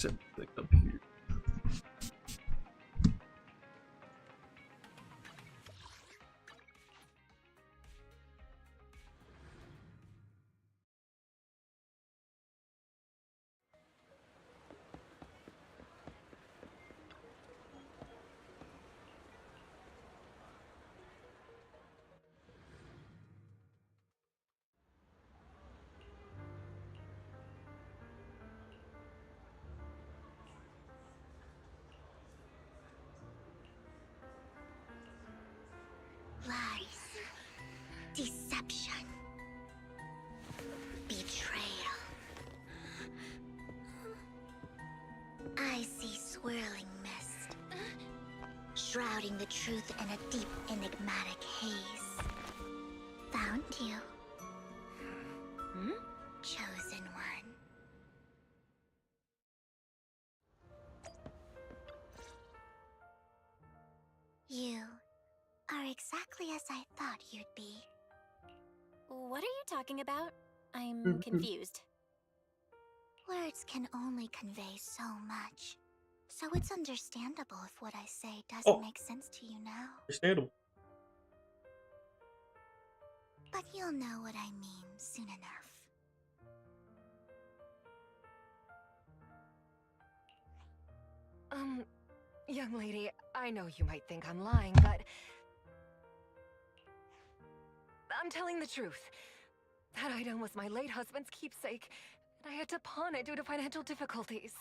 everything up here. Lies, deception, betrayal. I see swirling mist, shrouding the truth in a deep, enigmatic haze. Found you. Chosen one. You are exactly as I thought you'd be. What are you talking about? I'm confused. Words can only convey so much, so it's understandable if what I say doesn't make sense to you now. Understandable. But you'll know what I mean soon enough. Young lady, I know you might think I'm lying, but I'm telling the truth. That item was my late husband's keepsake, and I had to pawn it due to financial difficulties.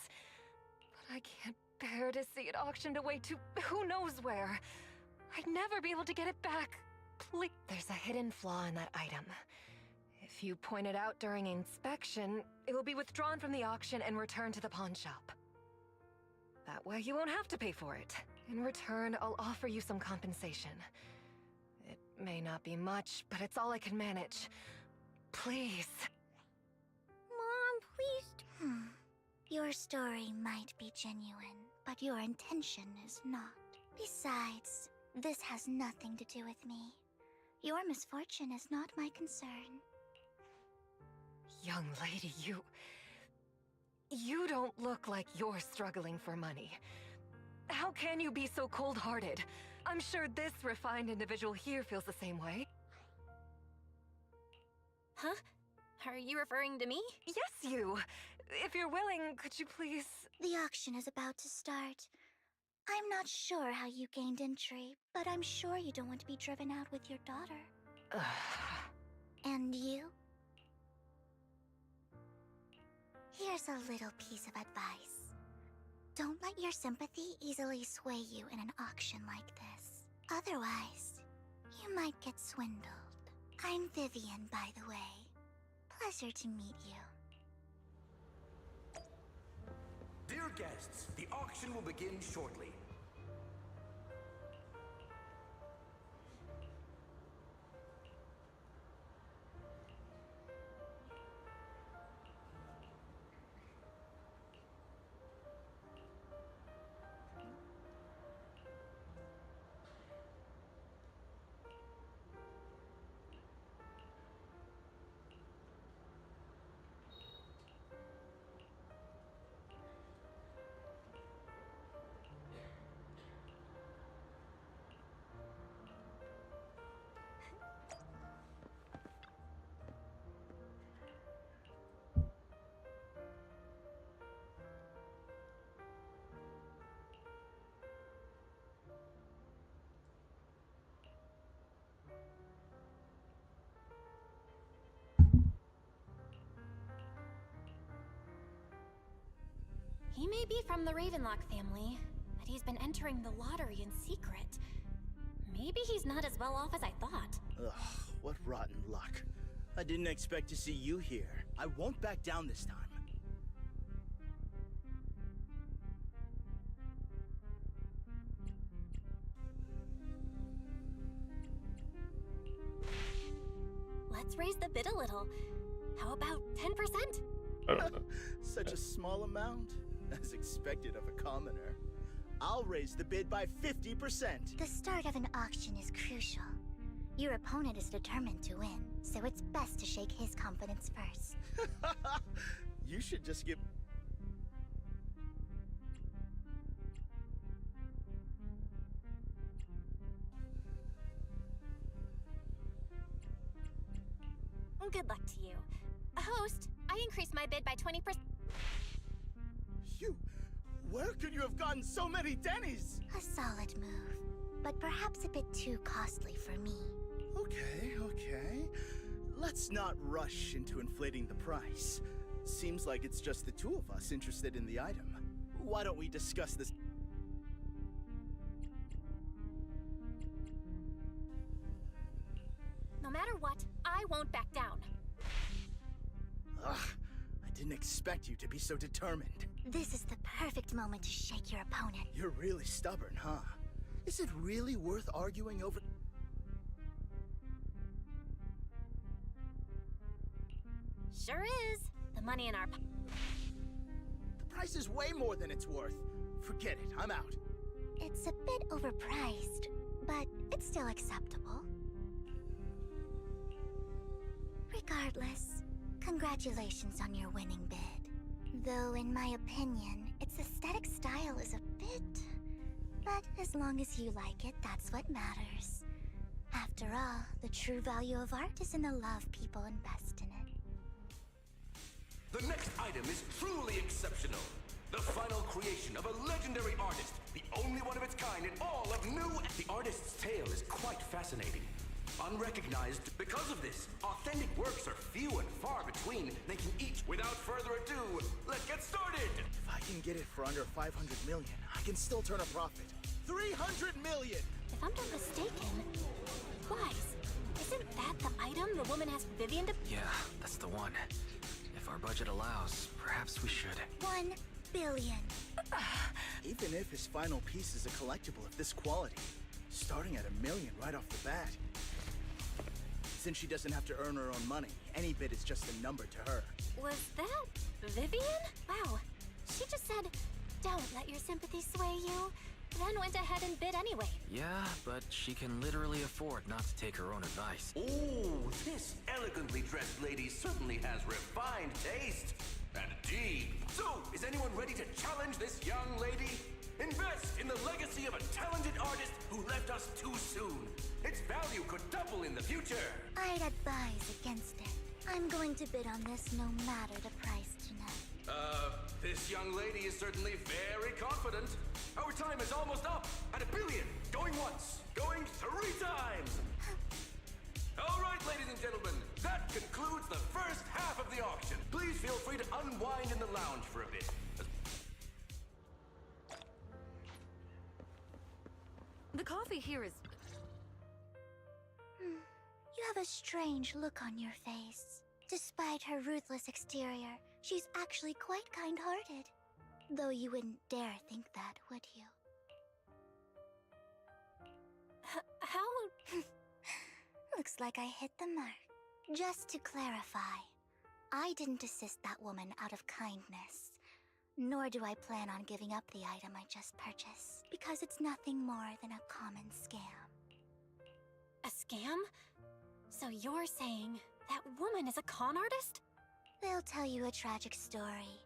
But I can't bear to see it auctioned away to who knows where. I'd never be able to get it back. Please. There's a hidden flaw in that item. If you point it out during inspection, it will be withdrawn from the auction and returned to the pawn shop. That way you won't have to pay for it. In return, I'll offer you some compensation. It may not be much, but it's all I can manage. Please. Mom, please. Your story might be genuine, but your intention is not. Besides, this has nothing to do with me. Your misfortune is not my concern. Young lady, You don't look like you're struggling for money. How can you be so cold-hearted? I'm sure this refined individual here feels the same way. Huh? Are you referring to me? Yes, you! If you're willing, could you please... The auction is about to start. I'm not sure how you gained entry, but I'm sure you don't want to be driven out with your daughter. And you? Here's a little piece of advice. Don't let your sympathy easily sway you in an auction like this. Otherwise, you might get swindled. I'm Vivian, by the way. Pleasure to meet you. Dear guests, the auction will begin shortly. He may be from the Ravenlock family, but he's been entering the lottery in secret. Maybe he's not as well off as I thought. Ugh, what rotten luck. I didn't expect to see you here. I won't back down this time. Let's raise the bid a little. How about 10%? I don't know. Such a small amount, as expected of a commoner. I'll raise the bid by 50%. The start of an auction is crucial. Your opponent is determined to win, so it's best to shake his confidence first. You should just give... Good luck to you. Host, I increased my bid by 20%. Where could you have gotten so many Denny's? A solid move, but perhaps a bit too costly for me. Okay. Let's not rush into inflating the price. Seems like it's just the two of us interested in the item. Why don't we discuss this? No matter what, I won't back down. Ugh, I didn't expect you to be so determined. This is the perfect moment to shake your opponent. You're really stubborn, huh? Is it really worth arguing over? Sure is. The money in our The price is way more than it's worth. Forget it, I'm out. It's a bit overpriced, but it's still acceptable. Regardless, congratulations on your winning bid. Though, in my opinion, its aesthetic style is a bit... But as long as you like it, that's what matters. After all, the true value of art is in the love people invest in it. The next item is truly exceptional. The final creation of a legendary artist, the only one of its kind in all of new... The artist's tale is quite fascinating. Unrecognized because of this, authentic works are few and far between. They can each... Without further ado, let's get started! If I can get it for under 500 million, I can still turn a profit. 300 million! If I'm not mistaken, Wise, isn't that the item the woman asked Vivian to... Yeah, that's the one. If our budget allows, perhaps we should. 1 billion. Even if his final piece is a collectible of this quality, starting at $1 million right off the bat. Since she doesn't have to earn her own money, any bid is just a number to her. Was that Vivian? Wow. She just said, don't let your sympathy sway you, then went ahead and bid anyway. Yeah, but she can literally afford not to take her own advice. Oh, this elegantly dressed lady certainly has refined taste. And deep. So, is anyone ready to challenge this young lady? Invest in the legacy of a talented artist who left us too soon. Its value could double in the future. I'd advise against it. I'm going to bid on this no matter the price tonight. This young lady is certainly very confident. Our time is almost up at $1 billion. Going once, going 3 times. All right, ladies and gentlemen, that concludes the first half of the auction. Please feel free to unwind in the lounge for a bit. The coffee here is... You have a strange look on your face. Despite her ruthless exterior, she's actually quite kind-hearted. Though you wouldn't dare think that, would you? How... Looks like I hit the mark. Just to clarify, I didn't assist that woman out of kindness. Nor do I plan on giving up the item I just purchased, because it's nothing more than a common scam. A scam? So you're saying that woman is a con artist? They'll tell you a tragic story,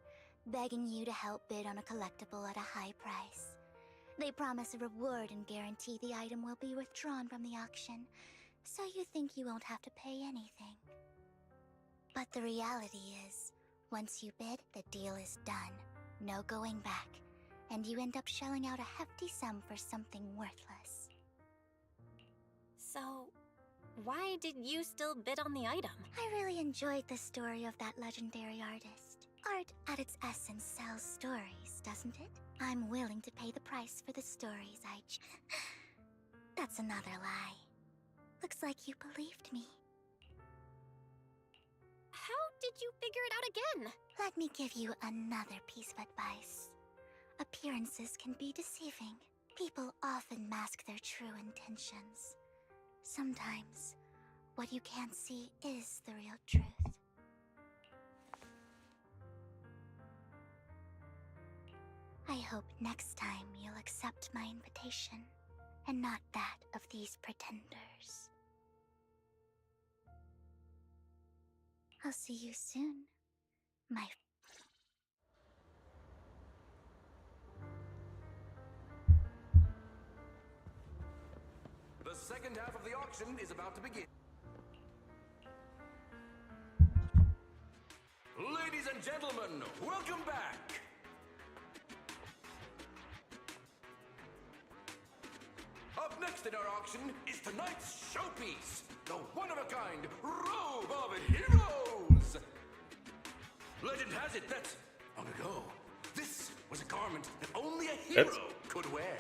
begging you to help bid on a collectible at a high price. They promise a reward and guarantee the item will be withdrawn from the auction, so you think you won't have to pay anything. But the reality is, once you bid, the deal is done. No going back, and you end up shelling out a hefty sum for something worthless. So, why did you still bid on the item? I really enjoyed the story of that legendary artist. Art, at its essence, sells stories, doesn't it? I'm willing to pay the price for the stories That's another lie. Looks like you believed me. How did you figure it out again? Let me give you another piece of advice. Appearances can be deceiving. People often mask their true intentions. Sometimes, what you can't see is the real truth. I hope next time you'll accept my invitation, and not that of these pretenders. I'll see you soon, my... The second half of the auction is about to begin. Ladies and gentlemen, welcome back! Up next in our auction is tonight's showpiece, the one-of-a-kind Robe of Heroes! Legend has it that, long ago, this was a garment that only a hero could wear.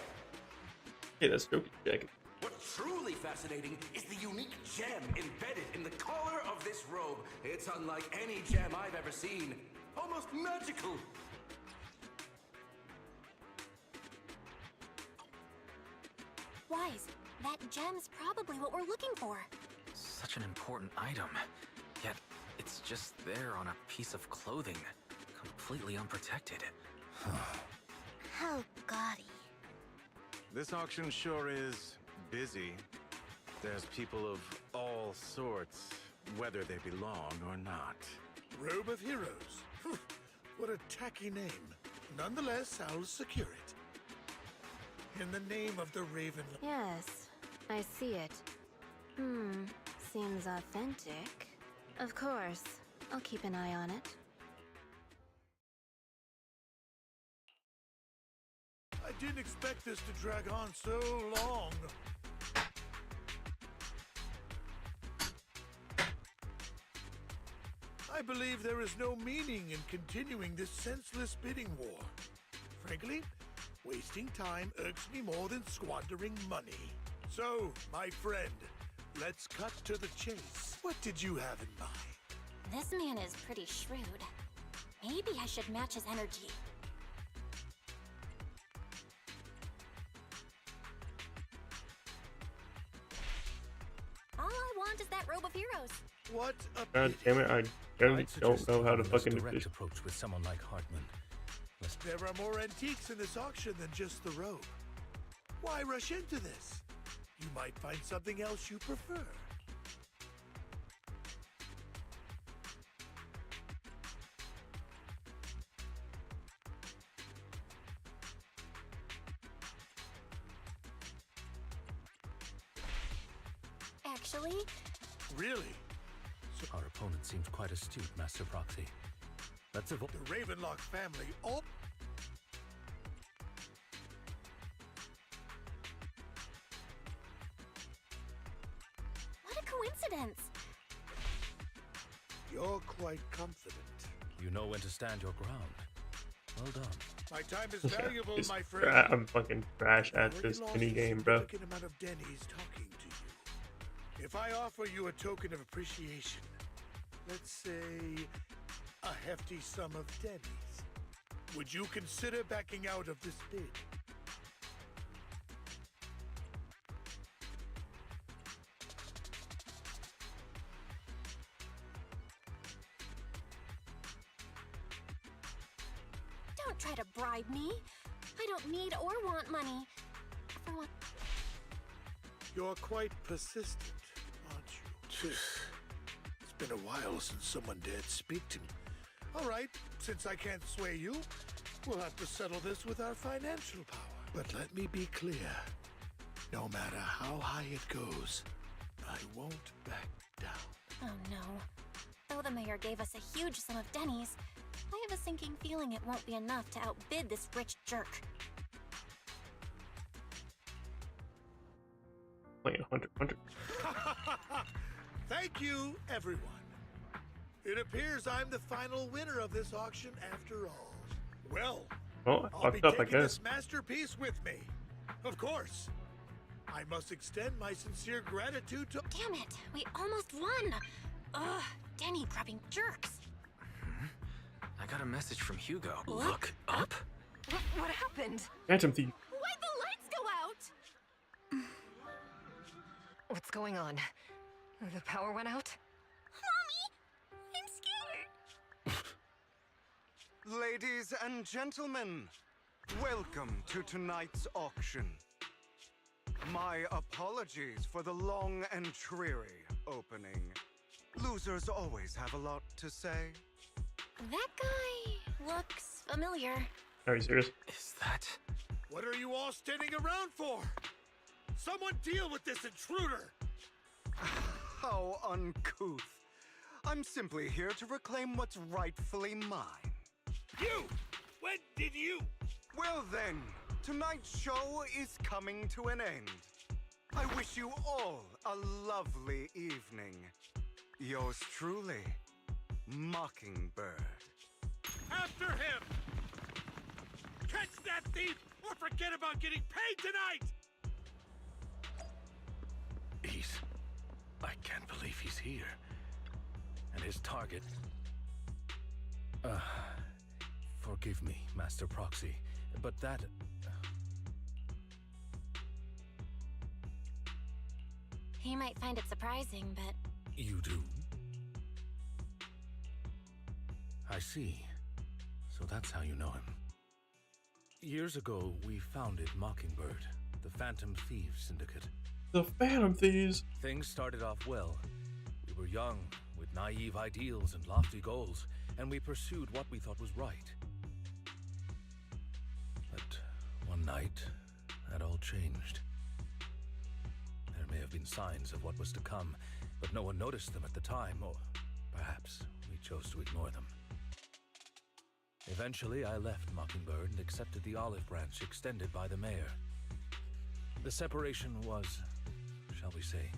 Hey, that's Joker jacket. What's truly fascinating is the unique gem embedded in the collar of this robe. It's unlike any gem I've ever seen. Almost magical. Wise, that gem's probably what we're looking for. Such an important item. Yet, it's just there on a piece of clothing, completely unprotected. How gaudy. This auction sure is busy. There's people of all sorts, whether they belong or not. Robe of Heroes. What a tacky name. Nonetheless, I'll secure it. In the name of the Raven... Yes, I see it. Seems authentic. Of course, I'll keep an eye on it. I didn't expect this to drag on so long. I believe there is no meaning in continuing this senseless bidding war. Frankly, wasting time irks me more than squandering money. So, my friend, let's cut to the chase. What did you have in mind? This man is pretty shrewd. Maybe I should match his energy. All I want is that Robe of Heroes. What a God pity. damn it, I I'd don't suggest know how to taking a less fucking direct fish. approach with someone like Hartman. There are more antiques in this auction than just the robe. Why rush into this? You might find something else you prefer. Actually, Really? Our opponent seems quite astute, Master Proxy. Let's avoid... The Ravenlock family all... what a coincidence. You're quite confident. You know when to stand your ground. Well done. My time is valuable, Just my friend. I'm fucking trash at Already this lost mini a game, bro. significant amount of Denny's talking to you. If I offer you a token of appreciation, let's say a hefty sum of Denny's, would you consider backing out of this bid? Don't try to bribe me. I don't need or want money. For what? You're quite persistent, aren't you? It's been a while since someone dared speak to me. All right, since I can't sway you, we'll have to settle this with our financial power. But let me be clear. No matter how high it goes, I won't back down. Oh no. Though the mayor gave us a huge sum of Denny's, I have a sinking feeling it won't be enough to outbid this rich jerk. Playing 100. Thank you, everyone. It appears I'm the final winner of this auction after all. Well, Well, I I'll be fucked up, I taking guess. this masterpiece with me. Of course. I must extend my sincere gratitude to... Damn it, we almost won! Ugh, Denny grabbing jerks. I got a message from Hugo. Look up. What happened? Phantom Thief. Why'd the lights go out? What's going on? The power went out? Mommy! I'm scared! Ladies and gentlemen, welcome to tonight's auction. My apologies for the long and dreary opening. Losers always have a lot to say. That guy looks familiar. Are you serious? Is that... What are you all standing around for? Someone deal with this intruder! How uncouth. I'm simply here to reclaim what's rightfully mine. You! When did you? Well then, tonight's show is coming to an end. I wish you all a lovely evening. Yours truly, Mockingbird. After him! Catch that thief or forget about getting paid tonight! I can't believe he's here. And his target... Forgive me, Master Proxy, but that... He might find it surprising, but You do? I see. So that's how you know him. Years ago, we founded Mockingbird, the Phantom Thieves Syndicate. The Phantom Thieves. Things started off well. We were young, with naive ideals and lofty goals, and we pursued what we thought was right. But one night, that all changed. There may have been signs of what was to come, but no one noticed them at the time, or perhaps we chose to ignore them. Eventually, I left Mockingbird and accepted the olive branch extended by the mayor. The separation was, shall we say,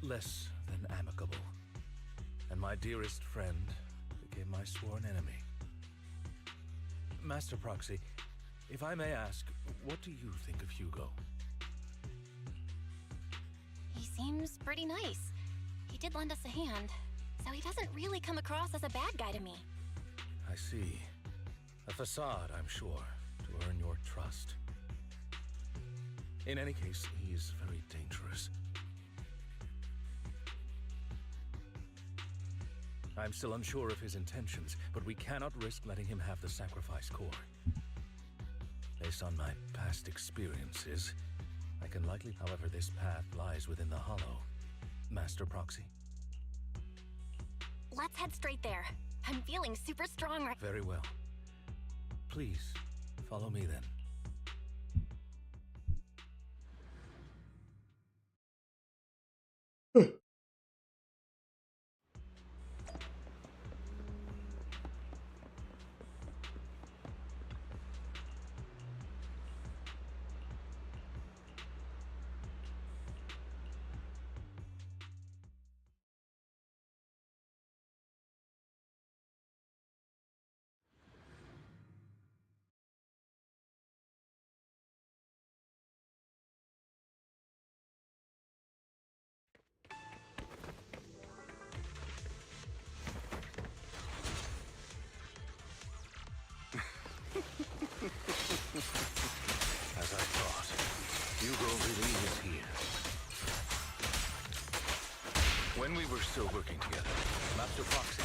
less than amicable. And my dearest friend became my sworn enemy. Master Proxy, if I may ask, what do you think of Hugo? he seems pretty nice. He did lend us a hand, so he doesn't really come across as a bad guy to me. I see. A facade, I'm sure, to earn your trust. In any case, he is very dangerous. I'm still unsure of his intentions, but we cannot risk letting him have the sacrifice core. Based on my past experiences, I can likely, however, this path lies within the hollow. Master Proxy? Let's head straight there. I'm feeling super strong right. Very well. Please, follow me then. As I thought, Hugo really is here. When we were still working together, Master Proxy,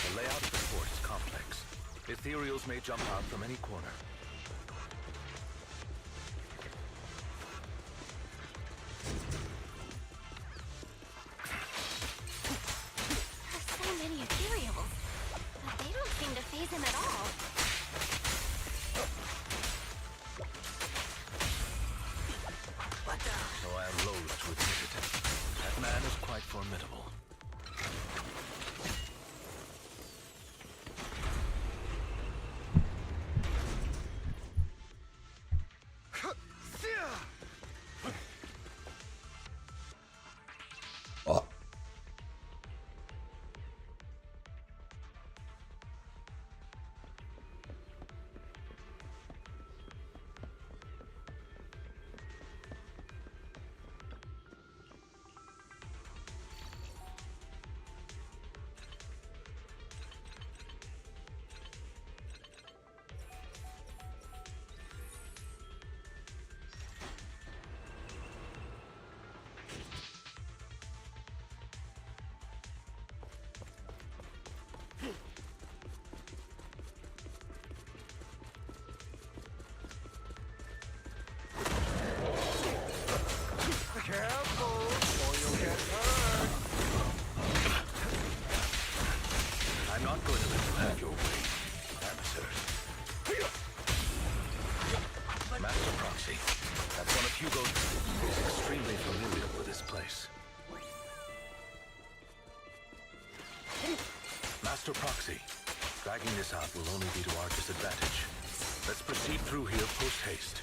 the layout of the fort is complex. Ethereals may jump out from any corner. There's so many ethereals, but they don't seem to faze him at all. Though I am loath to admit it, that man is quite formidable. Careful, or you'll get hurt. I'm not going to let you have your way, adversary. Master Proxy, that's one of Hugo's. He's extremely familiar with this place. Master Proxy, dragging this out will only be to our disadvantage. Let's proceed through here post-haste.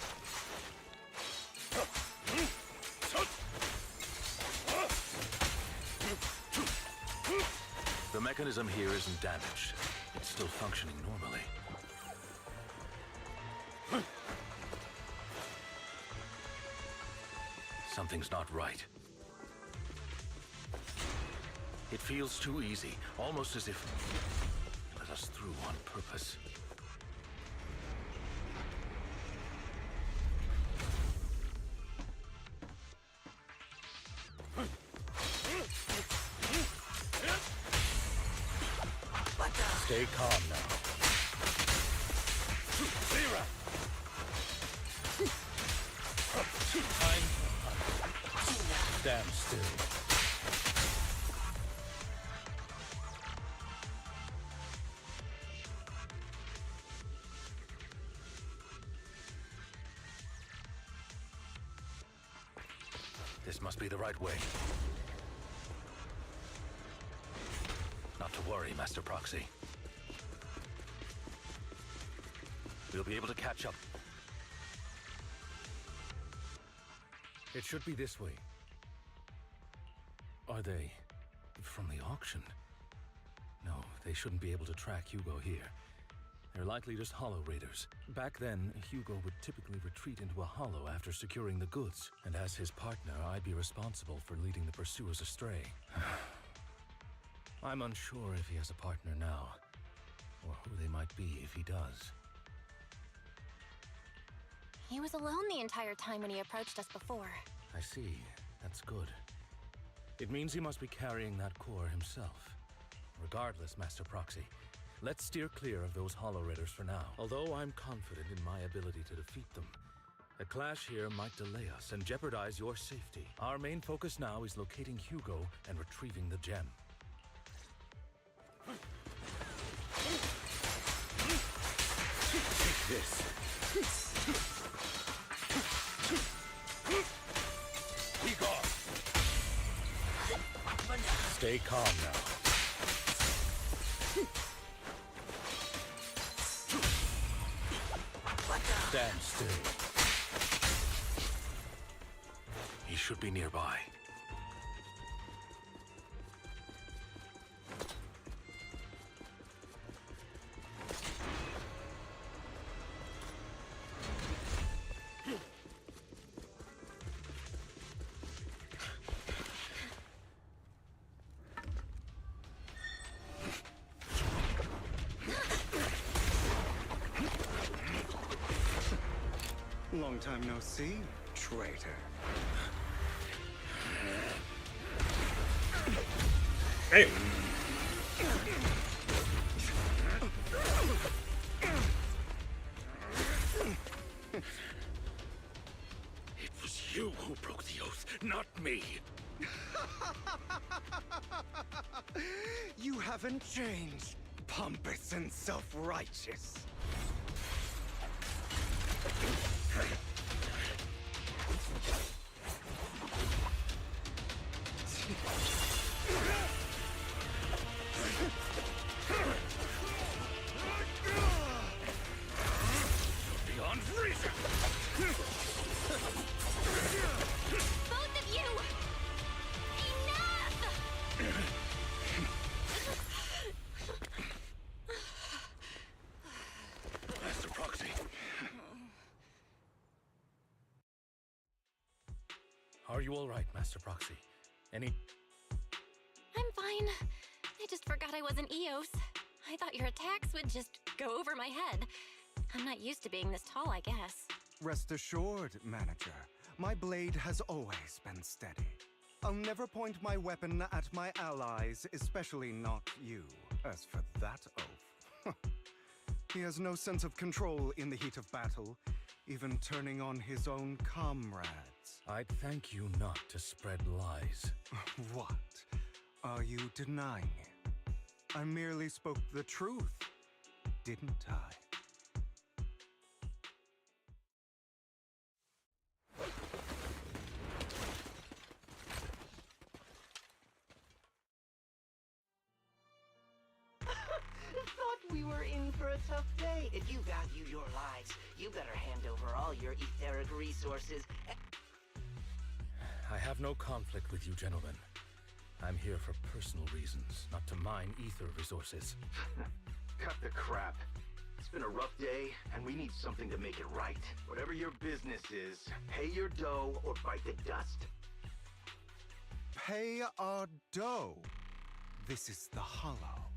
The mechanism here isn't damaged. It's still functioning normally. Something's not right. It feels too easy, almost as if it let us through on purpose. Stay calm now. Zero. Time. Stand still. This must be the right way. Not to worry, Master Proxy. We'll be able to catch up. It should be this way. Are they from the auction? No, they shouldn't be able to track Hugo here. They're likely just hollow raiders. Back then, Hugo would typically retreat into a hollow after securing the goods, and as his partner, I'd be responsible for leading the pursuers astray. I'm unsure if he has a partner now, or who they might be if he does. He was alone the entire time when he approached us before. I see. That's good. It means he must be carrying that core himself. Regardless, Master Proxy, let's steer clear of those hollow raiders for now. Although I'm confident in my ability to defeat them, a clash here might delay us and jeopardize your safety. Our main focus now is locating Hugo and retrieving the gem. Take this. Be gone. Stay calm now. Stand still. He should be nearby. Long time no see, traitor. Hey. It was you who broke the oath, not me. You haven't changed, pompous and self-righteous. Beyond reason. Both of you! Enough! Master Proxy. Are you all right, Master Proxy? Any... I'm fine. I just forgot I wasn't Eos. I thought your attacks would just go over my head. I'm not used to being this tall, I guess. Rest assured, manager, my blade has always been steady. I'll never point my weapon at my allies, especially not you. As for that oath, he has no sense of control in the heat of battle, even turning on his own comrades. I'd thank you not to spread lies. What? Are you denying it? I merely spoke the truth, didn't I? We were in for a tough day. If you value your lives, you better hand over all your etheric resources. I have no conflict with you, gentlemen. I'm here for personal reasons, not to mine ether resources. Cut the crap. It's been a rough day, and we need something to make it right. Whatever your business is, pay your dough or bite the dust. Pay our dough. This is the Hollow.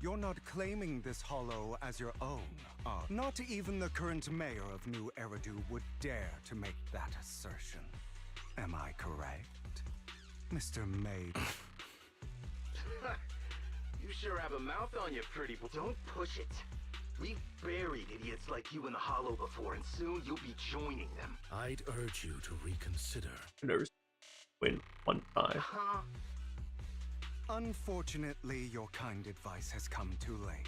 You're not claiming this Hollow as your own, are you? Not even the current mayor of New Eridu would dare to make that assertion. Am I correct, Mr. Maid? You sure have a mouth on you, pretty boy. Don't push it. We've buried idiots like you in the Hollow before, and soon you'll be joining them. I'd urge you to reconsider. Never win one time. Huh? Unfortunately, your kind advice has come too late.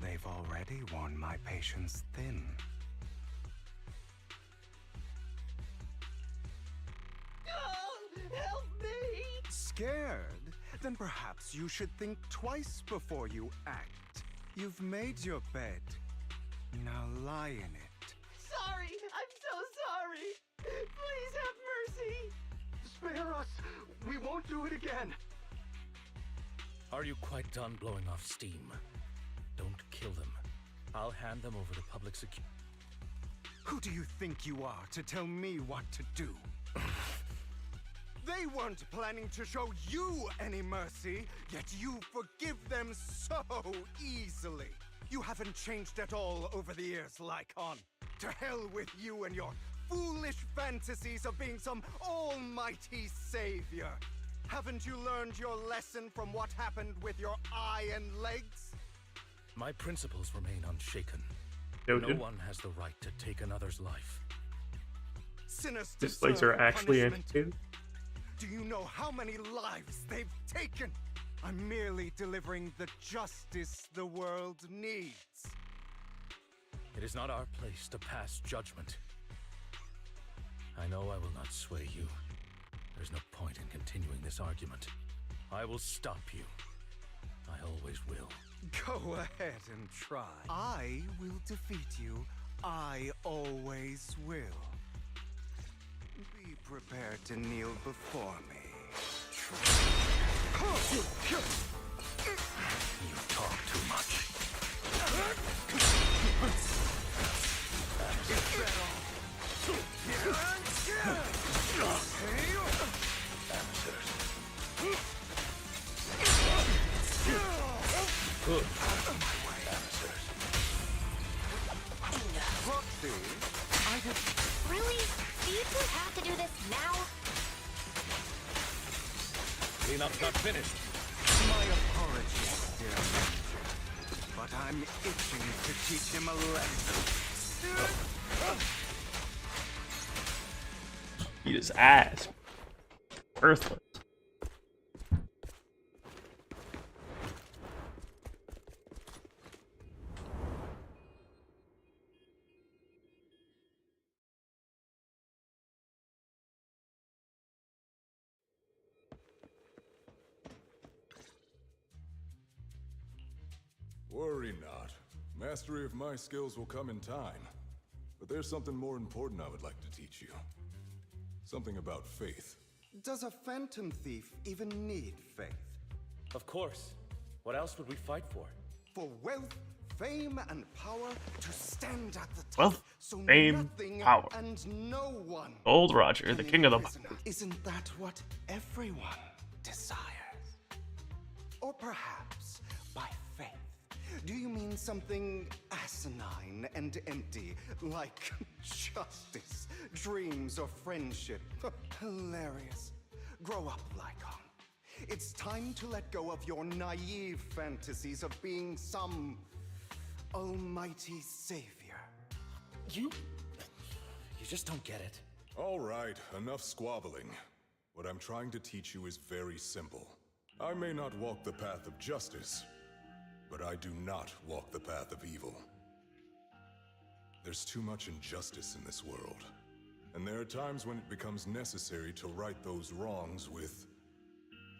They've already worn my patience thin. Help me! Scared? Then perhaps you should think twice before you act. You've made your bed. Now lie in it. Sorry! I'm so sorry! Please have mercy! Spare us! We won't do it again! Are you quite done blowing off steam? Don't kill them. I'll hand them over to public security. Who do you think you are to tell me what to do? They weren't planning to show you any mercy, yet you forgive them so easily. You haven't changed at all over the years, Lycon. To hell with you and your foolish fantasies of being some almighty savior. Haven't you learned your lesson from what happened with your eye and legs? My principles remain unshaken. Noted. No one has the right to take another's life. Sinners These legs are deserve actually punishment. amputated. Do you know how many lives they've taken? I'm merely delivering the justice the world needs. It is not our place to pass judgment. I know I will not sway you. There's no point in continuing this argument. I will stop you. I always will. Go ahead and try. I will defeat you. I always will. Be prepared to kneel before me. You talk too much. Good. Really? Do you two have to do this now? Cleanup's not finished. My apologies, dear Ranger, but I'm itching to teach him a lesson. Beat his ass. Earthless. Worry not. Mastery of my skills will come in time. But there's something more important I would like to teach you. Something about faith. Does a phantom thief even need faith? Of course. What else would we fight for? For wealth, fame, and power to stand at the top. Wealth, so fame, nothing power. And no one. Gold Roger, the king of the imprison us. Isn't that what everyone desires? Or perhaps by faith. Do you mean something asinine and empty, like justice, dreams, or friendship? Hilarious. Grow up, Lycon. It's time to let go of your naive fantasies of being some almighty savior. You just don't get it. All right, enough squabbling. What I'm trying to teach you is very simple. I may not walk the path of justice, but I do not walk the path of evil. There's too much injustice in this world, and there are times when it becomes necessary to right those wrongs with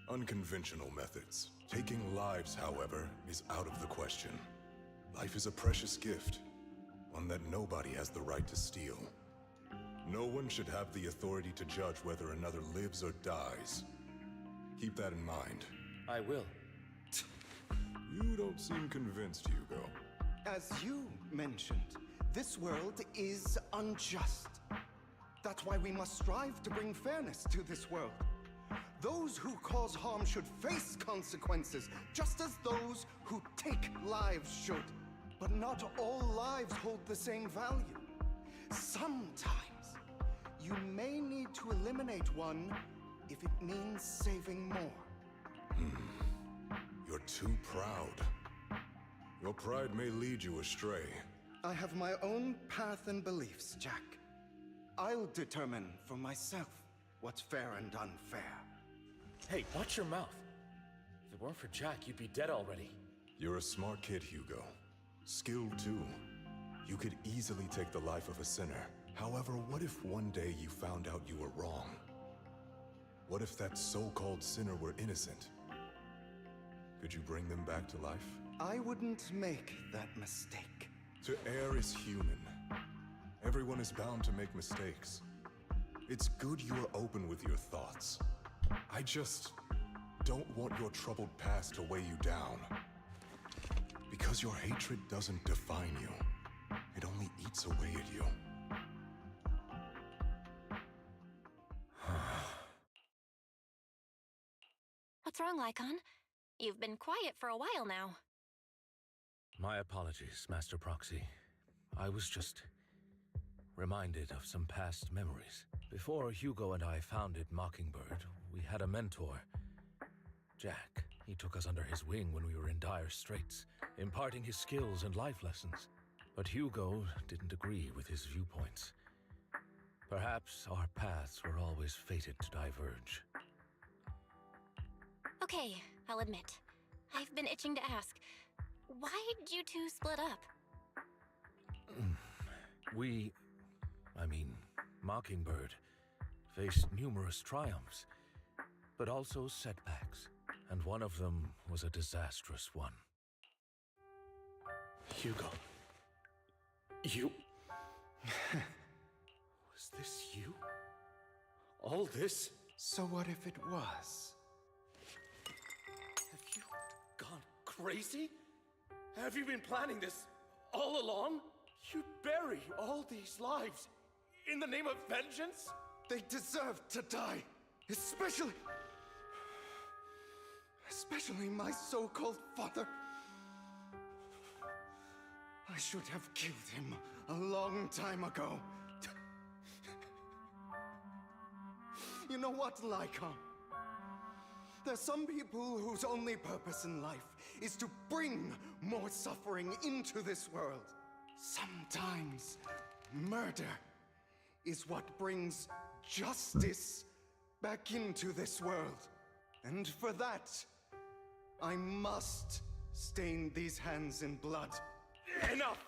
unconventional methods. Taking lives, however, is out of the question. Life is a precious gift, one that nobody has the right to steal. No one should have the authority to judge whether another lives or dies. Keep that in mind. I will. You don't seem convinced, Hugo. As you mentioned, this world is unjust. That's why we must strive to bring fairness to this world. Those who cause harm should face consequences, just as those who take lives should. But not all lives hold the same value. Sometimes, you may need to eliminate one if it means saving more. You're too proud. Your pride may lead you astray. I have my own path and beliefs, Jack. I'll determine for myself what's fair and unfair. Hey, watch your mouth. If it weren't for Jack, you'd be dead already. You're a smart kid, Hugo. Skilled too. You could easily take the life of a sinner. However, what if one day you found out you were wrong? What if that so-called sinner were innocent? Could you bring them back to life? I wouldn't make that mistake. To err is human. Everyone is bound to make mistakes. It's good you are open with your thoughts. I just don't want your troubled past to weigh you down. Because your hatred doesn't define you. It only eats away at you. What's wrong, Lycon? You've been quiet for a while now. My apologies, Master Proxy. I was just reminded of some past memories. Before Hugo and I founded Mockingbird, we had a mentor, Jack. He took us under his wing when we were in dire straits, imparting his skills and life lessons. But Hugo didn't agree with his viewpoints. Perhaps our paths were always fated to diverge. Okay, I'll admit. I've been itching to ask. Why'd you two split up? Mockingbird faced numerous triumphs, but also setbacks, and one of them was a disastrous one. Hugo. You... Was this you? All this? So what if it was? Have you gone crazy? Have you been planning this all along? You'd bury all these lives in the name of vengeance? They deserve to die. Especially my so-called father. I should have killed him a long time ago. You know what, Lycon? There's some people whose only purpose in life is to bring more suffering into this world. Sometimes murder is what brings justice back into this world. And for that, I must stain these hands in blood. Enough!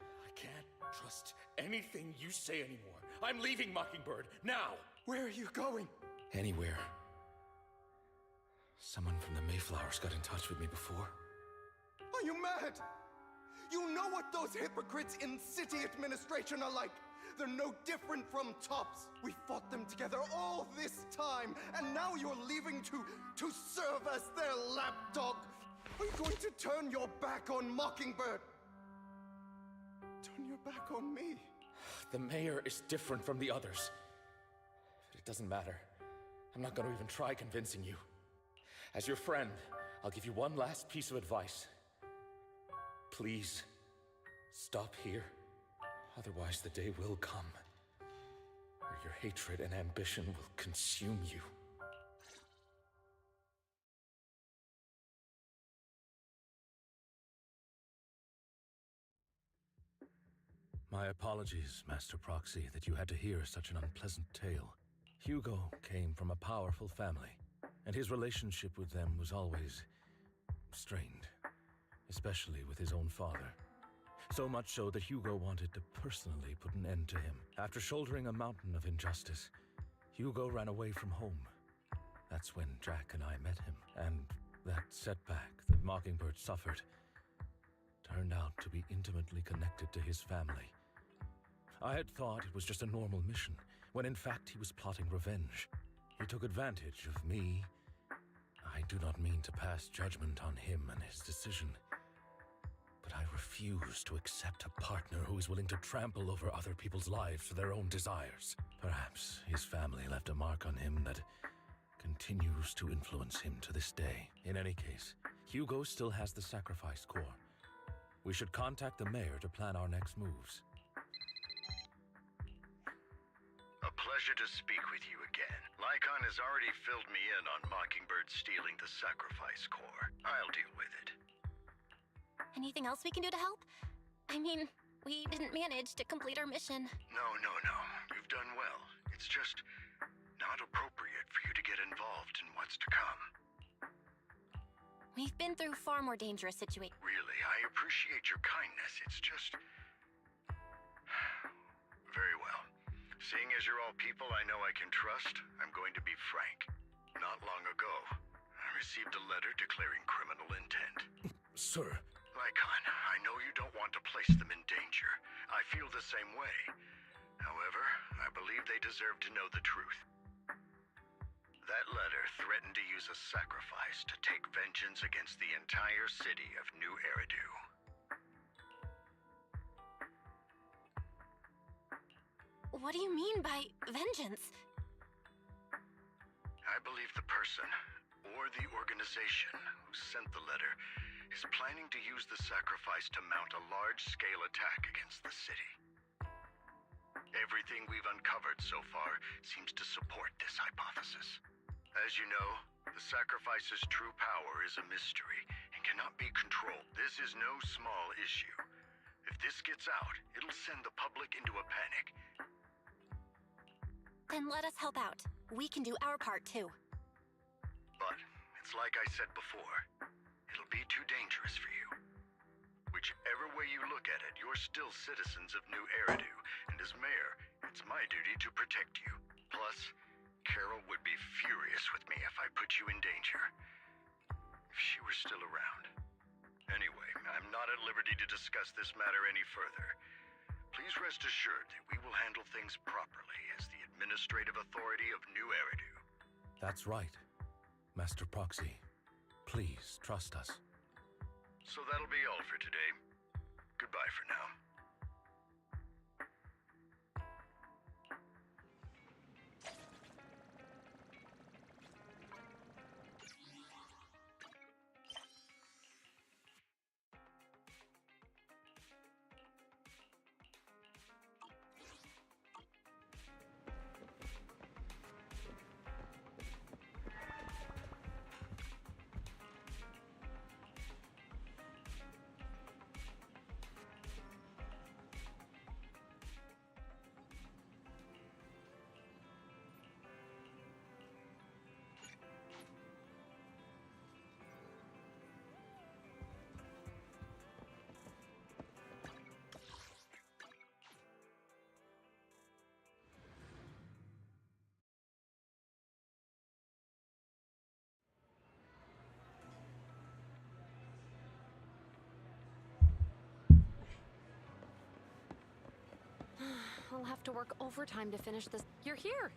I can't trust anything you say anymore. I'm leaving Mockingbird, now! Where are you going? Anywhere. Someone from the Mayflowers got in touch with me before. Are you mad? You know what those hypocrites in city administration are like. They're no different from tops. We fought them together all this time, and now you're leaving to serve as their lapdog. Are you going to turn your back on Mockingbird? Turn your back on me. The mayor is different from the others. But it doesn't matter. I'm not going to even try convincing you. As your friend, I'll give you one last piece of advice. Please, stop here. Otherwise, the day will come where your hatred and ambition will consume you. My apologies, Master Proxy, that you had to hear such an unpleasant tale. Hugo came from a powerful family, and his relationship with them was always strained, especially with his own father. So much so that Hugo wanted to personally put an end to him. After shouldering a mountain of injustice, Hugo ran away from home. That's when Jack and I met him, and that setback that Mockingbird suffered turned out to be intimately connected to his family. I had thought it was just a normal mission, when in fact he was plotting revenge. He took advantage of me. I do not mean to pass judgment on him and his decision, but I refuse to accept a partner who is willing to trample over other people's lives for their own desires. Perhaps his family left a mark on him that continues to influence him to this day. In any case, Hugo still has the sacrifice core. We should contact the mayor to plan our next moves. A pleasure to speak with you again. Lycon has already filled me in on Mockingbird stealing the sacrifice core. I'll deal with it. Anything else we can do to help? I mean, we didn't manage to complete our mission. No. You've done well. It's just not appropriate for you to get involved in what's to come. We've been through far more dangerous situations. Really, I appreciate your kindness. It's just... Very well. Seeing as you're all people I know I can trust, I'm going to be frank. Not long ago, I received a letter declaring criminal intent. Sir. Lycon, I know you don't want to place them in danger. I feel the same way. However, I believe they deserve to know the truth. That letter threatened to use a sacrifice to take vengeance against the entire city of New Eridu. What do you mean by vengeance? I believe the person, or the organization, who sent the letter is planning to use the sacrifice to mount a large-scale attack against the city. Everything we've uncovered so far seems to support this hypothesis. As you know, the sacrifice's true power is a mystery and cannot be controlled. This is no small issue. If this gets out, it'll send the public into a panic. Then let us help out. We can do our part too. But it's like I said before. It'll be too dangerous for you. Whichever way you look at it, you're still citizens of New Eridu, and as mayor, it's my duty to protect you. Plus, Carol would be furious with me if I put you in danger. If she were still around. Anyway, I'm not at liberty to discuss this matter any further. Please rest assured that we will handle things properly as the administrative authority of New Eridu. That's right. Master Proxy, please trust us. So that'll be all for today. Goodbye for now. I'll have to work overtime to finish this. You're here!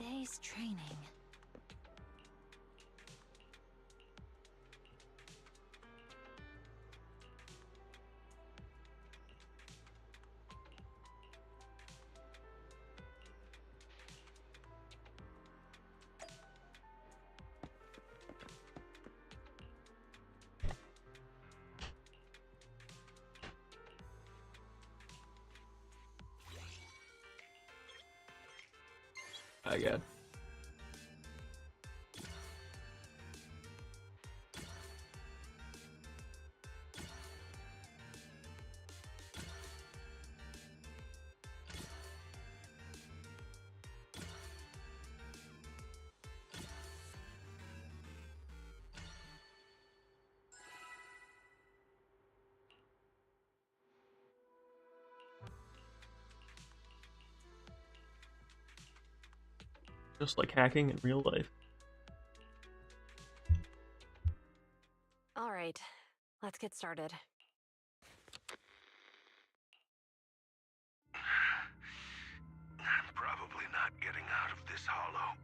day's training. My God. Just like hacking in real life. All right, let's get started. I'm probably not getting out of this hollow,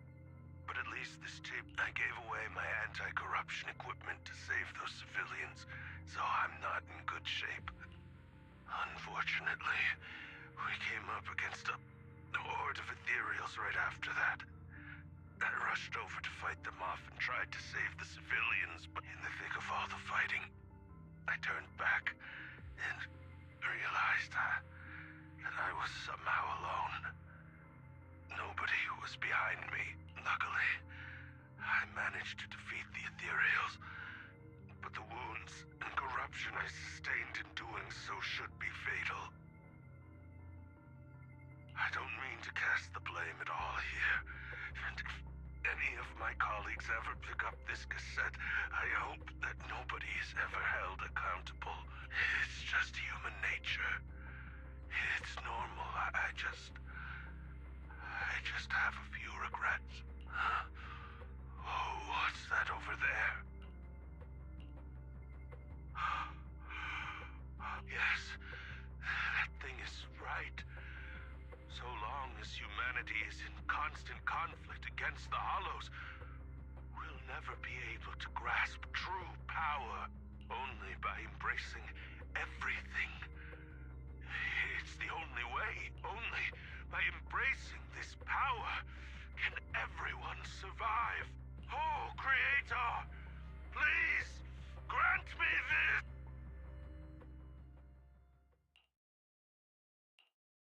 but at least this tape, I gave away my anti-corruption equipment to save those civilians, so I'm not in good shape. Unfortunately, we came up against a horde of ethereals right after that. I rushed over to fight them off and tried to save the civilians, but in the thick of all the fighting, I turned back and realized that I was somehow alone. Nobody was behind me. Luckily, I managed to defeat the ethereals, but the wounds and corruption I sustained in doing so should be fatal. I don't mean to cast the blame at all here, and if any of my colleagues ever pick up this cassette, I hope that nobody is ever held accountable. It's just human nature. It's normal. I just have a few regrets. Oh, what's that over there? Yes, that thing is right. So long as humanity is in constant conflict against the Hollows, we'll never be able to grasp true power. Only by embracing everything. It's the only way. Only by embracing this power can everyone survive. Oh, Creator, please grant me this.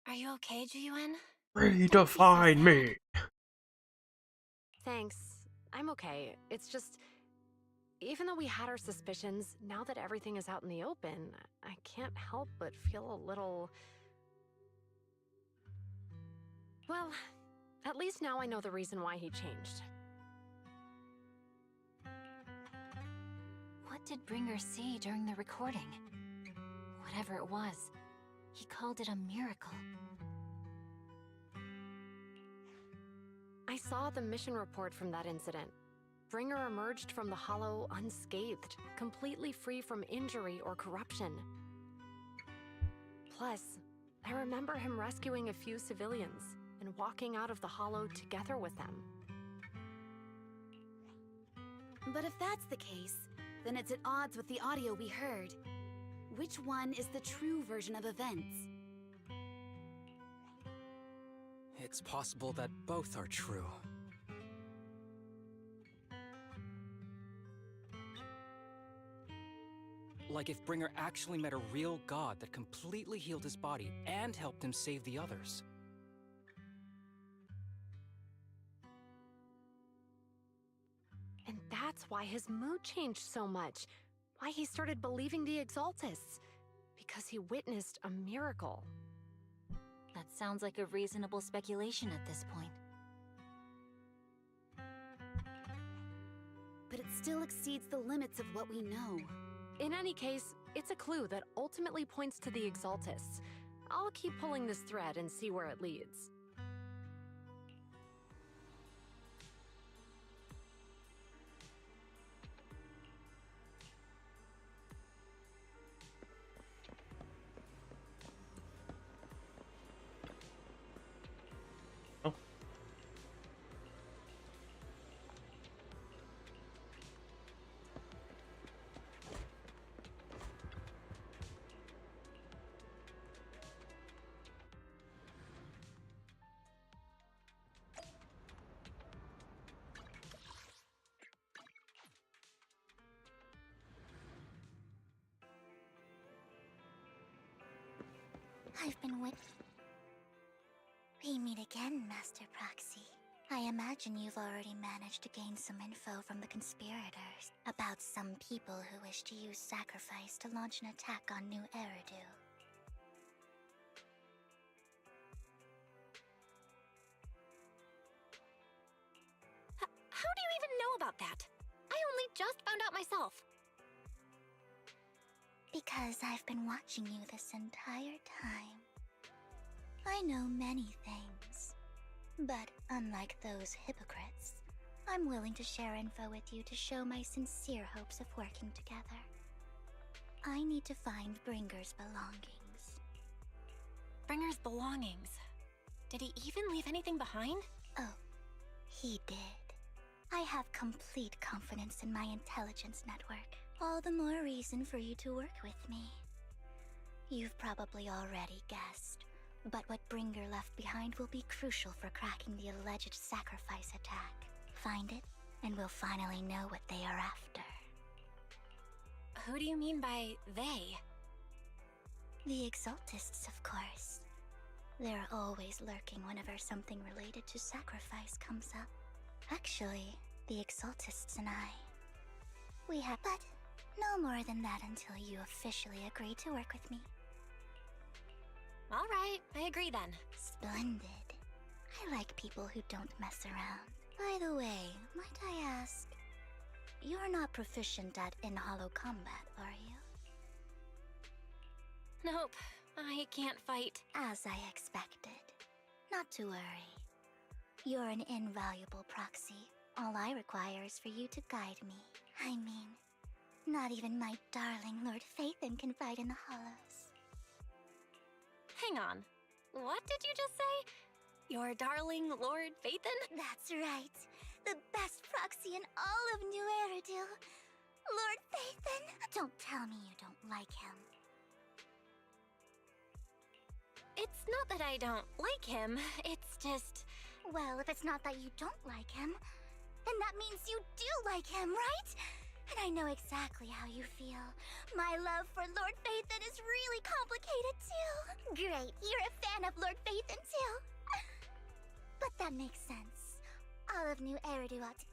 Are you okay, Jiyuan? Redefine me. Thanks. I'm okay. It's just, even though we had our suspicions, now that everything is out in the open, I can't help but feel a little... Well, at least now I know the reason why he changed. What did Bringer see during the recording? Whatever it was, he called it a miracle. I saw the mission report from that incident. Bringer emerged from the Hollow unscathed, completely free from injury or corruption. Plus, I remember him rescuing a few civilians and walking out of the Hollow together with them. But if that's the case, then it's at odds with the audio we heard. Which one is the true version of events? It's possible that both are true. Like if Bringer actually met a real god that completely healed his body and helped him save the others. And that's why his mood changed so much. Why he started believing the Exaltists. Because he witnessed a miracle. That sounds like a reasonable speculation at this point. But it still exceeds the limits of what we know. In any case, it's a clue that ultimately points to the Exaltists. I'll keep pulling this thread and see where it leads. I've been We meet again, Master Proxy. I imagine you've already managed to gain some info from the conspirators about some people who wish to use sacrifice to launch an attack on New Eridu. How do you even know about that? I only just found out myself. Because I've been watching you this entire time. I know many things, but unlike those hypocrites, I'm willing to share info with you to show my sincere hopes of working together. I need to find Bringer's belongings. Bringer's belongings? Did he even leave anything behind? Oh, he did. I have complete confidence in my intelligence network. All the more reason for you to work with me. You've probably already guessed, but what Bringer left behind will be crucial for cracking the alleged sacrifice attack. Find it, and we'll finally know what they are after. Who do you mean by they? The Exaltists, of course. They're always lurking whenever something related to sacrifice comes up. Actually, the Exaltists and I, we have, but no more than that until you officially agree to work with me. All right, I agree then. Splendid. I like people who don't mess around. By the way, might I ask, you're not proficient at in-hollow combat, are you? Nope, I can't fight. As I expected. Not to worry. You're an invaluable proxy. All I require is for you to guide me. I mean, not even my darling Lord Phaethon can fight in the hollows. Hang on. What did you just say? Your darling Lord Phaethon? That's right. The best proxy in all of New Eridu. Lord Phaethon? Don't tell me you don't like him. It's not that I don't like him, it's just... Well, if it's not that you don't like him, then that means you do like him, right? And I know exactly how you feel. My love for Lord Phaethon is really complicated too. Great, you're a fan of Lord Phaethon too. But that makes sense. All of New Eridu ought to...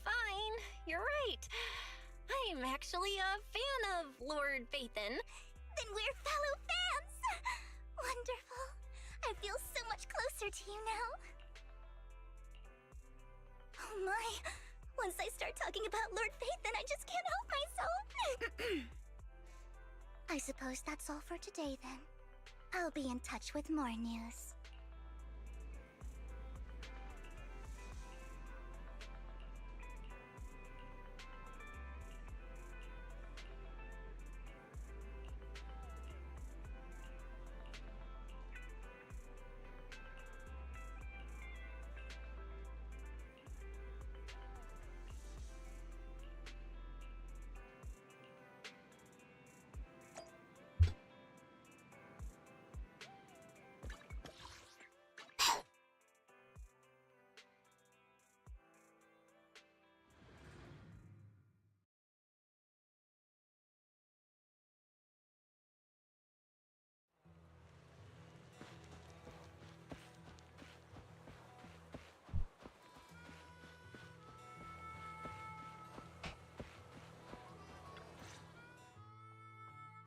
Fine, you're right. I'm actually a fan of Lord Phaethon. Then we're fellow fans! Wonderful. I feel so much closer to you now. Oh my. Once I start talking about Lord Phaethon, I just can't help myself. I suppose that's all for today then. I'll be in touch with more news.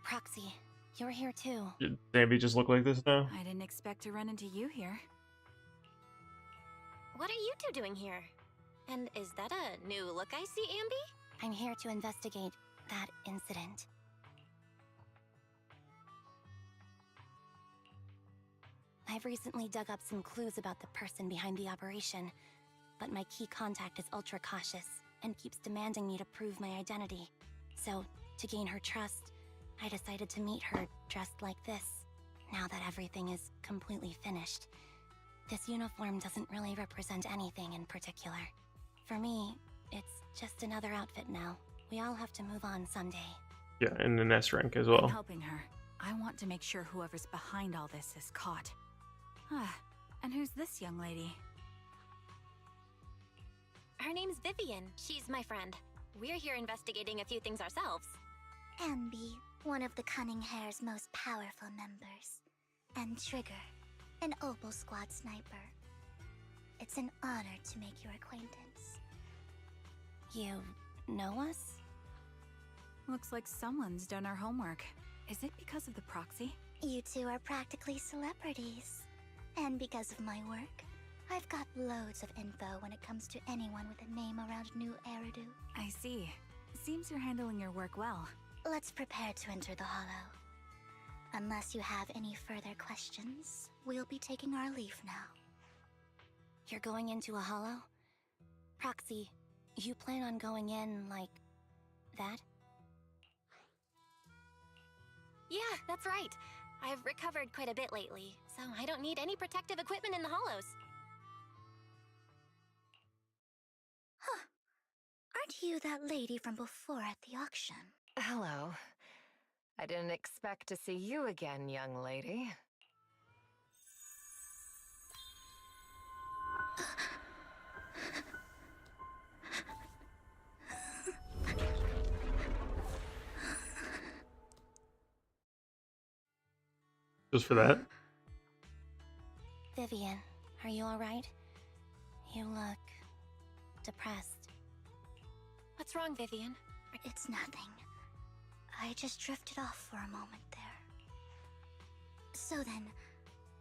Proxy, you're here too. Did Anby just look like this now? I didn't expect to run into you here. What are you two doing here? And is that a new look I see, Anby? I'm here to investigate that incident. I've recently dug up some clues about the person behind the operation, but my key contact is ultra cautious and keeps demanding me to prove my identity. So, to gain her trust, I decided to meet her dressed like this. Now that everything is completely finished, this uniform doesn't really represent anything in particular. For me, it's just another outfit now. We all have to move on someday. Yeah, and an S rank as I'm well. helping her. I want to make sure whoever's behind all this is caught. Ah, and who's this young lady? Her name's Vivian. She's my friend. We're here investigating a few things ourselves. Anby, one of the Cunning Hair's most powerful members. And Trigger, an Opal Squad sniper. It's an honor to make your acquaintance. You know us? Looks like someone's done our homework. Is it because of the proxy? You two are practically celebrities. And because of my work, I've got loads of info when it comes to anyone with a name around New Eridu. I see. Seems you're handling your work well. Let's prepare to enter the Hollow. Unless you have any further questions, we'll be taking our leave now. You're going into a hollow? Proxy, you plan on going in like that? Yeah, that's right. I've recovered quite a bit lately, so I don't need any protective equipment in the hollows. Huh. Aren't you that lady from before at the auction? Hello. I didn't expect to see you again, young lady. Just for that? Vivian, are you alright? You look depressed. What's wrong, Vivian? It's nothing. I just drifted off for a moment there. So then,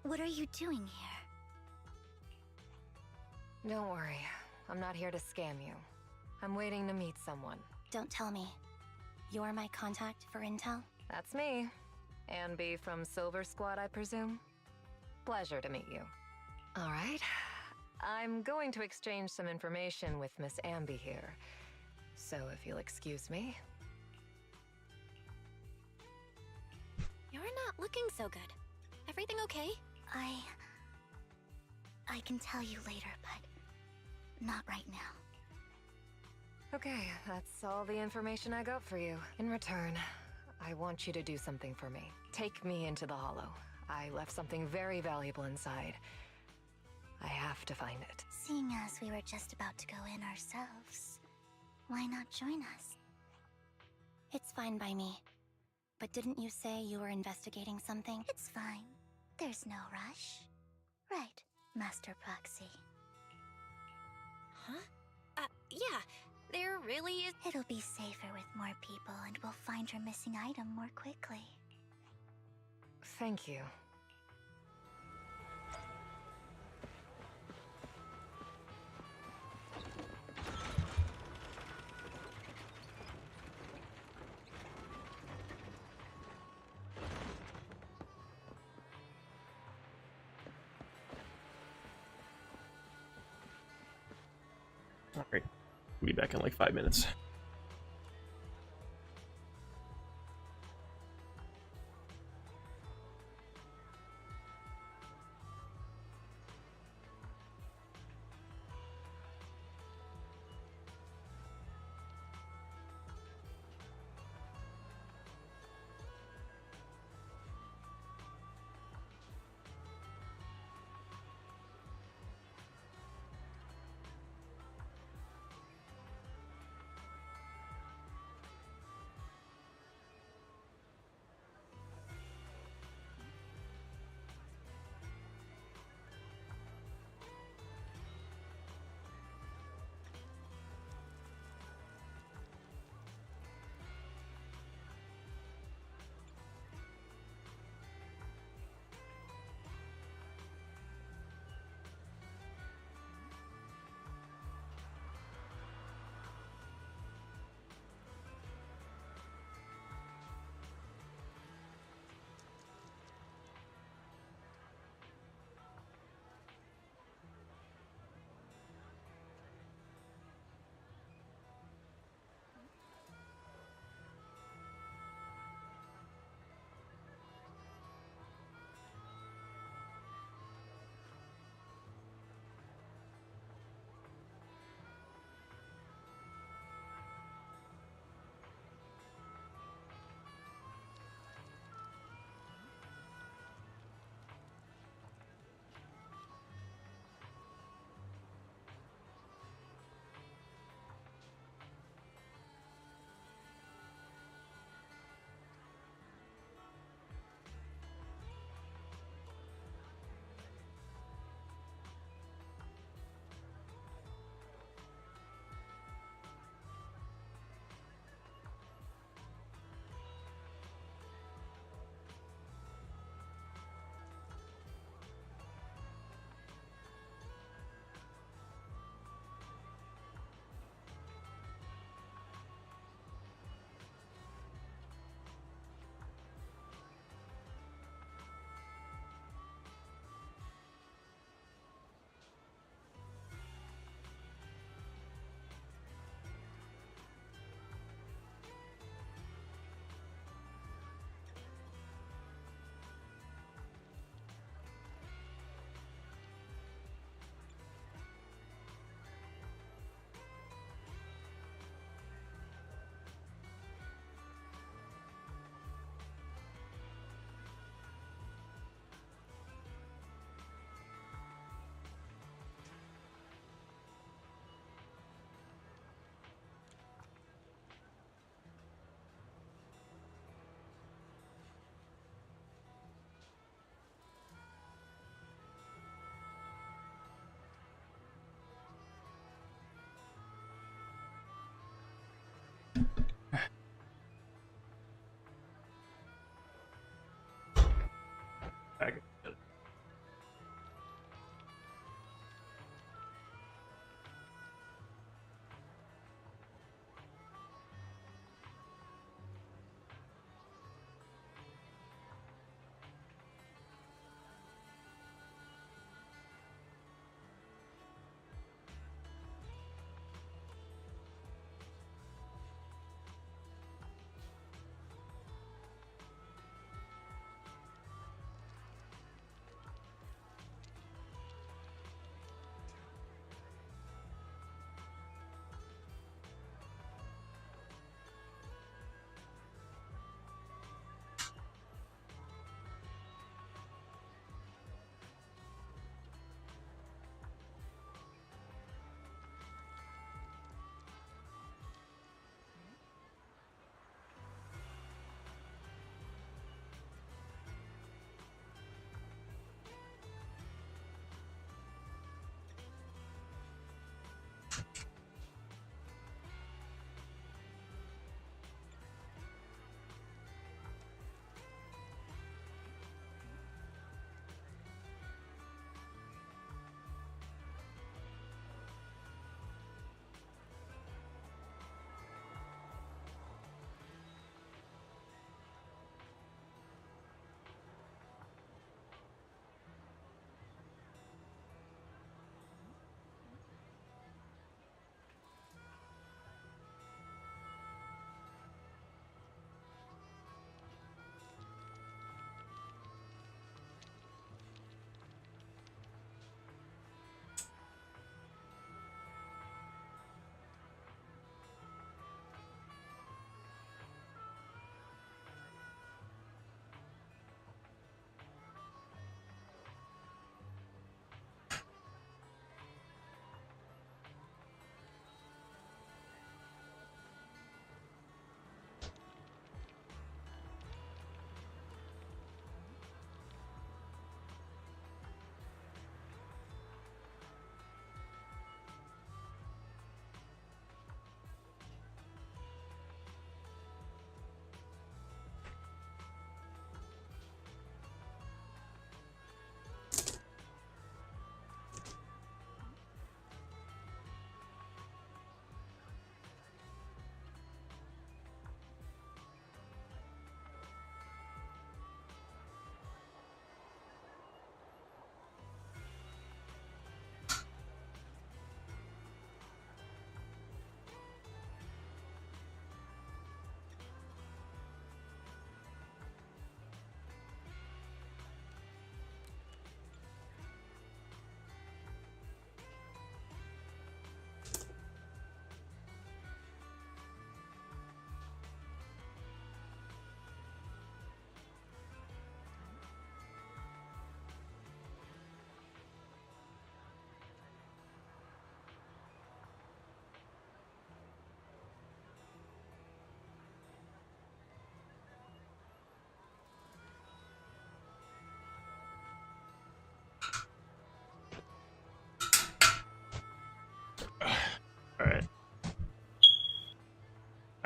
what are you doing here? Don't worry. I'm not here to scam you. I'm waiting to meet someone. Don't tell me. You're my contact for intel? That's me. Anby from Silver Squad, I presume? Pleasure to meet you. All right. I'm going to exchange some information with Miss Anby here. So if you'll excuse me. You're not looking so good. Everything okay? I can tell you later, but not right now. Okay, that's all the information I got for you. In return, I want you to do something for me. Take me into the Hollow. I left something very valuable inside. I have to find it. Seeing as we were just about to go in ourselves, why not join us? It's fine by me. But didn't you say you were investigating something? It's fine. There's no rush. Right, Master Proxy. Huh? Yeah. There really is. It'll be safer with more people, and we'll find her missing item more quickly. Thank you. Alright. Be back in like 5 minutes.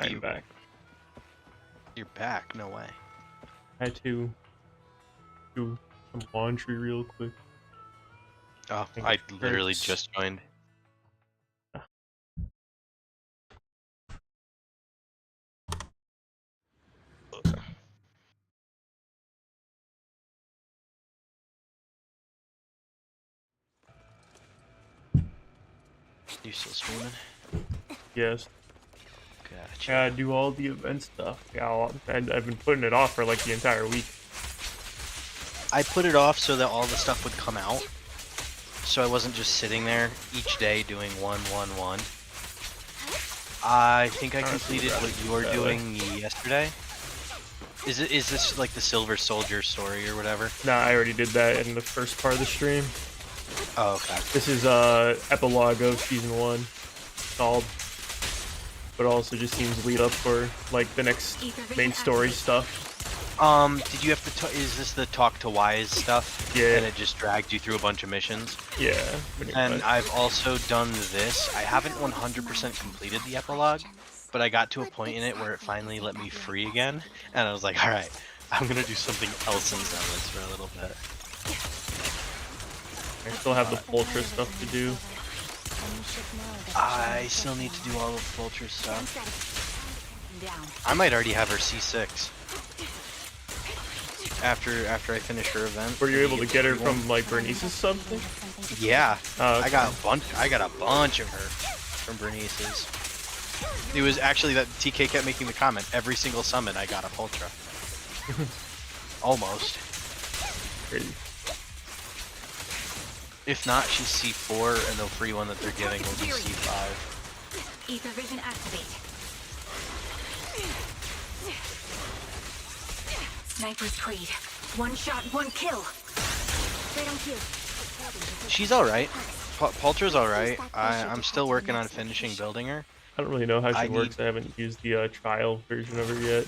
I'm back. You're back? No way. I had to do some laundry real quick. Oh, I literally just joined. You still streaming? Yes. Gotcha. Yeah, I do all the event stuff. Yeah, I've been putting it off for like the entire week. I put it off so that all the stuff would come out. So I wasn't just sitting there each day doing one. I think I completed what you were doing yesterday. Is this like the Silver Soldier story or whatever? Nah, I already did that in the first part of the stream. Oh, okay. This is epilogue of season 1 called, but also just seems lead up for like the next main story stuff. Did you have to? Is this the talk to Wise stuff? Yeah. And it just dragged you through a bunch of missions. Yeah. And I've also done this. I haven't 100% completed the epilogue, but I got to a point in it where it finally let me free again, and I was like, all right, I'm gonna do something else in Zealots for a little bit. I still have the Ultra stuff to do. I still need to do all of Vulture stuff. I might already have her C6. After I finish her event. Were you able to get her from like Bernice's something? Yeah. Oh, okay. I got a bunch of her from Bernice's. It was actually that TK kept making the comment, every single summon I got a Ultra. Almost. Crazy. If not, she's C4, and the free one that they're giving will be C5. Ether vision activate. Sniper's Creed. One shot, one kill. Right on cue. She's alright. Pultra's alright. I'm still working on finishing building her. I don't really know how she works. I haven't used the trial version of her yet.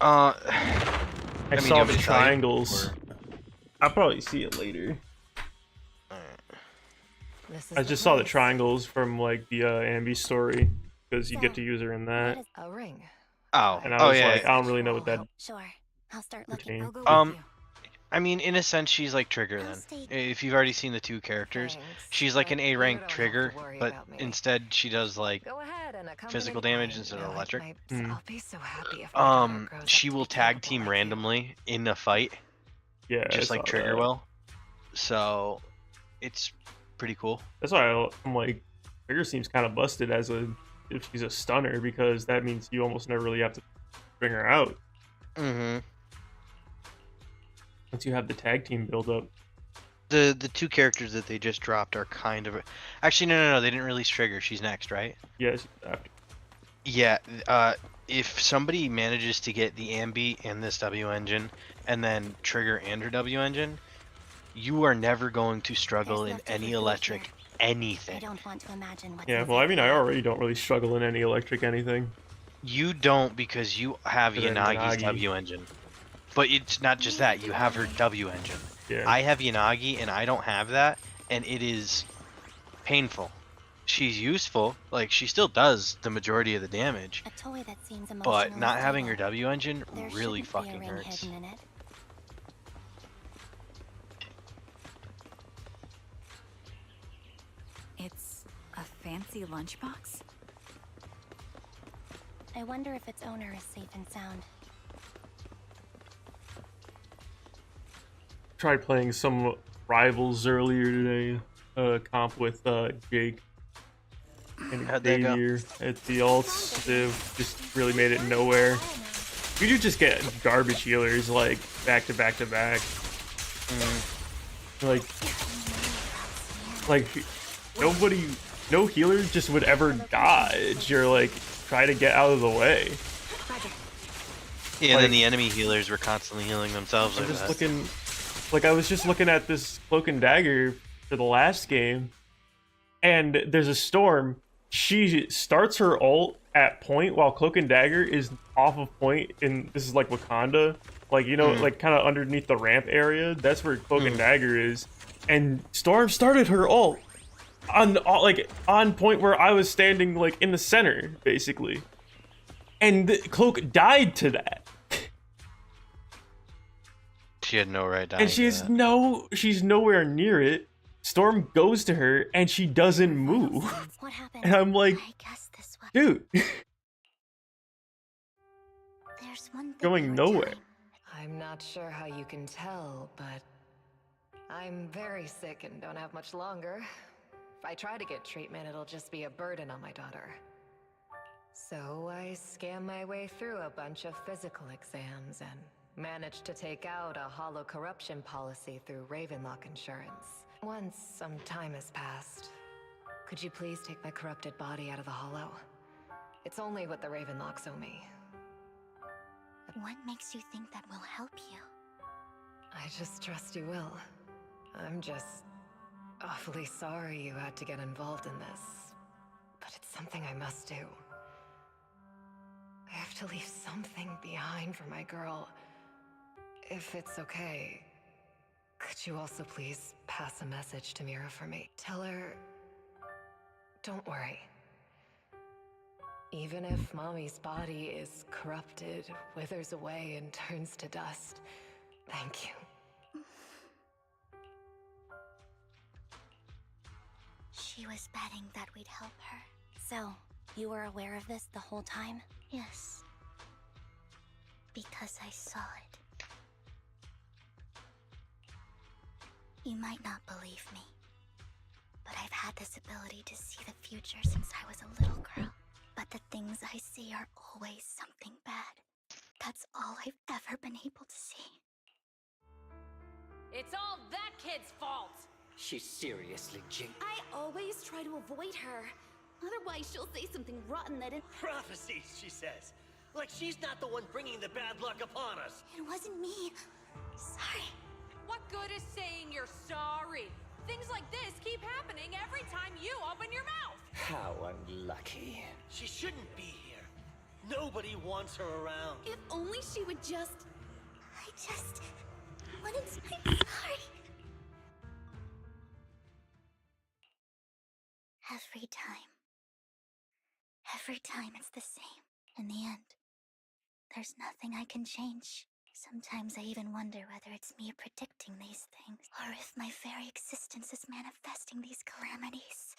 I saw the triangles. I'll probably see it later. I just saw the triangles from like the Anby story because you get to use her in that. A ring. Oh, and I was yeah. like, I don't really know what that. Sure, I'll start looking. I mean, in a sense, she's like Trigger then. If you've already seen the two characters, she's like an A-rank Trigger, but instead she does like physical damage instead of electric. I'll be so happy if she will tag team randomly in a fight. Yeah, just like Trigger will. So, it's pretty cool. That's why I'm like, Trigger seems kind of busted as if she's a stunner, because that means you almost never really have to bring her out. Mm-hmm. Once you have the tag team build up. The two characters that they just dropped are kind of... Actually, no, they didn't release Trigger. She's next, right? Yes. Yeah, if somebody manages to get the Anby and this W engine, and then Trigger and her W engine, you are never going to struggle in any electric anything. I don't want to imagine what. Yeah, well, I mean, I already don't really struggle in any electric anything. You don't, because you have Yanagi's W engine. But it's not just that, you have her W engine. Yeah. I have Yanagi and I don't have that, and it is painful. She's useful, like she still does the majority of the damage. A toy that seems but not having her W engine really fucking hurts. It's a fancy lunchbox? I wonder if its owner is safe and sound. Tried playing some Rivals earlier today, comp with Jake and Xavier at the alts. They've just really made it nowhere. You do just get garbage healers like back to back to back. Like nobody, no healer just would ever dodge or like try to get out of the way. Yeah, and then the enemy healers were constantly healing themselves. I was just looking at this Cloak and Dagger for the last game, and there's a storm. She starts her ult at point while Cloak and Dagger is off of point, and this is like Wakanda, like, you know, like kind of underneath the ramp area. That's where Cloak and Dagger is, and Storm started her ult on point where I was standing, like in the center, basically. And Cloak died to that. She had no right dying. And she's nowhere near it. Storm goes to her and she doesn't move. What happened? And I'm like, I guess this was... dude, There's one thing going nowhere. I'm not sure how you can tell, but I'm very sick and don't have much longer. If I try to get treatment, it'll just be a burden on my daughter. So I scam my way through a bunch of physical exams and managed to take out a hollow corruption policy through Ravenlock Insurance. Once some time has passed, could you please take my corrupted body out of the hollow? It's only what the Ravenlocks owe me. What makes you think that will help you? I just trust you will. I'm just awfully sorry you had to get involved in this, but it's something I must do. I have to leave something behind for my girl. If it's okay, could you also please pass a message to Mira for me? Tell her, don't worry. Even if Mommy's body is corrupted, withers away, and turns to dust, thank you. She was betting that we'd help her. So, you were aware of this the whole time? Yes. Because I saw it. You might not believe me, but I've had this ability to see the future since I was a little girl. But the things I see are always something bad. That's all I've ever been able to see. It's all that kid's fault! She's seriously jinxed. I always try to avoid her. Otherwise, she'll say something rotten that it... Prophecies, she says. Like she's not the one bringing the bad luck upon us. It wasn't me. Sorry. What good is saying you're sorry? Things like this keep happening every time you open your mouth. How unlucky. She shouldn't be here. Nobody wants her around. If only she would just... I just wanted to say sorry. Every time it's the same. In the end, there's nothing I can change. Sometimes I even wonder whether it's me predicting these things, or if my very existence is manifesting these calamities.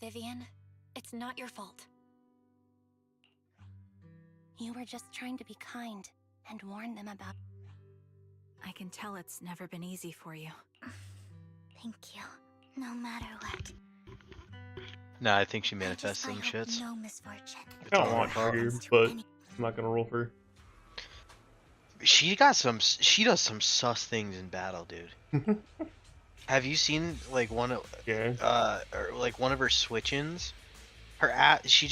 Vivian, it's not your fault. You were just trying to be kind and warn them about... I can tell it's never been easy for you. Thank you. No matter what. Nah, I think she manifests some shits. No misfortune. I don't want her, but I'm not gonna roll for her. She does some sus things in battle, dude. Have you seen like one of or like one of her switch-ins? Her ass, she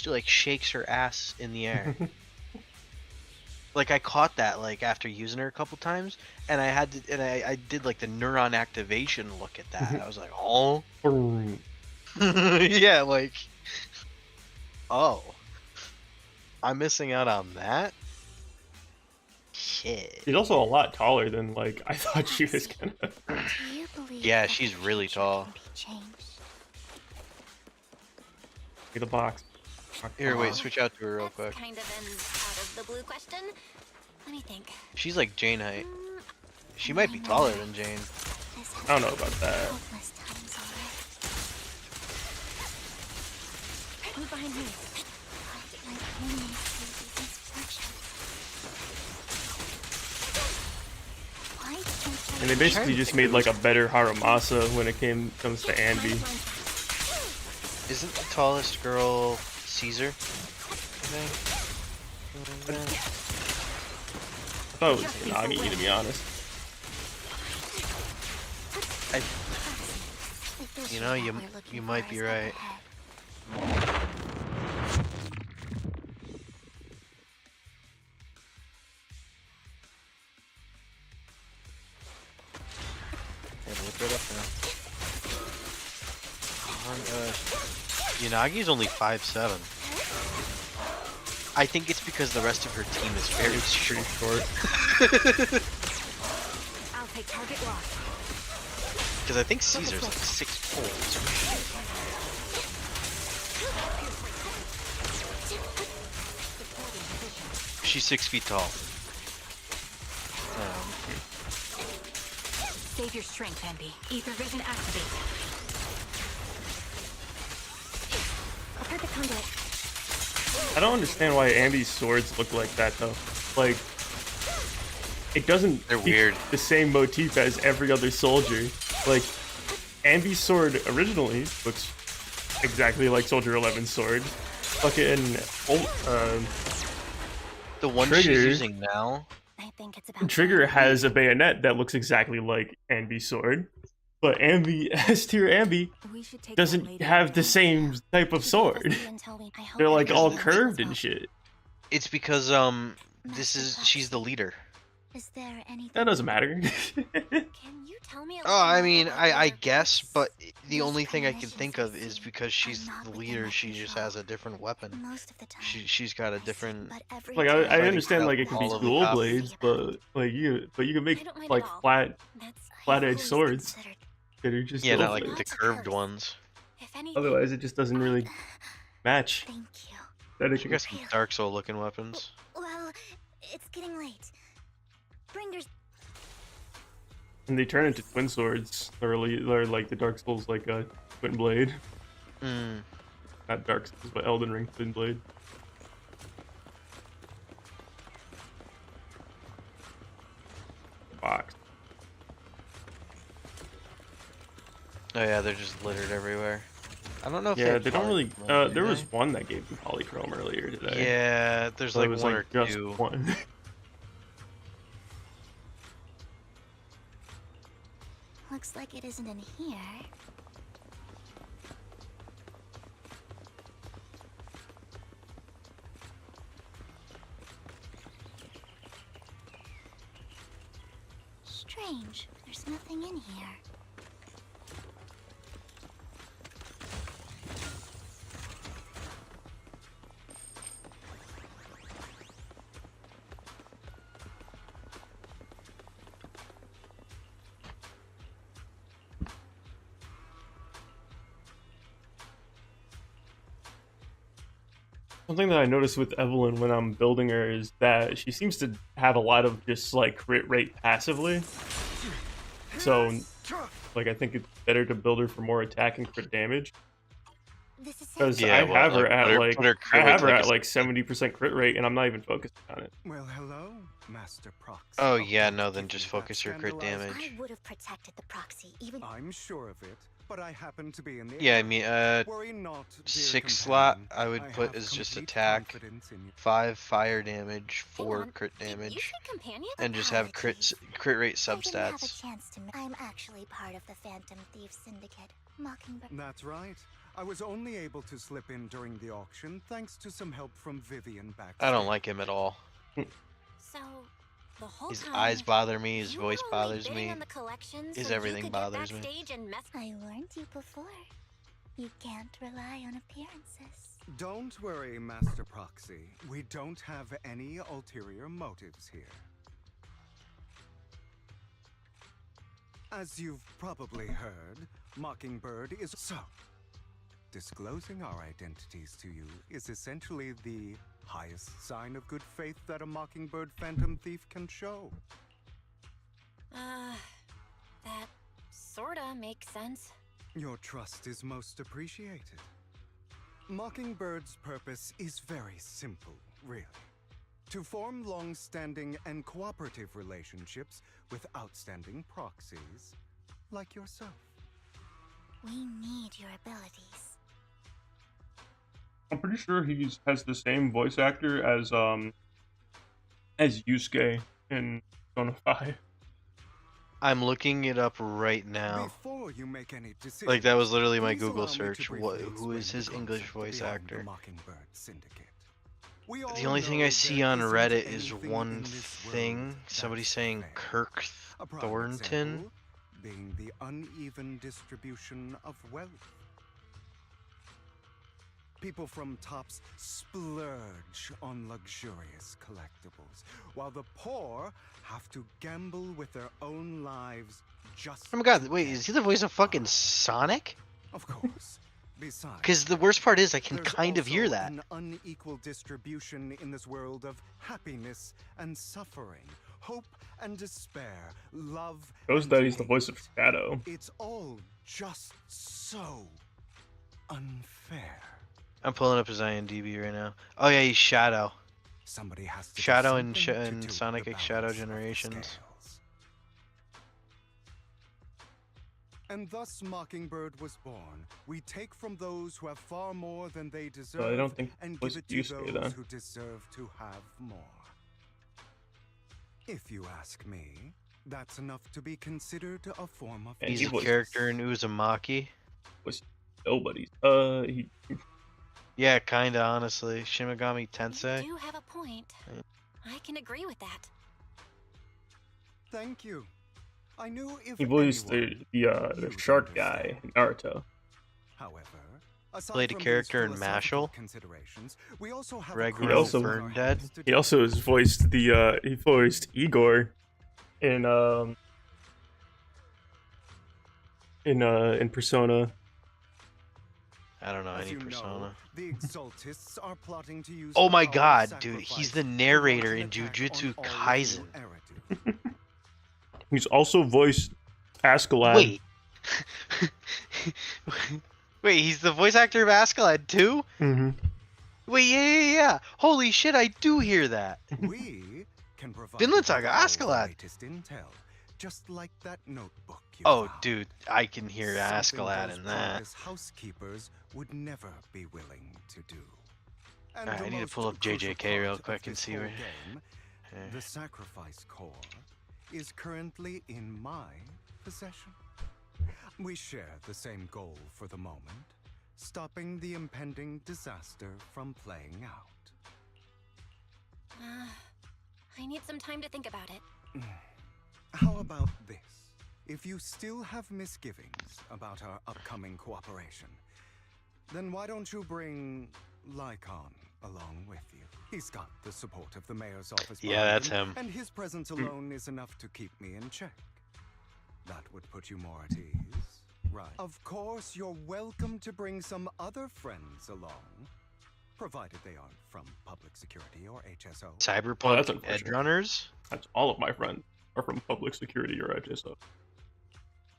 like shakes her ass in the air. Like I caught that like after using her a couple times, and I did like the neuron activation look at that. I was like, oh, yeah, like, oh, I'm missing out on that. Shit. She's also a lot taller than like I thought she was gonna. Yeah, she's really tall. Get the box. Here, wait, switch out to her real quick. Kind of an out of the blue question. Let me think. She's like Jane height. She might be taller than Jane. I don't know about that. Move behind me. And they basically just made like a better Haramasa when it comes to Anby. Isn't the tallest girl Caesar? I thought it was Nagi, to be honest. You know, you might be right. Look it up now. Unagi's only 5'7". I think it's because the rest of her team is very short. I'll take target lock. Because I think Caesar's like 6'4". she's 6 feet tall. Save your strength, Anby. Ether vision activate. I've heard the conduit. I don't understand why Amby's swords look like that though. Like, it doesn't. They're keep weird. The same motif as every other soldier. Like, Amby's sword originally looks exactly like Soldier 11's sword. Fucking the one Trigger, she's using now. I think it's about Trigger has a bayonet that looks exactly like Amby's sword, but Anby, S tier Anby, doesn't have the same type of sword. They're like all curved and shit. It's because she's the leader. Is there anything That doesn't matter. Can you tell me a Oh, I mean, I guess, but the only thing I can think of is because she's the leader, she just has a different weapon. She's got a different. Like I understand like it can be dual blades, but you can make like flat edge swords that are just Yeah, dual not like blades. the curved ones. Otherwise, it just doesn't really match. She got some Dark Soul looking weapons. Well, it's getting late. Bringers. And they turn into twin swords, or like the Dark Souls, like a twin blade. Not Dark Souls, but Elden Ring twin blade. Box. Oh yeah, they're just littered everywhere. I don't know if Yeah, they don't really. polychrome, There do was they? one that gave me polychrome earlier today. Yeah, there's So like it was one like or just two. one. Looks like it isn't in here. Strange. There's nothing in here. Something that I noticed with Evelyn when I'm building her is that she seems to have a lot of just like crit rate passively. So, like, I think it's better to build her for more attack and crit damage. Because Yeah, I well, have her like, at put her like crit I have her rate at like like 70% crit rate, and I'm not even focusing on it. Well, hello, Master Proxy. Oh yeah, no, then just focus your crit damage. I would have protected the proxy, even. I'm sure of it, but I happen to be in the. Yeah, I mean, Worry not, dear 6 slot companion. I would I put have as just complete attack, confidence in you. 5 fire damage, 4 crit damage, and just have crit rate substats. I'm actually part of the Phantom Thief Syndicate. Mockingbird. That's right. I was only able to slip in during the auction thanks to some help from Vivian back. I don't like him at all. So, the whole His time, eyes bother me, his you voice were only bothers bidding me, on the collections his so you everything could get bothers me. backstage and mess. I warned you before. You can't rely on appearances. Don't worry, Master Proxy. We don't have any ulterior motives here. As you've probably heard, Mockingbird is so. Disclosing our identities to you is essentially the highest sign of good faith that a Mockingbird Phantom Thief can show. That sorta makes sense. Your trust is most appreciated. Mockingbird's purpose is very simple, really. To form long-standing and cooperative relationships with outstanding proxies like yourself. We need your abilities. I'm pretty sure he has the same voice actor as Yusuke in Persona 5. I'm looking it up right now. Before you make any decisions, Like, that was literally my please Google allow me to search. briefly Who is explain his the English concept voice beyond actor? the Mockingbird Syndicate. We all The only thing know I see there on isn't Reddit is anything one in this thing. world Somebody that's saying fair. Kirk A prime Thornton. example being the uneven distribution of wealth. People from tops splurge on luxurious collectibles, while the poor have to gamble with their own lives just. Oh my god, wait, is he the voice of fucking Sonic? Of course, Besides, Because the worst part is I can there's kind of hear also that. an unequal distribution in this world of happiness and suffering, hope and despair, love Shows and that he's the hate. voice of Shadow. It's all just so unfair. I'm pulling up his IMDb right now. Oh yeah, he's Shadow. Somebody has to do Shadow in, something to in tilt Sonic the X Shadow balance of the Generations. scales. And thus Mockingbird was born. We take from those who have far more than they deserve, So I don't think and was give it to Yusuke those then. who deserve to have more. If you ask me, that's enough to be considered a form of He's a voiced- character in Uzumaki. Was nobody's. He Yeah, kinda honestly. Shimigami Tensei. You do have a point. I can agree with that. Thank you. I knew if he voiced anyone, the shark guy in Naruto. however, aside Played a from these character in philosophical Mashal. considerations, we also have a Red cross He also on our Burn Dead. hands to He also has voiced the he voiced Igor in Persona. I don't know As any you know, Persona. the Exaltists are plotting to use Oh the my power of god, dude, he's sacrifice the to launch narrator an in attack Jujutsu on all of Kaisen. New Eridu. He's also voiced Askeladd. Wait. Wait, he's the voice actor of Askeladd too? Mm-hmm. Wait, yeah. Holy shit, I do hear that. We can provide Vinland you with Saga all the Askeladd. latest intel, just like that notebook you Oh, found. dude, I can hear Something Askeladd those in that. prowess housekeepers would never be willing to do. And Alright, the I need to most pull up crucial JJK real part of quick and this see whole where. game, the sacrifice core is currently in my possession. We share the same goal for the moment, stopping the impending disaster from playing out. I need some time to think about it. How about this? If you still have misgivings about our upcoming cooperation, then why don't you bring Lycon along with you? He's got the support of the mayor's office. Yeah, behind that's him. And his presence alone is enough to keep me in check. That would put you more at ease, right? Of course, you're welcome to bring some other friends along, provided they aren't from public security or HSO. Oh, Cyberpunk that's unfortunate. Edgerunners? That's all of my friends are from public security or HSO.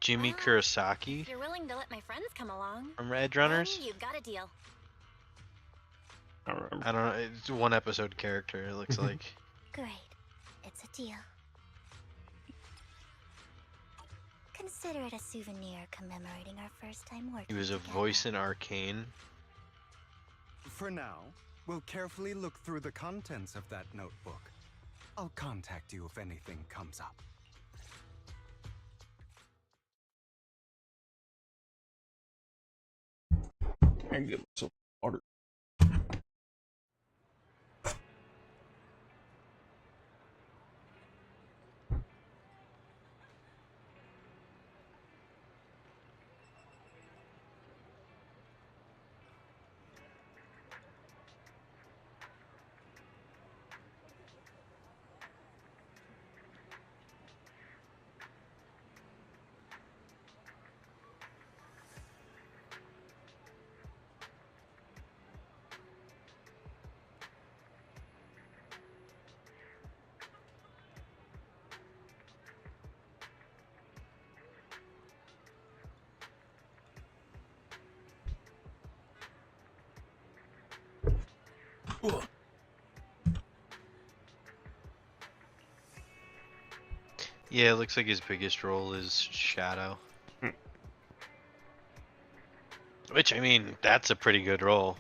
Jimmy If Kurosaki you're willing to let my friends come along, from Edgerunners? then you've got a deal. I don't remember. I don't know. It's a one episode character, it looks like. Great. It's a deal. Consider it a souvenir commemorating our first time working He was a together. voice in Arcane. For now, we'll carefully look through the contents of that notebook. I'll contact you if anything comes up. I can get myself water. Yeah, it looks like his biggest role is Shadow. Which, I mean, that's a pretty good role.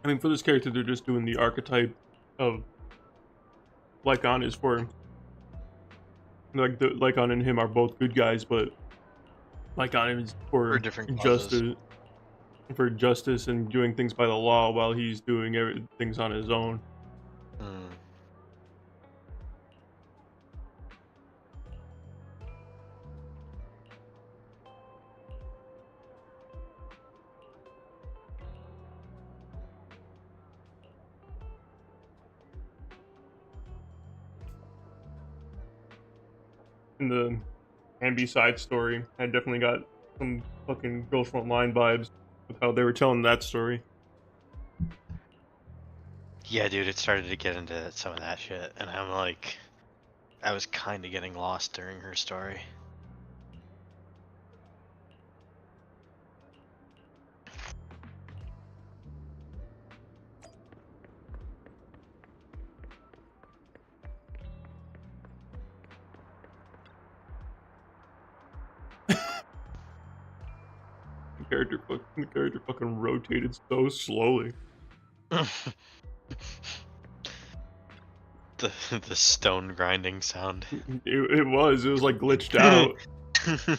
I mean, for this character, they're just doing the archetype of Lycon is for, like, Lycon and him are both good guys, but Lycon is for different causes. justice and doing things by the law, while he's doing things on his own. In the Anby side story, I definitely got some fucking Girls Front Line vibes with how they were telling that story. Yeah, dude, it started to get into some of that shit, and I'm like, I was kind of getting lost during her story. The character fucking rotated so slowly. The stone grinding sound. It was like glitched out,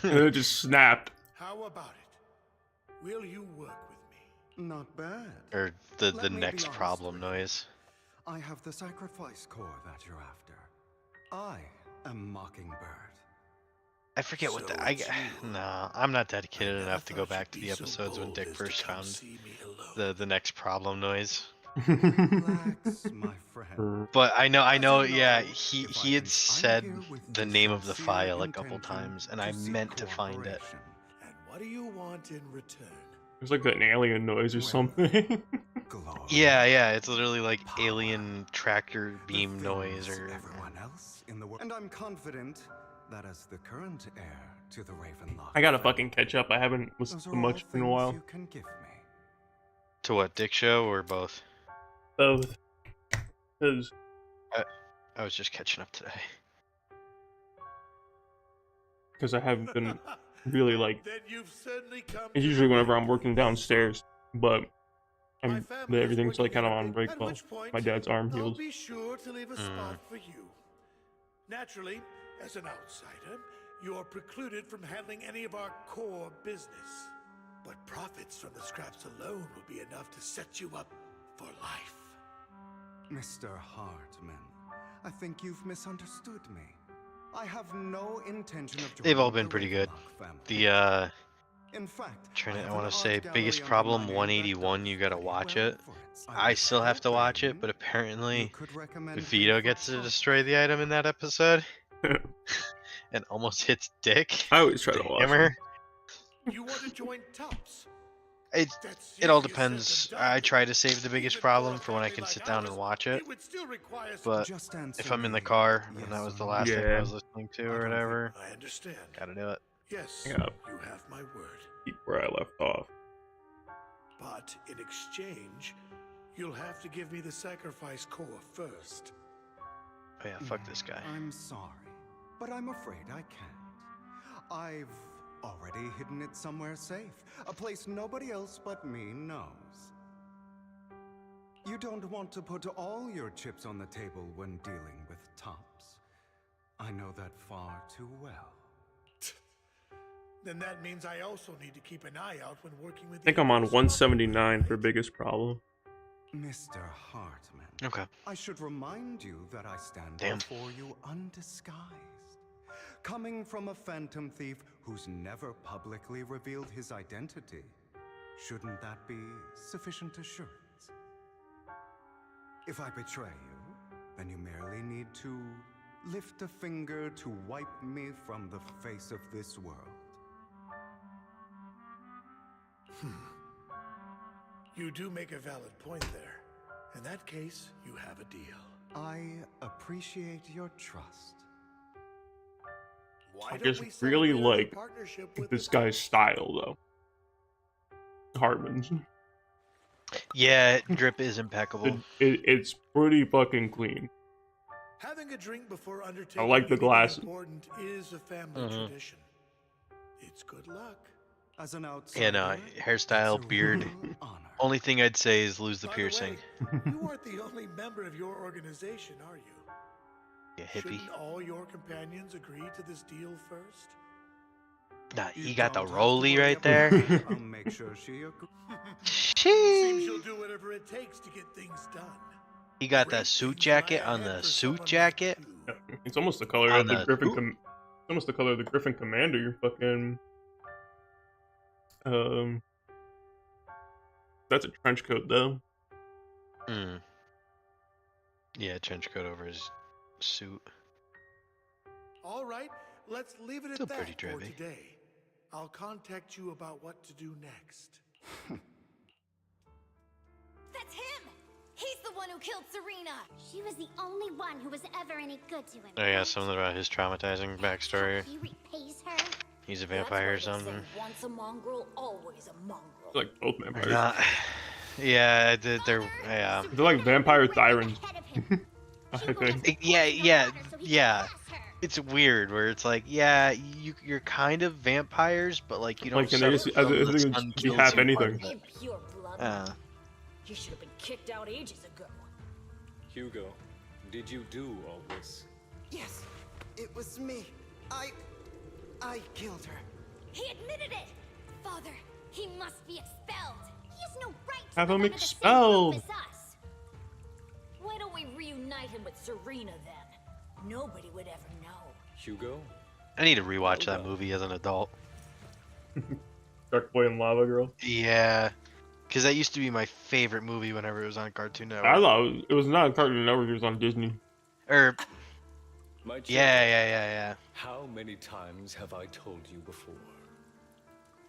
and it just snapped. How about it? Will you work with me? Not bad. Or the Let me next be honest problem with you. noise. I have the sacrifice core that you're after. I am Mockingbird. I forget what no, I'm not dedicated enough to go back to the episodes when Dick first found the next problem noise. Relax, my friend. But I know, yeah, he had said the name of the file a couple times, and I meant to find it. And what do you want in return? It's like an alien noise or something. Yeah, it's literally like alien tractor beam noise or everyone else in the world. And I'm confident that as the current heir to the Ravenloft, I gotta fucking catch up. I haven't listened to much in a while. you can give me. To what, Dick Show or both? Both. Because I was just catching up today. Because I haven't been really like. Then you've certainly come It's usually whenever I'm working downstairs, but everything's like kind of on break while my dad's arm I'll heals. be sure to leave a spot for you. Naturally, as an outsider, you are precluded from handling any of our core business. But profits from the scraps alone will be enough to set you up for life. Mr. Hartman, I think you've misunderstood me. I have no intention of They've all joining been pretty good. family. In fact, I want to say biggest problem 181. You gotta watch it. I still have to watch it, but apparently Vito gets to destroy the item in that episode, and almost hits Dick. I always try to watch hammer. You want to join Tops? It all depends. I try to save the biggest problem for when I can sit down and watch it. But if I'm in the car and that was the last thing I was listening to or whatever, I understand. gotta do it. Yes, Yeah. you have my word. Keep where I left off. But in exchange, you'll have to give me the sacrifice core first. Oh yeah, fuck this guy. I'm sorry, but I'm afraid I can't. I've already hidden it somewhere safe, a place nobody else but me knows. You don't want to put all your chips on the table when dealing with Tops. I know that far too well. Then that means I also need to keep an eye out when working with I think I'm on 179 for biggest problem. Mr. Hartman. Okay. I should remind you that I stand Damn. before you undisguised. Coming from a phantom thief who's never publicly revealed his identity, shouldn't that be sufficient assurance? If I betray you, then you merely need to lift a finger to wipe me from the face of this world. You do make a valid point there. In that case, you have a deal. I appreciate your trust. Why I don't just we really celebrate our like partnership with this the guy's style, though. Hartman's. Yeah, drip is impeccable. It's pretty fucking clean. Having a drink before undertaking I like the anything glass. important is a family tradition. It's good luck. As an outsider, Yeah, no, hairstyle, beard. honor. Only thing I'd say is lose the By piercing. The way, you aren't the only member of your organization, are you? Yeah, hippie. Shouldn't all your companions agree to this deal first? Nah, You he got the don't have to rolly worry right about there. it. I'll make sure she agrees. Seems you'll do whatever it takes to get things done. He got that suit jacket on the suit jacket. Yeah, it's almost the color On of the the Griffin. suit? It's almost the color of the Griffin Commander. Fucking. That's a trench coat though. Hmm. Yeah, trench coat over his suit. All right, let's leave it Still at that pretty for drivey. today. I'll contact you about what to do next. That's him! He's the one who killed Serena! She was the only one who was ever any good to him. Oh yeah, something about his traumatizing backstory. He repays her. He's a vampire or something. Once a mongrel, always a mongrel. Like both vampires. Not. Yeah, they're yeah. They're like vampire thyrans. I think. Yeah. It's weird where it's like, yeah, you're kind of vampires, but like you don't. Like, can they just? I think it's be half anything. Pure blood. You should have been kicked out ages ago. Hugo, did you do all this? Yes, it was me. I killed her. He admitted it! Father, he must be expelled! He has no right to Have live him under the same expelled. roof as us. Why don't we reunite him with Serena then? Nobody would ever know. Hugo? I need to rewatch that movie as an adult. Dark Boy and Lava Girl. Yeah, because that used to be my favorite movie whenever it was on Cartoon Network. I thought it was not on Cartoon Network. It was on Disney. Or My yeah. How many times have I told you before?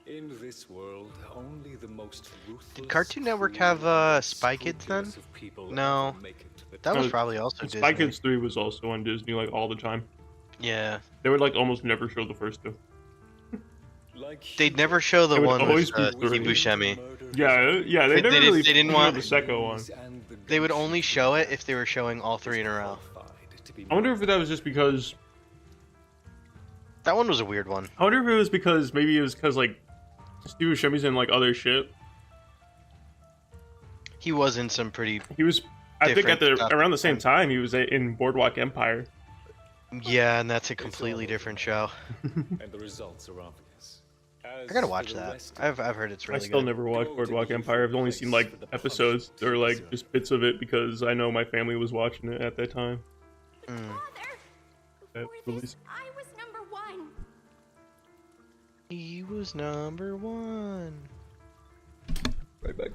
In this world, only the most ruthless. Did Cartoon Network have Spy Kids then? No, that was probably also Disney. Spy Kids 3 was also on Disney like all the time. Yeah. They would like almost never show the first two. They'd never show the It would one always with be Steve three. Buscemi. Yeah, they never really they didn't showed want the second one. They would only show it if they were showing all three in a row. I wonder if that was just because. That one was a weird one. I wonder if it was because maybe it was because like Steve Buscemi's in like other shit. He was in some pretty. He was. I think at the stuff. around the same time he was in Boardwalk Empire. Yeah, and that's a completely different show. And the results are obvious. I gotta watch that. I've heard it's really I still good. never watched Boardwalk Empire. I've only seen like episodes or like just bits of it because I know my family was watching it at that time. That release. I was number one. He was number one. Right back.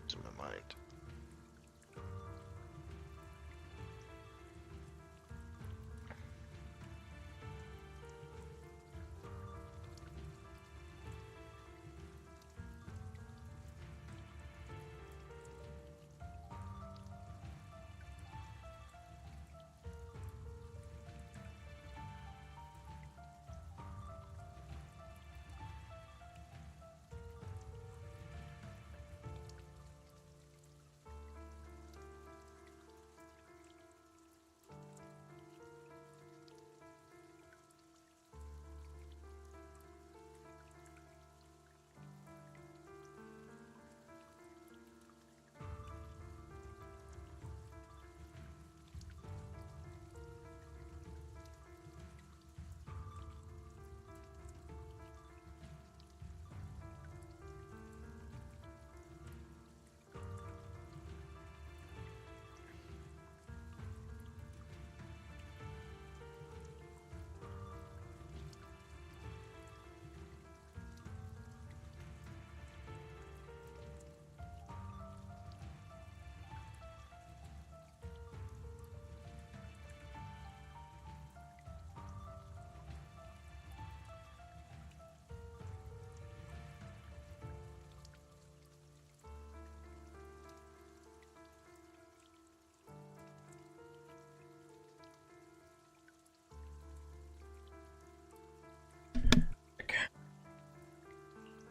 It's in my mind.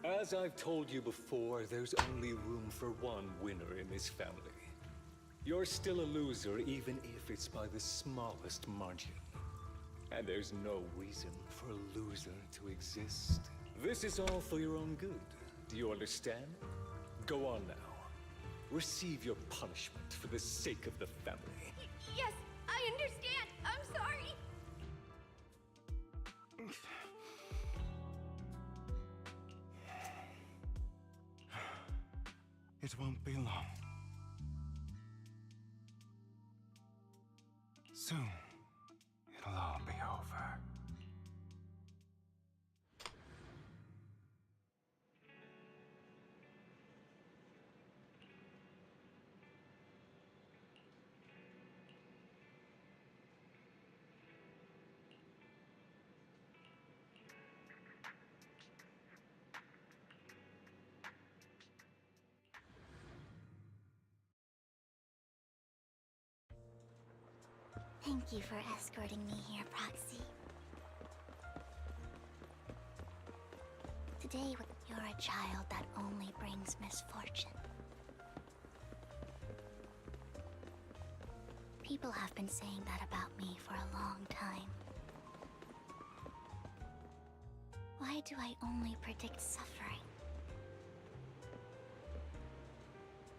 As I've told you before, there's only room for one winner in this family. You're still a loser, even if it's by the smallest margin. And there's no reason for a loser to exist. This is all for your own good. Do you understand? Go on now. Receive your punishment for the sake of the family. Yes, I understand. I'm sorry. It won't be long. Soon, it'll all be over. Thank you for escorting me here, Proxy. Today, you're a child that only brings misfortune. People have been saying that about me for a long time. Why do I only predict suffering?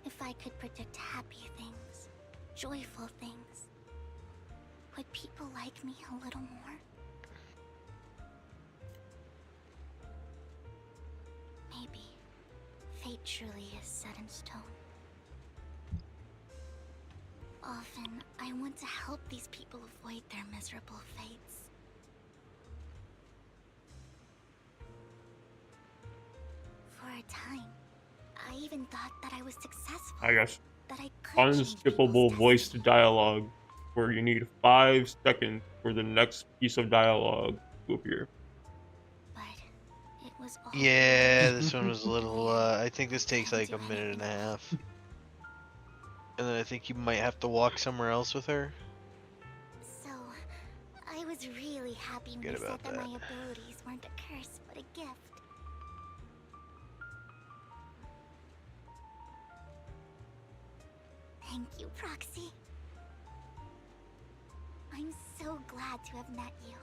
If I could predict happy things, joyful things, would people like me a little more? Maybe fate truly is set in stone. Often, I want to help these people avoid their miserable fates. For a time, I even thought that I was successful. I guess. That I could change Unskippable voiced dialogue, where you need 5 seconds for the next piece of dialogue to appear. It was all Yeah, this one was a little, I think this takes like a minute and a half. And then I think you might have to walk somewhere else with her. So, I was really happy when you Forget said about that my that. abilities weren't a curse, but a gift. Thank you, Proxy. I'm so glad to have met you.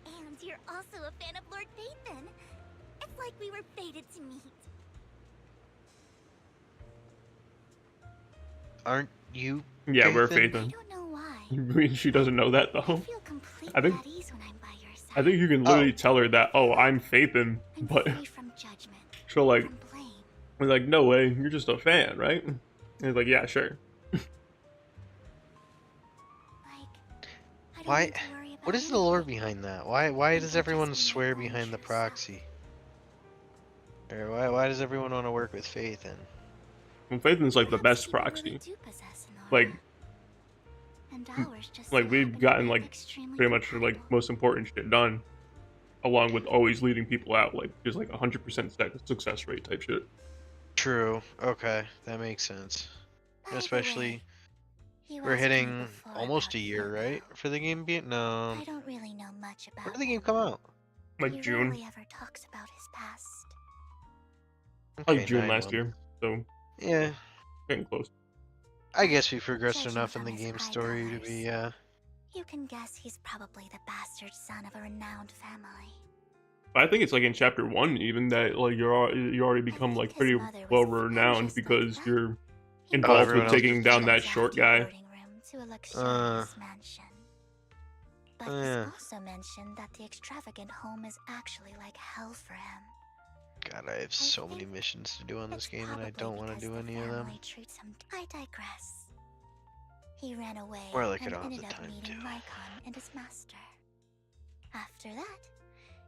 And you're also a fan of Lord Phaethon. It's like we were fated to meet. Aren't you? Yeah, we're Phaethon? Phaethon. I don't know why. She doesn't know that though. I feel completely I think at ease when I'm by your side. I think you can literally tell her that, oh, I'm Phaethon, but Free from judgment. she'll like, From blame. we're like, no way, you're just a fan, right? And he's like, yeah, sure. Why? What is the lore behind that? Why does everyone swear behind the proxy? Or why does everyone want to work with Phaethon? Well, Phaethon's like the best proxy. Like we've gotten like pretty much like most important shit done, along with always leading people out, like just like 100% success rate type shit. True. Okay, that makes sense. Especially, we're hitting almost a year, right, for the game being? No. I don't really know much about When did the game come out? Like he June. rarely ever talks about his past. Like Okay, June 9 last months. year, so Yeah. getting close. I guess we progressed Judging enough in from the his game eye story to colors, be, You can guess he's probably the bastard son of a renowned family. But I think it's like in chapter 1 even that like you already become like pretty well renowned because you're involved everyone with else taking is down just- that short guy. To a luxurious mansion. But yeah. he's also mentioned that the extravagant home is actually like hell for him. God, I have so many missions to do on this game, and I don't want to do any of them. Family treats him. I digress. He ran away Or like I and don't have ended the up time meeting to. Lycon and his master. After that,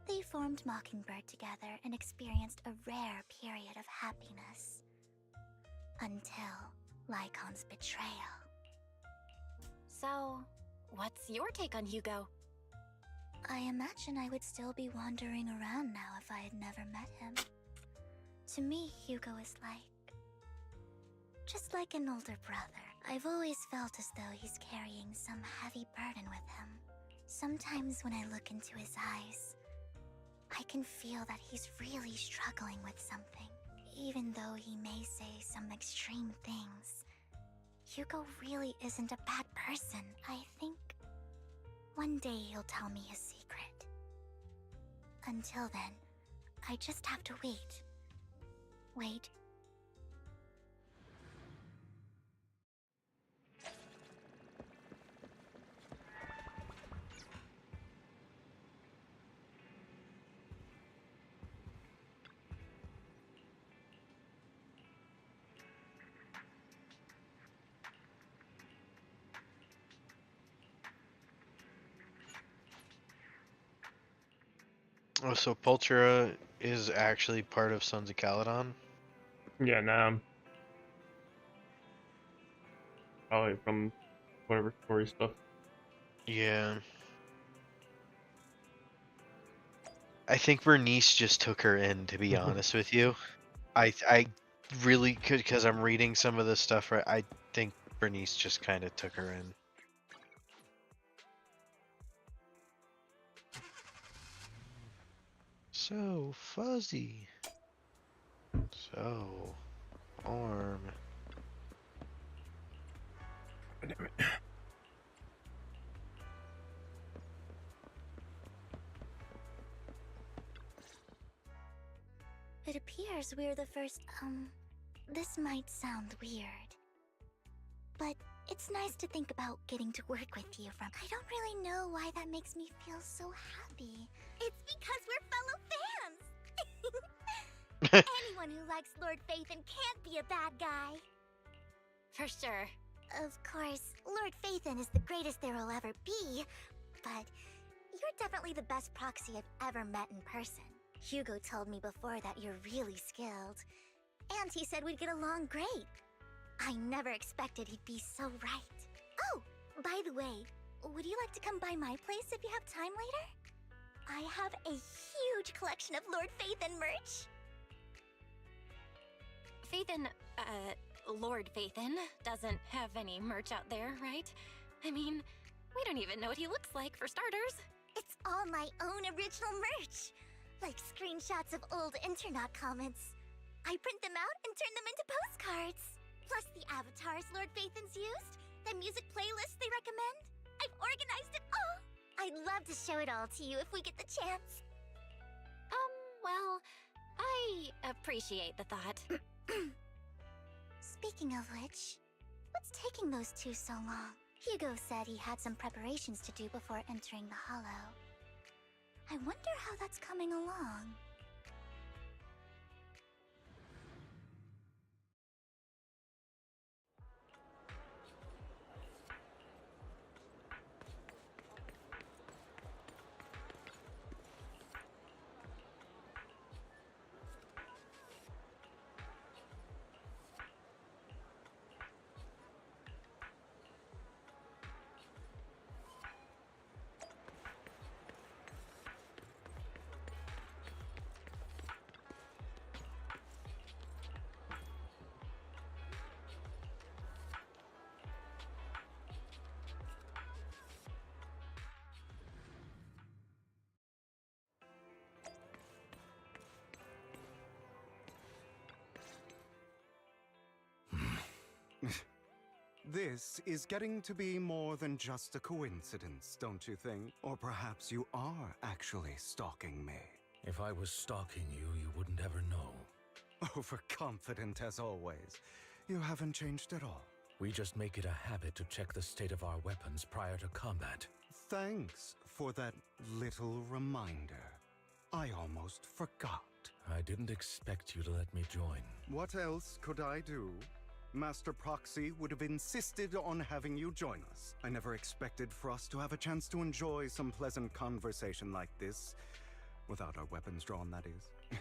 they formed Mockingbird together and experienced a rare period of happiness. Until Lycon's betrayal. So, what's your take on Hugo? I imagine I would still be wandering around now if I had never met him. To me, Hugo is just like an older brother. I've always felt as though he's carrying some heavy burden with him. Sometimes when I look into his eyes, I can feel that he's really struggling with something. Even though he may say some extreme things, Hugo really isn't a bad person. I think one day he'll tell me his secret. Until then, I just have to wait. Wait. Oh, so Pultura is actually part of Sons of Caledon? Yeah, nah. Probably from whatever story stuff. Yeah. I think Bernice just took her in, to be honest with you. I really could, because I'm reading some of this stuff, right? I think Bernice just kind of took her in. So fuzzy. So warm. It appears we're the first, this might sound weird, but it's nice to think about getting to work with you from. I don't really know why that makes me feel so happy. It's because we're fellow fans! Anyone who likes Lord Phaethon can't be a bad guy. For sure. Of course, Lord Phaethon is the greatest there will ever be, but you're definitely the best proxy I've ever met in person. Hugo told me before that you're really skilled, and he said we'd get along great. I never expected he'd be so right. Oh, by the way, would you like to come by my place if you have time later? I have a huge collection of Lord Phaethon merch. Phaethon, Lord Phaethon doesn't have any merch out there, right? I mean, we don't even know what he looks like, for starters. It's all my own original merch, like screenshots of old internet comments. I print them out and turn them into postcards. Plus the avatars Lord Phaethon's used, the music playlists they recommend. I've organized it all. I'd love to show it all to you if we get the chance. Well, I appreciate the thought. Speaking of which, what's taking those two so long? Hugo said he had some preparations to do before entering the Hollow. I wonder how that's coming along. This is getting to be more than just a coincidence, don't you think? Or perhaps you are actually stalking me. If I was stalking you, you wouldn't ever know. Overconfident as always. You haven't changed at all. We just make it a habit to check the state of our weapons prior to combat. Thanks for that little reminder. I almost forgot. I didn't expect you to let me join. What else could I do? Master Proxy would have insisted on having you join us. I never expected for us to have a chance to enjoy some pleasant conversation like this. Without our weapons drawn, that is.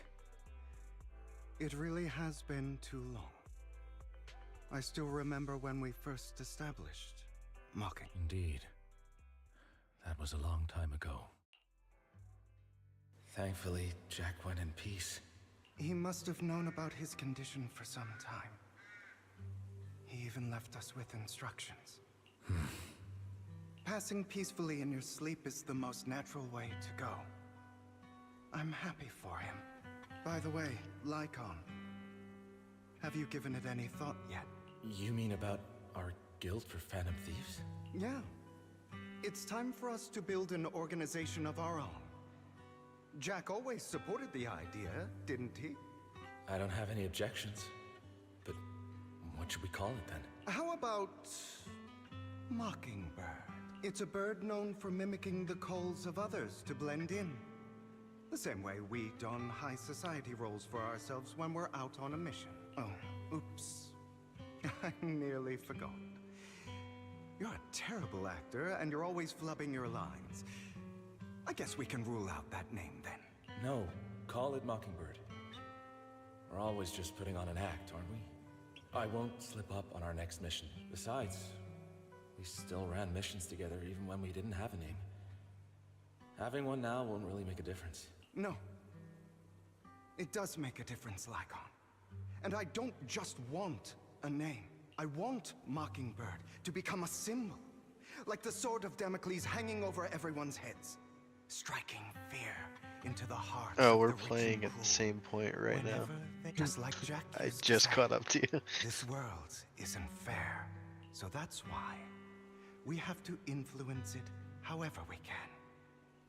It really has been too long. I still remember when we first established Mocking. Indeed. That was a long time ago. Thankfully, Jack went in peace. He must have known about his condition for some time. He even left us with instructions. Passing peacefully in your sleep is the most natural way to go. I'm happy for him. By the way, Lycon, have you given it any thought yet? You mean about Our guild for Phantom Thieves? Yeah. It's time for us to build an organization of our own. Jack always supported the idea, didn't he? I don't have any objections. But what should we call it then? How about Mockingbird? It's a bird known for mimicking the calls of others to blend in. The same way we don high society roles for ourselves when we're out on a mission. Oh, oops. I nearly forgot. You're a terrible actor, and you're always flubbing your lines. I guess we can rule out that name then. No, call it Mockingbird. We're always just putting on an act, aren't we? I won't slip up on our next mission. Besides, we still ran missions together even when we didn't have a name. Having one now won't really make a difference. No. It does make a difference, Lycon. And I don't just want a name. I want Mockingbird to become a symbol. Like the sword of Damocles hanging over everyone's heads. Striking fear into the heart. Oh, we're playing at the same point right now. Just like Jack I just caught up to you. This world isn't fair. So that's why we have to influence it however we can.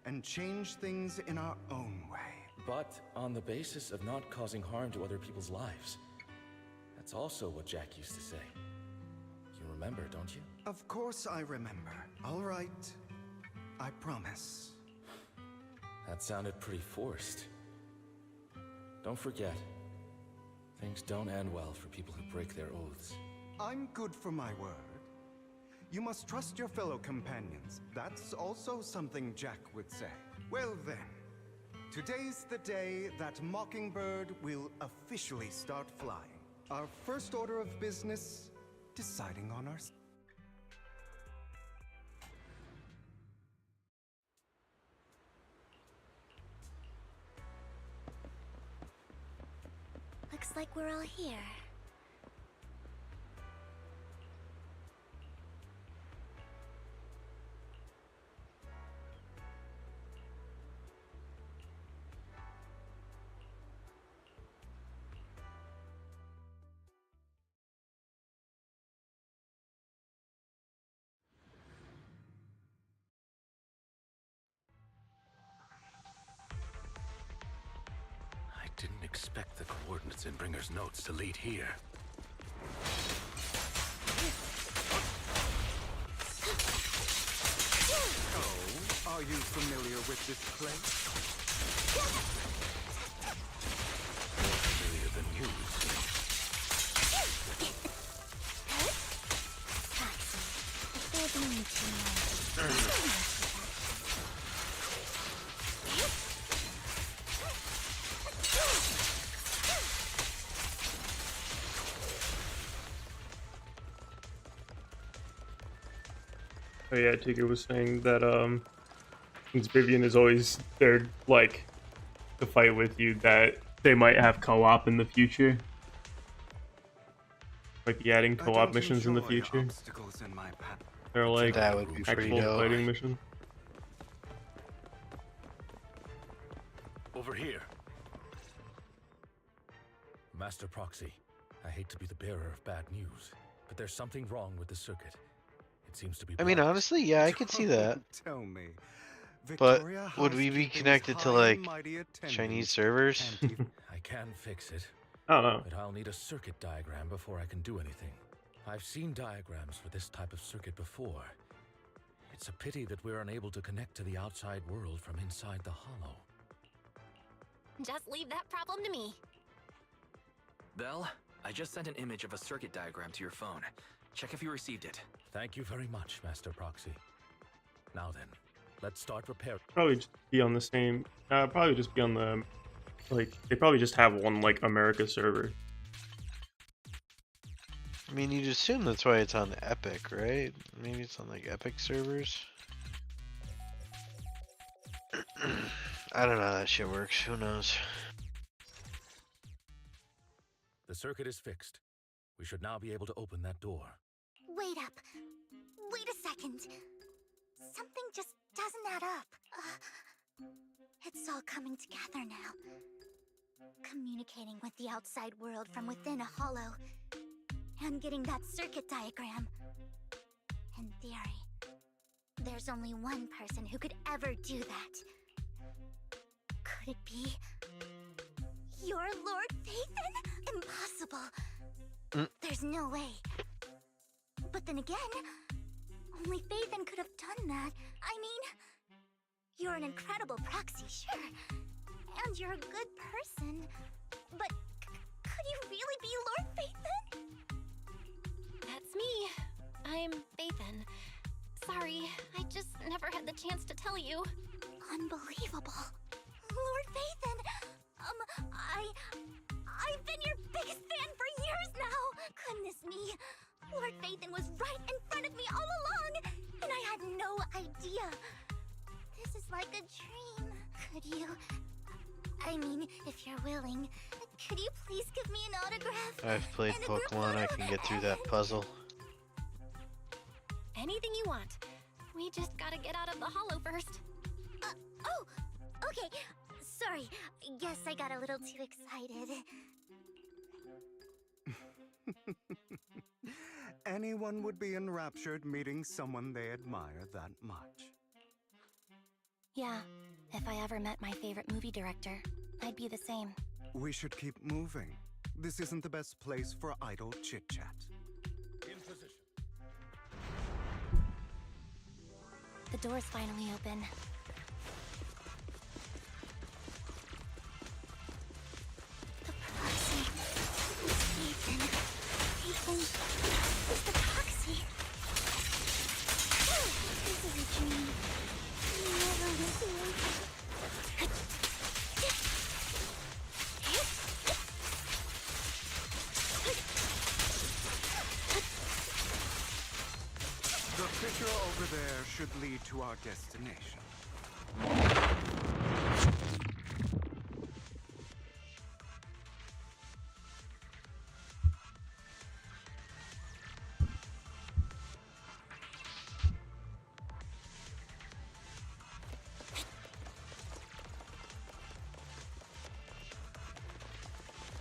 And change things in our own way. But on the basis of not causing harm to other people's lives. That's also what Jack used to say. You remember, don't you? Of course I remember. All right. I promise. That sounded pretty forced. Don't forget, things don't end well for people who break their oaths. I'm good for my word. You must trust your fellow companions. That's also something Jack would say. Well then, today's the day that Mockingbird will officially start flying. Our first order of business, deciding on our... Looks like we're all here. I didn't expect the coordinates in Bringer's notes to lead here. Oh, are you familiar with this place? More familiar than you. Oh yeah, Tigger was saying that since Vivian is always there, like, to fight with you, that they might have co-op in the future. Like be adding co-op missions in the future. They're like that would be pretty actual dope. fighting mission. Over here. Master Proxy, I hate to be the bearer of bad news, but there's something wrong with the circuit. It seems to be. I mean, honestly, yeah, I could see that. Tell me. But would we be connected to like Chinese servers? I can fix it. Oh no. But I'll need a circuit diagram before I can do anything. I've seen diagrams for this type of circuit before. It's a pity that we're unable to connect to the outside world from inside the hollow. Just leave that problem to me. Belle, I just sent an image of a circuit diagram to your phone. Check if you received it. Thank you very much, Master Proxy. Now then, let's start repairing. Probably just be on the same. Probably just be on the. Like they probably just have one like America server. I mean, you'd assume that's why it's on Epic, right? Maybe it's on like Epic servers. I don't know how that shit works. Who knows? The circuit is fixed. We should now be able to open that door. Wait up. Wait a second. Something just doesn't add up. It's all coming together now. Communicating with the outside world from within a hollow. and getting that circuit diagram. In theory, there's only one person who could ever do that. Could it be your Lord Phaethon? Impossible. There's no way. But then again, only Phaethon could have done that. I mean, you're an incredible proxy, sure. And you're a good person. But could you really be Lord Phaethon? That's me. I'm Phaethon. Sorry, I just never had the chance to tell you. Unbelievable. Lord Phaethon, I've been your biggest fan for years now. Goodness me. Lord Phaethon was right in front of me all along, and I had no idea. This is like a dream. Could you... I mean, if you're willing, could you please give me an autograph? I've played book 1, I can get through that puzzle. Anything you want. We just gotta get out of the hollow first. Oh, okay. Sorry, guess I got a little too excited. Anyone would be enraptured meeting someone they admire that much. Yeah, if I ever met my favorite movie director, I'd be the same. We should keep moving. This isn't the best place for idle chit-chat. In position. The door's finally open. The proxy. Phaethon. Phaethon is the proxy. This is a dream. You never went away. The picture over there should lead to our destination.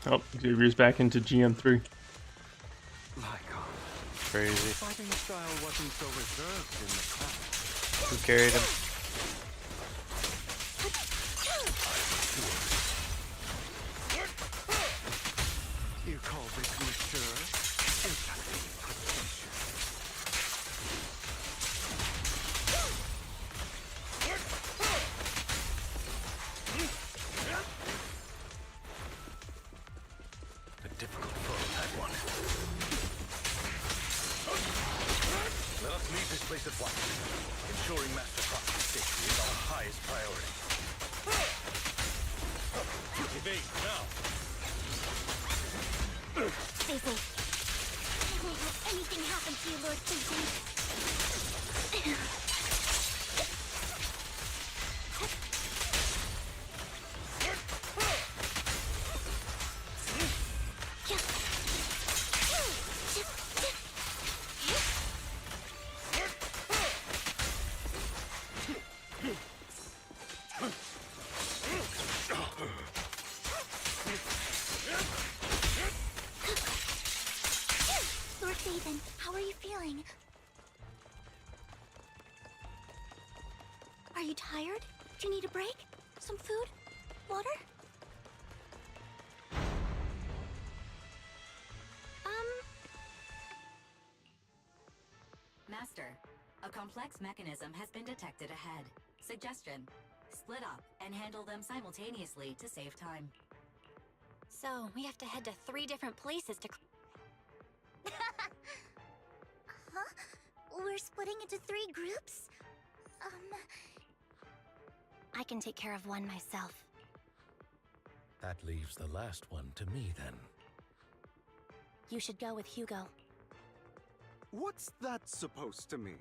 Oh, Xavier's back into GM3. Crazy. Fighting style wasn't so reserved in the class. Who carried him? You call this mature? Sympathy, potential. A difficult foe, that one. Let us leave this place at once. Ensuring Master Proxy's safety is our highest priority. Evade now. Stay safe. I won't let anything happen to you, Lord Phaethon. Lord Phaethon, how are you feeling? Are you tired? Do you need a break? Some food? Water? Master, a complex mechanism has been detected ahead. Suggestion: split up and handle them simultaneously to save time. So, we have to head to 3 different places to... Huh? We're splitting into 3 groups? I can take care of one myself. That leaves the last one to me, then. You should go with Hugo. What's that supposed to mean?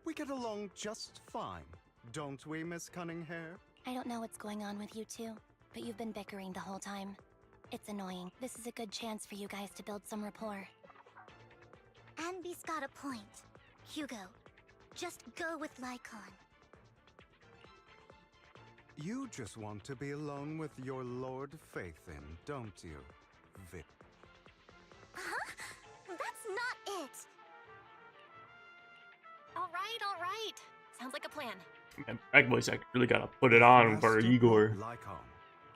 We get along just fine, don't we, Miss Cunninghair? I don't know what's going on with you two, but you've been bickering the whole time. It's annoying. This is a good chance for you guys to build some rapport. Anby's got a point. Hugo, just go with Lycon. You just want to be alone with your Lord Phaethon, don't you, Vip? Huh? That's not it. All right. Sounds like a plan. Man, that voice actor really gotta put it on for Igor.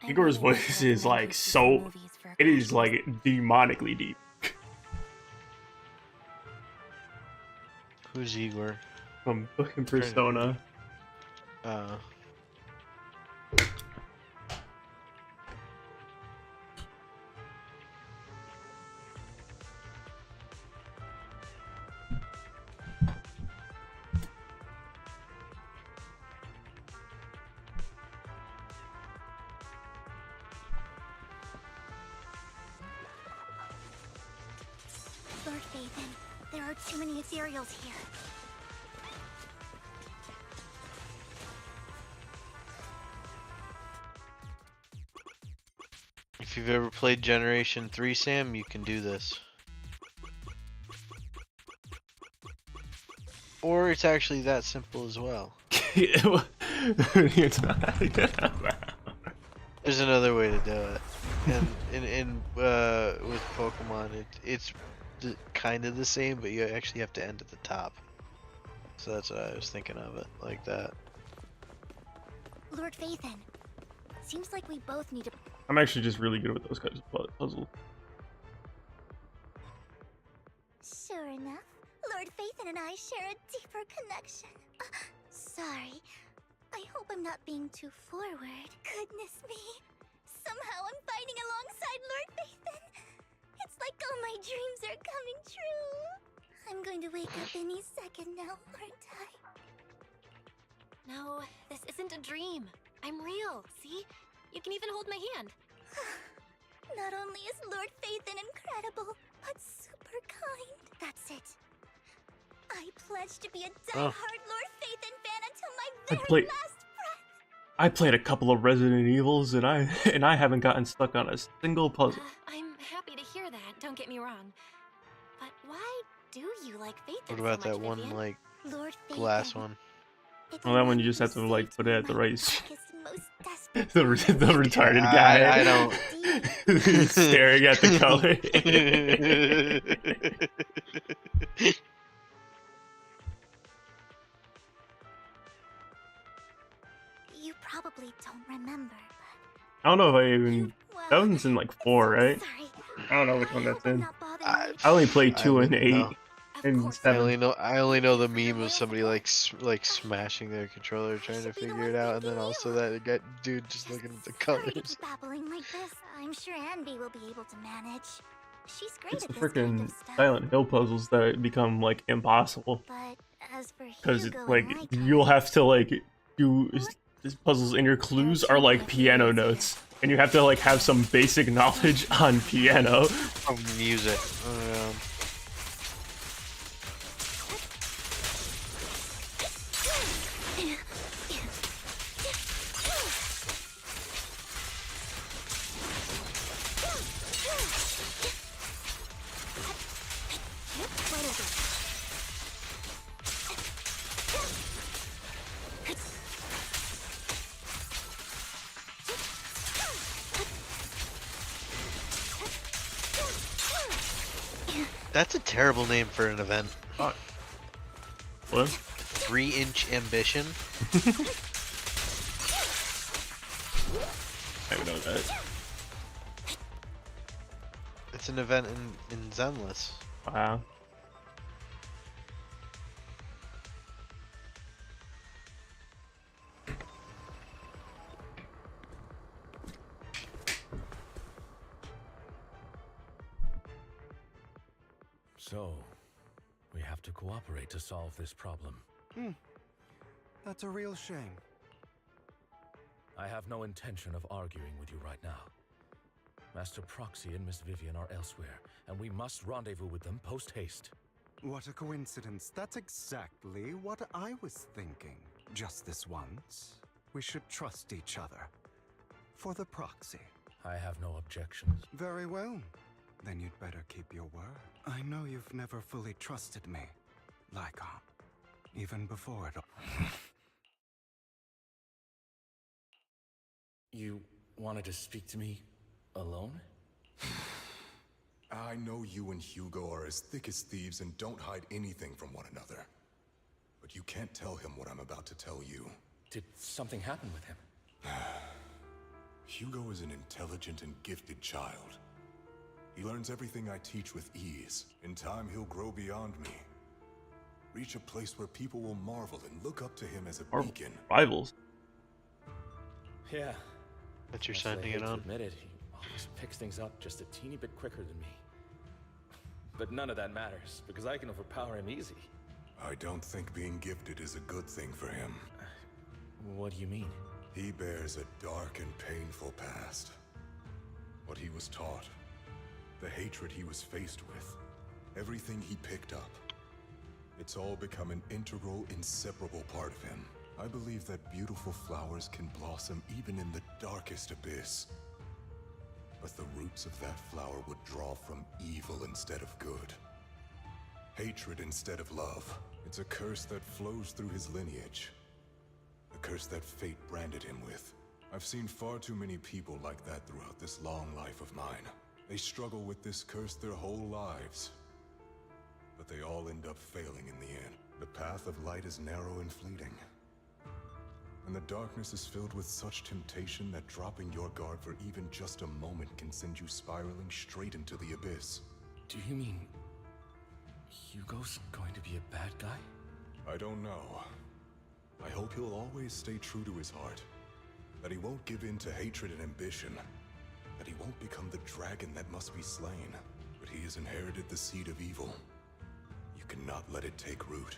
Igor's voice is like so. It is like demonically deep. Who's Igor? From fucking Persona. Lord Phaethon, there are too many ethereals here. If you've ever played Generation 3, Sam, you can do this. Or it's actually that simple as well. It's not. There's another way to do it. And with Pokemon, it's kind of the same, but you actually have to end at the top. So that's what I was thinking of it, like that. Lord Phaethon, seems like we both need to... I'm actually just really good with those kinds of puzzles. Sure enough, Lord Phaethon and I share a deeper connection. Sorry. I hope I'm not being too forward. Goodness me. Somehow I'm fighting alongside Lord Phaethon. It's like all my dreams are coming true. I'm going to wake up any second now, aren't I? No, this isn't a dream. I'm real, see? You can even hold my hand. Not only is Lord Phaethon incredible, but super kind. That's it. I pledge to be a die-hard Lord Phaethon fan until my very last breath. I played a couple of Resident Evils and I haven't gotten stuck on a single puzzle. I'm happy to hear that, don't get me wrong. But why do you like Phaethon What about so much, that one, Vivian? like, Lord glass one? Well, that one you just have to like put it at the right. The the retarded guy. I don't. He's staring at the color. You probably don't remember, I don't know if I even. That one's in like 4, right? I don't know which one that's in. I only played 2 and 8 and 7. I only know the meme of somebody like smashing their controller trying to figure it out, and then also that dude just looking at the colors. babbling like this. I'm sure Anby will be able to manage. She's great It's at the this kind freaking of stuff. Silent Hill puzzles that become like impossible. But as for Because Hugo like and my you'll have to like do these puzzles and your clues are like piano notes, and you have to like have some basic knowledge on piano. Of music. That's a terrible name for an event. What? 3-inch ambition? I know that. It's an event in Zenless. Wow. So, we have to cooperate to solve this problem. That's a real shame. I have no intention of arguing with you right now. Master Proxy and Miss Vivian are elsewhere, and we must rendezvous with them post-haste. What a coincidence. That's exactly what I was thinking. Just this once, we should trust each other. For the Proxy. I have no objections. Very well. Then you'd better keep your word. I know you've never fully trusted me, Lycon. Even before it all. You wanted to speak to me alone? I know you and Hugo are as thick as thieves and don't hide anything from one another. But you can't tell him what I'm about to tell you. Did something happen with him? Hugo is an intelligent and gifted child. He learns everything I teach with ease. In time, he'll grow beyond me. Reach a place where people will marvel and look up to him as a beacon. Rivals. Yeah. That's your Honestly, signing I hate it to on? admit it, he always picks things up just a teeny bit quicker than me. But none of that matters, because I can overpower him easy. I don't think being gifted is a good thing for him. What do you mean? He bears a dark and painful past. What he was taught, the hatred he was faced with, everything he picked up. It's all become an integral, inseparable part of him. I believe that beautiful flowers can blossom even in the darkest abyss. But the roots of that flower would draw from evil instead of good. Hatred instead of love. It's a curse that flows through his lineage. A curse that fate branded him with. I've seen far too many people like that throughout this long life of mine. They struggle with this curse their whole lives. But they all end up failing in the end. The path of light is narrow and fleeting. And the darkness is filled with such temptation that dropping your guard for even just a moment can send you spiraling straight into the abyss. Do you mean Hugo's going to be a bad guy? I don't know. I hope he'll always stay true to his heart. That he won't give in to hatred and ambition. That he won't become the dragon that must be slain. But he has inherited the seed of evil. You cannot let it take root.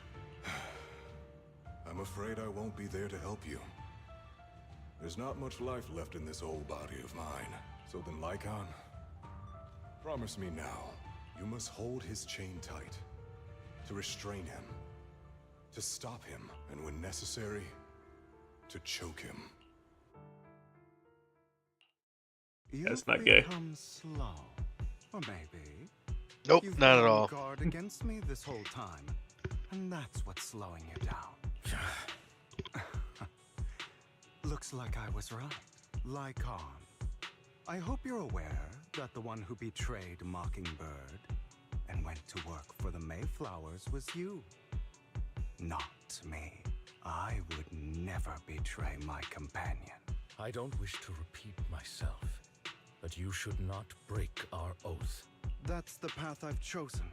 I'm afraid I won't be there to help you. There's not much life left in this old body of mine. So then, Lycon, promise me now, you must hold his chain tight. To restrain him. To stop him. And when necessary, to choke him. That's not gay. Become slow. Or maybe. Nope, You've not at been on all. guard against me this whole time. And that's what's slowing you down. Looks like I was right. Lycon. I hope you're aware that the one who betrayed Mockingbird and went to work for the Mayflowers was you. Not me. I would never betray my companion. I don't wish to repeat myself, but you should not break our oath. That's the path I've chosen,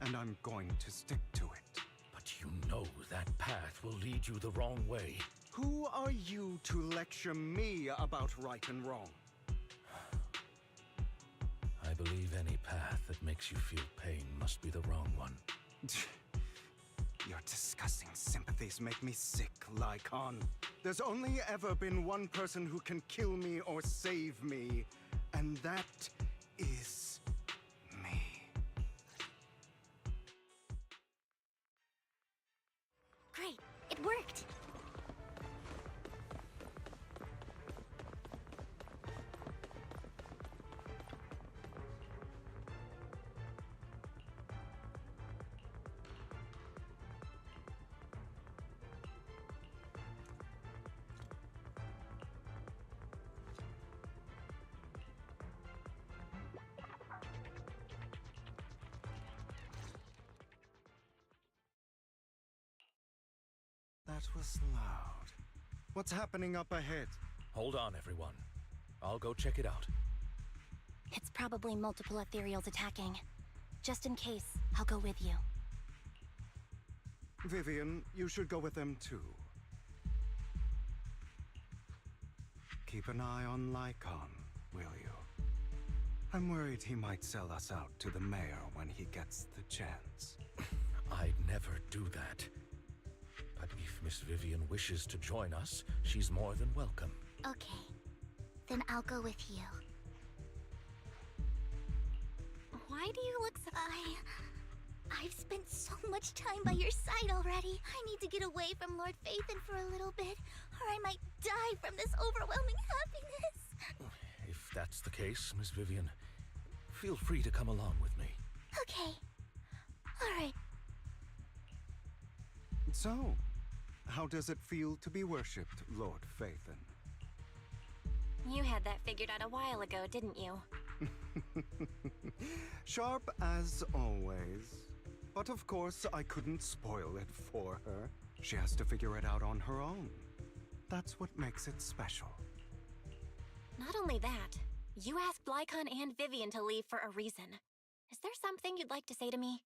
and I'm going to stick to it. But you know that path will lead you the wrong way. Who are you to lecture me about right and wrong? I believe any path that makes you feel pain must be the wrong one. Your disgusting sympathies make me sick, Lycon. There's only ever been one person who can kill me or save me, and that is me. Great, it worked. That was loud. What's happening up ahead? Hold on, everyone. I'll go check it out. It's probably multiple ethereals attacking. Just in case, I'll go with you. Vivian, you should go with them too. Keep an eye on Lycon, will you? I'm worried he might sell us out to the mayor when he gets the chance. I'd never do that. But if Miss Vivian wishes to join us, she's more than welcome. Okay, then I'll go with you. Why do you look so... I've spent so much time by your side already. I need to get away from Lord Phaethon for a little bit, or I might die from this overwhelming happiness. If that's the case, Miss Vivian, feel free to come along with me. Okay. All right. So, how does it feel to be worshipped, Lord Phaethon? You had that figured out a while ago, didn't you? Sharp as always. But of course, I couldn't spoil it for her. She has to figure it out on her own. That's what makes it special. Not only that, you asked Blykon and Vivian to leave for a reason. Is there something you'd like to say to me?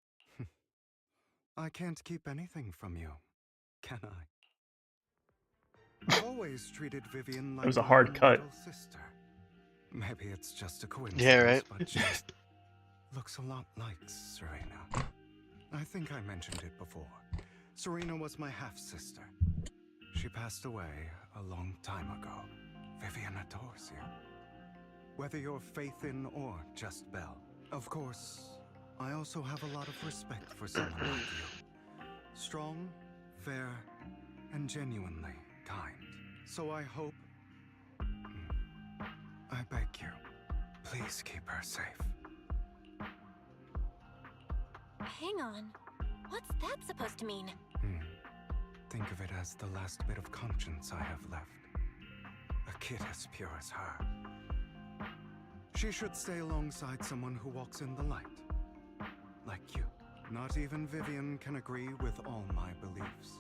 I can't keep anything from you, can I? I've always treated Vivian like It was a my hard own cut. little sister. Maybe it's just a coincidence, Yeah, right. but she looks a lot like Serena. I think I mentioned it before. Serena was my half-sister. She passed away a long time ago. Vivian adores you. Whether you're faith in or just Belle. Of course, I also have a lot of respect for someone like you. Strong, fair, and genuinely kind. So I hope... I beg you, please keep her safe. Hang on. What's that supposed to mean? Think of it as the last bit of conscience I have left. A kid as pure as her. She should stay alongside someone who walks in the light. Like you. Not even Vivian can agree with all my beliefs.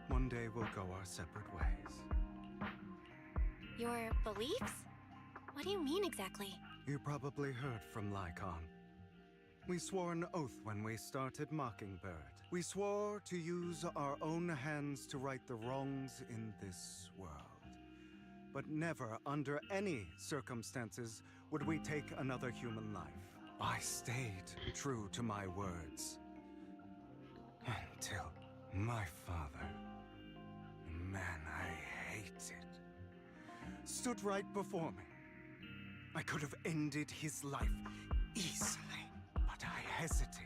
One day we'll go our separate ways. Your beliefs? What do you mean exactly? You probably heard from Lykon. We swore an oath when we started Mockingbird. We swore to use our own hands to right the wrongs in this world. But never, under any circumstances, would we take another human life. I stayed true to my words. Until my father, a man I hated, stood right before me. I could have ended his life easily, but I hesitated.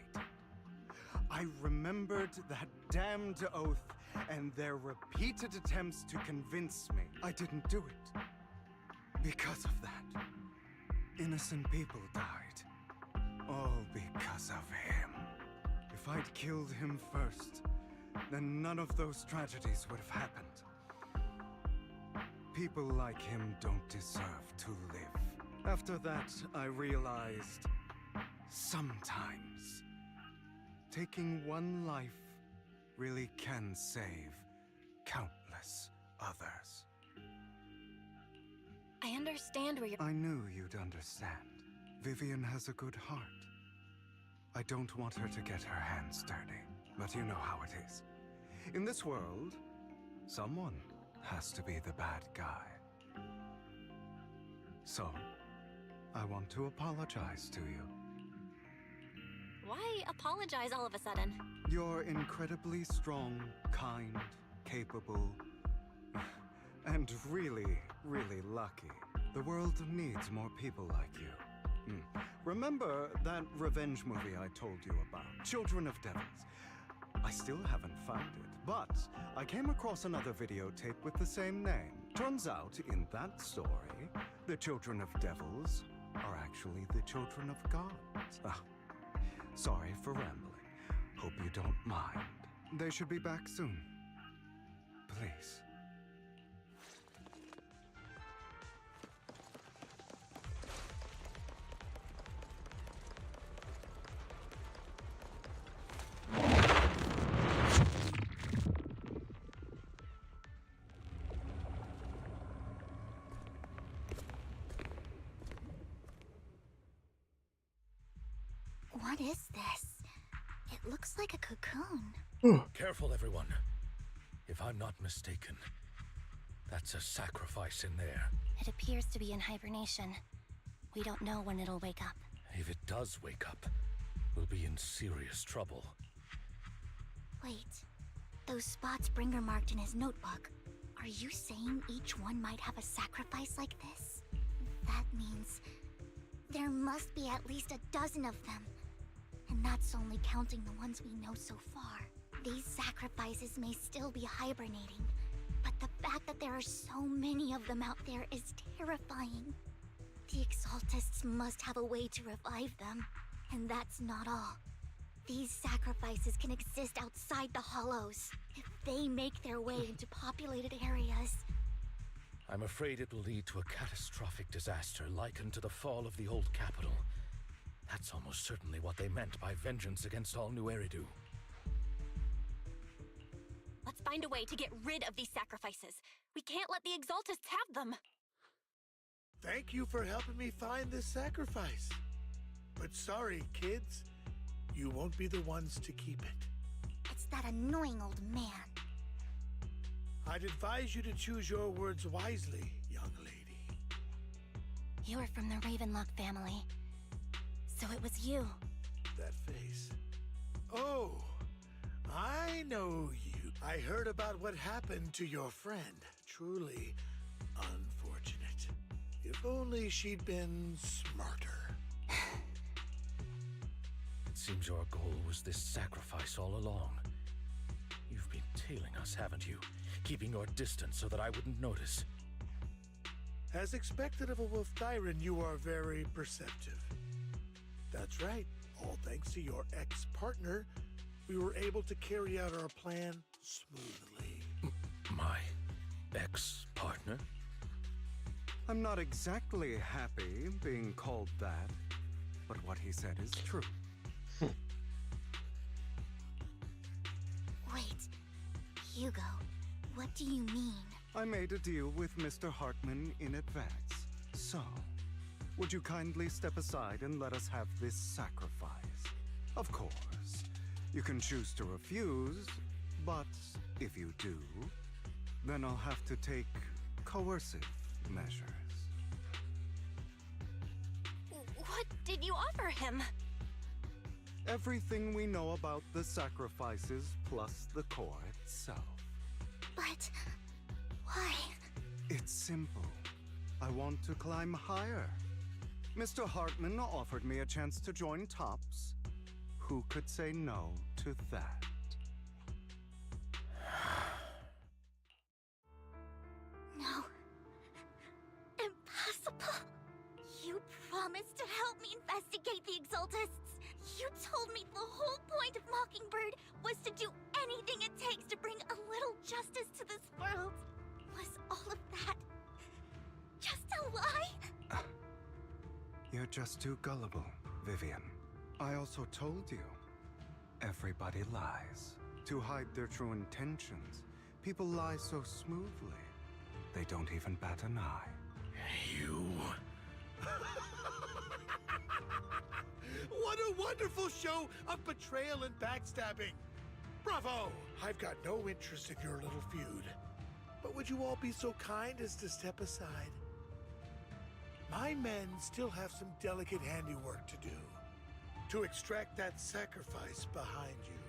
I remembered that damned oath and their repeated attempts to convince me I didn't do it. Because of that, innocent people died. All because of him. If I'd killed him first, then none of those tragedies would have happened. People like him don't deserve to live. After that, I realized sometimes taking one life really can save countless others. I understand where you're... I knew you'd understand. Vivian has a good heart. I don't want her to get her hands dirty, but you know how it is. In this world, someone has to be the bad guy. So, I want to apologize to you. Why apologize all of a sudden? You're incredibly strong, kind, capable, and really, really lucky. The world needs more people like you. Remember that revenge movie I told you about? Children of Devils. I still haven't found it, but I came across another videotape with the same name. Turns out, in that story, the children of devils are actually the children of gods. Sorry for rambling. Hope you don't mind. They should be back soon. Please. What is this? It looks like a cocoon. Careful, everyone. If I'm not mistaken, that's a sacrifice in there. It appears to be in hibernation. We don't know when it'll wake up. If it does wake up, we'll be in serious trouble. Wait, those spots Bringer marked in his notebook. Are you saying each one might have a sacrifice like this? That means there must be at least a dozen of them. And that's only counting the ones we know so far. These sacrifices may still be hibernating, but the fact that there are so many of them out there is terrifying. The Exaltists must have a way to revive them, and that's not all. These sacrifices can exist outside the Hollows. If they make their way into populated areas... I'm afraid it will lead to a catastrophic disaster likened to the fall of the old capital. That's almost certainly what they meant by vengeance against all New Eridu. Let's find a way to get rid of these sacrifices. We can't let the Exaltists have them. Thank you for helping me find this sacrifice. But sorry, kids. You won't be the ones to keep it. It's that annoying old man. I'd advise you to choose your words wisely, young lady. You are from the Ravenlock family. So it was you. That face. Oh, I know you. I heard about what happened to your friend. Truly unfortunate. If only she'd been smarter. It seems your goal was this sacrifice all along. You've been tailing us, haven't you? Keeping your distance so that I wouldn't notice. As expected of a wolf tyrant, you are very perceptive. That's right. All thanks to your ex-partner, we were able to carry out our plan smoothly. My ex-partner? I'm not exactly happy being called that, but what he said is true. Wait, Hugo, what do you mean? I made a deal with Mr. Hartman in advance. So, would you kindly step aside and let us have this sacrifice? Of course, you can choose to refuse, but if you do, then I'll have to take coercive measures. What did you offer him? Everything we know about the sacrifices plus the core itself. But why? It's simple. I want to climb higher. Mr. Hartman offered me a chance to join Tops. Who could say no to that? No. Impossible. You promised to help me investigate the Exaltists. You told me the whole point of Mockingbird was to do anything it takes to bring a little justice to this world. Was all of that just a lie? You're just too gullible, Vivian. I also told you, everybody lies. To hide their true intentions, people lie so smoothly, they don't even bat an eye. You... What a wonderful show of betrayal and backstabbing! Bravo! I've got no interest in your little feud. But would you all be so kind as to step aside? My men still have some delicate handiwork to do. To extract that sacrifice behind you.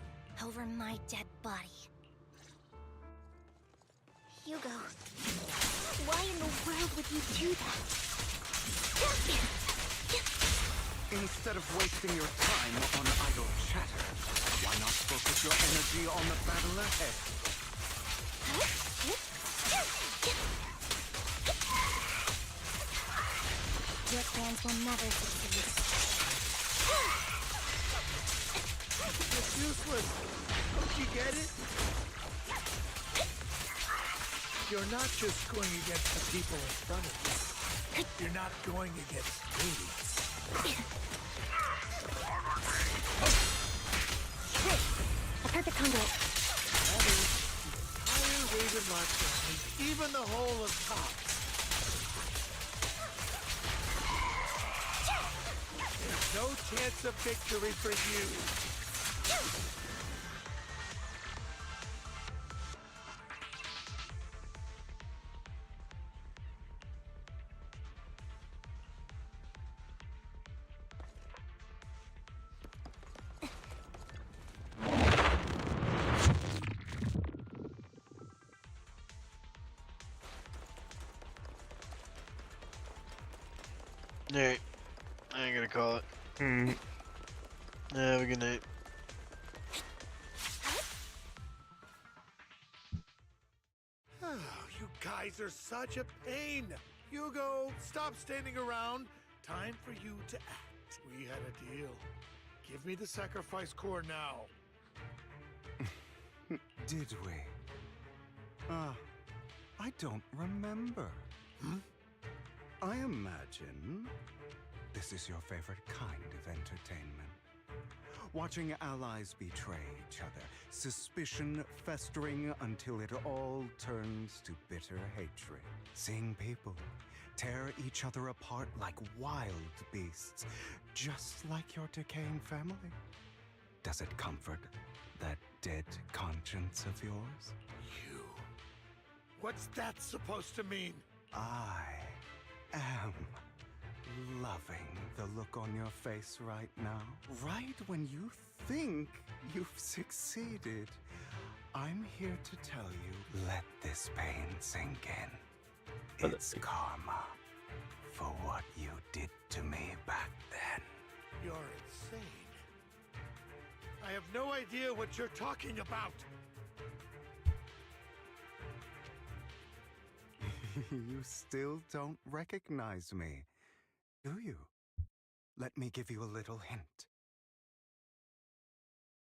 Over my dead body. Hugo, why in the world would you do that? Instead of wasting your time on idle chatter, why not focus your energy on the battle ahead? Your plans will never succeed. It's useless. Don't you get it? You're not just going against the people in front of you. You're not going against me. A perfect conduit. That is the entire Ravenlock family, even the whole of Tops. There's no chance of victory for you. Alright. I ain't gonna call it. Have a good night. Oh, you guys are such a pain. Hugo, stop standing around. Time for you to act. We had a deal. Give me the sacrifice core now. Did we? I don't remember. I imagine this is your favorite kind of entertainment. Watching allies betray each other, suspicion festering until it all turns to bitter hatred. Seeing people tear each other apart like wild beasts, just like your decaying family. Does it comfort that dead conscience of yours? You. What's that supposed to mean? I am loving the look on your face right now. Right when you think you've succeeded, I'm here to tell you, let this pain sink in. It's karma for what you did to me back then. You're insane. I have no idea what you're talking about. You still don't recognize me, do you? Let me give you a little hint.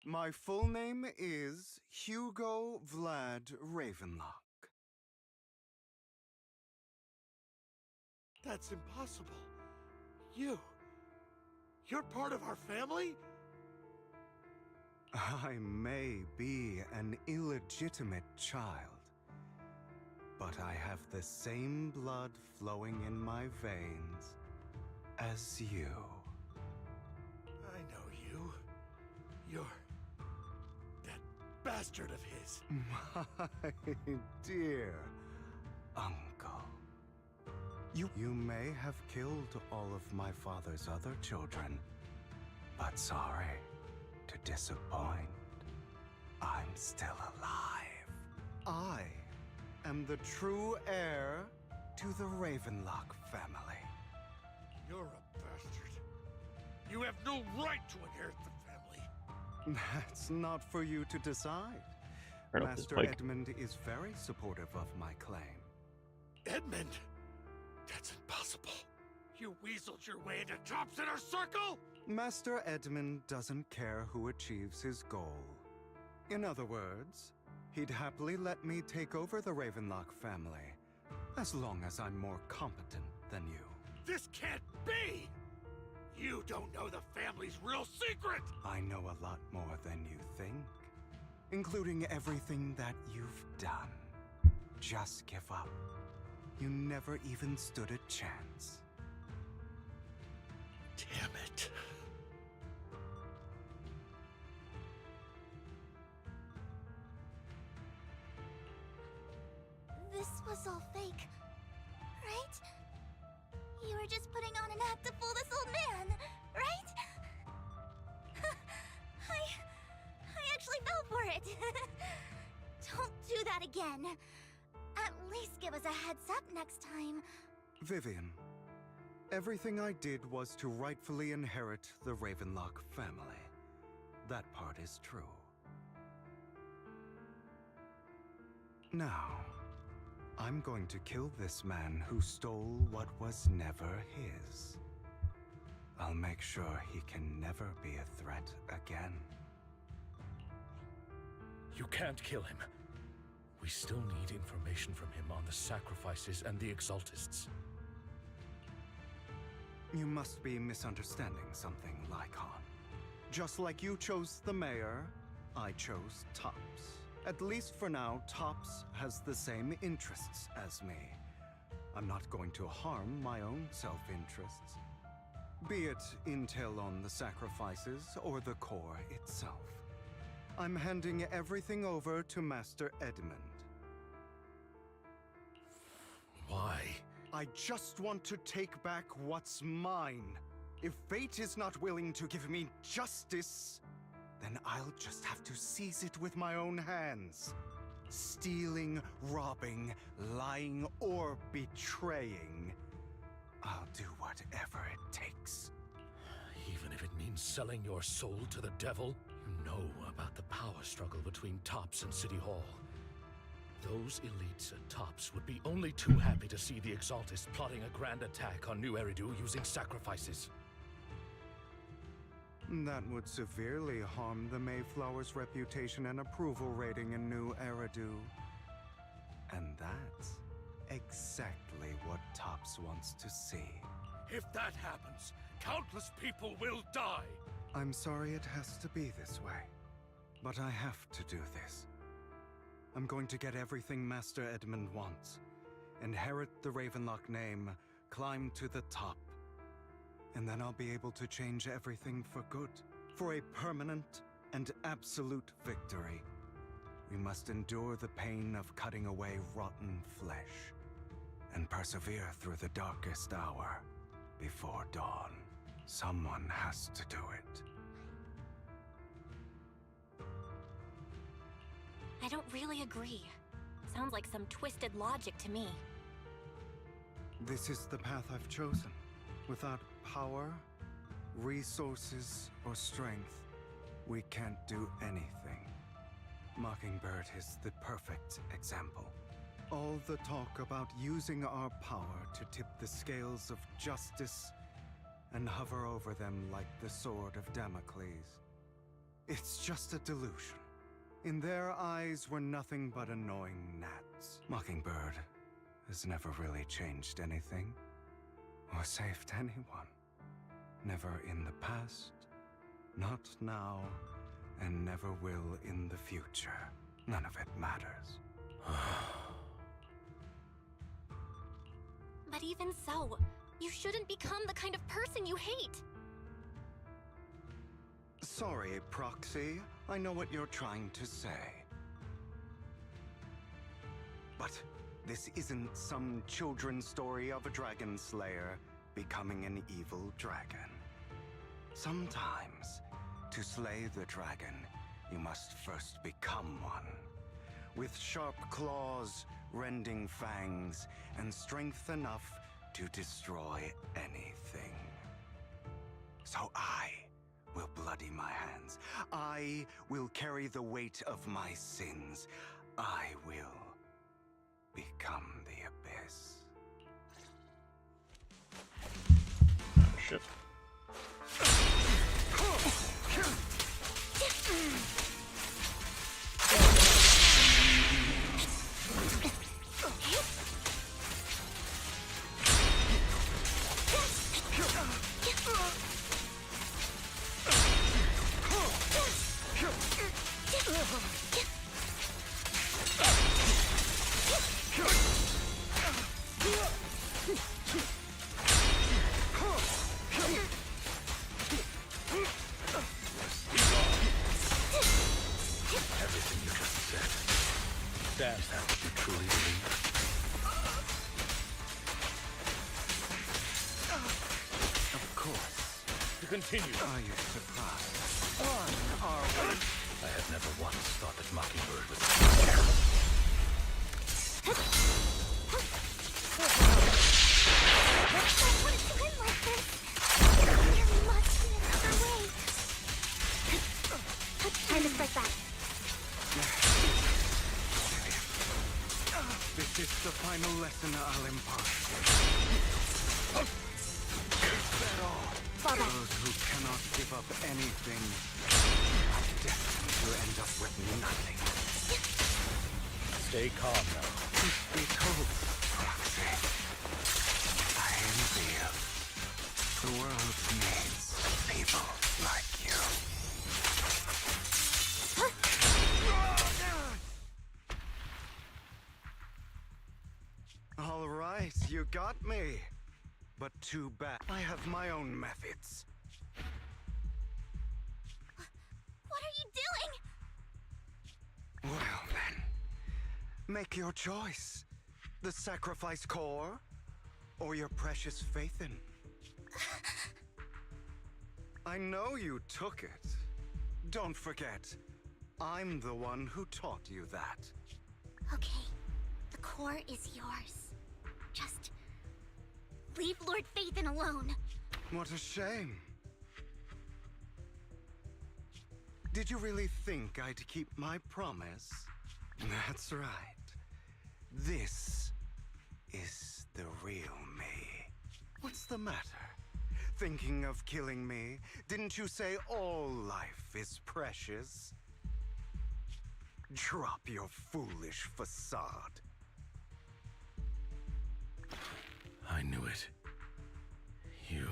My full name is Hugo Vlad Ravenlock. That's impossible. You're part of our family? I may be an illegitimate child, but I have the same blood flowing in my veins as you. I know you. You're that bastard of his. My dear uncle. You may have killed all of my father's other children, but sorry to disappoint. I'm still alive. I am the true heir to the Ravenlock family. You're a bastard. You have no right to inherit the family. That's not for you to decide. Turn off this Master mic. Edmund is very supportive of my claim. Edmund? That's impossible. You weaseled your way into Top's inner circle? Master Edmund doesn't care who achieves his goal. In other words, he'd happily let me take over the Ravenlock family, as long as I'm more competent than you. This can't be! You don't know the family's real secret! I know a lot more than you think, including everything that you've done. Just give up. You never even stood a chance. Damn it. This was all fake, right? You were just putting on an act to fool this old man, right? I actually fell for it. Don't do that again. At least give us a heads up next time. Vivian, everything I did was to rightfully inherit the Ravenlock family. That part is true. Now, I'm going to kill this man who stole what was never his. I'll make sure he can never be a threat again. You can't kill him. We still need information from him on the sacrifices and the Exaltists. You must be misunderstanding something, Lycon. Just like you chose the mayor, I chose Tops. At least for now, Tops has the same interests as me. I'm not going to harm my own self-interests. Be it intel on the sacrifices or the core itself. I'm handing everything over to Master Edmund. Why? I just want to take back what's mine. If fate is not willing to give me justice, then I'll just have to seize it with my own hands. Stealing, robbing, lying, or betraying. I'll do whatever it takes. Even if it means selling your soul to the devil? You know about the power struggle between Tops and City Hall. Those elites at Tops would be only too happy to see the Exaltists plotting a grand attack on New Eridu using sacrifices. That would severely harm the Mayflower's reputation and approval rating in New Eridu. And that's exactly what Tops wants to see. If that happens, countless people will die. I'm sorry it has to be this way, but I have to do this. I'm going to get everything Master Edmund wants. Inherit the Ravenlock name, climb to the top. And then I'll be able to change everything for good. For a permanent and absolute victory. We must endure the pain of cutting away rotten flesh. And persevere through the darkest hour before dawn. Someone has to do it. I don't really agree. Sounds like some twisted logic to me. This is the path I've chosen. Without power, resources, or strength, we can't do anything. Mockingbird is the perfect example. All the talk about using our power to tip the scales of justice and hover over them like the sword of Damocles. It's just a delusion. In their eyes, we're nothing but annoying gnats. Mockingbird has never really changed anything, or saved anyone. Never in the past, not now, and never will in the future. None of it matters. But even so, you shouldn't become the kind of person you hate. Sorry, Proxy. I know what you're trying to say. But this isn't some children's story of a dragon slayer becoming an evil dragon. Sometimes, to slay the dragon, you must first become one. With sharp claws, rending fangs, and strength enough to destroy anything. So I will bloody my hands. I will carry the weight of my sins. I will become the abyss. Oh, shit. Everything you just said. Is that what you truly believe? Of course. To continue. Are you surprised? On our way. I have never once thought that Mockingbird was Time to strike back. This is the final lesson I'll impart. Those who cannot give up anything are destined to end up with nothing. Stay calm now. Truth be told, Proxy, I envy you. The world needs people like you. All right, you got me. But too bad. I have my own methods. What are you doing? Well then, make your choice. The sacrifice core, or your precious Faithin. I know you took it. Don't forget, I'm the one who taught you that. Okay, the core is yours. Just leave Lord Faithin alone. What a shame. Did you really think I'd keep my promise? That's right. This is the real me. What's the matter? Thinking of killing me? Didn't you say all life is precious? Drop your foolish facade. I knew it. You...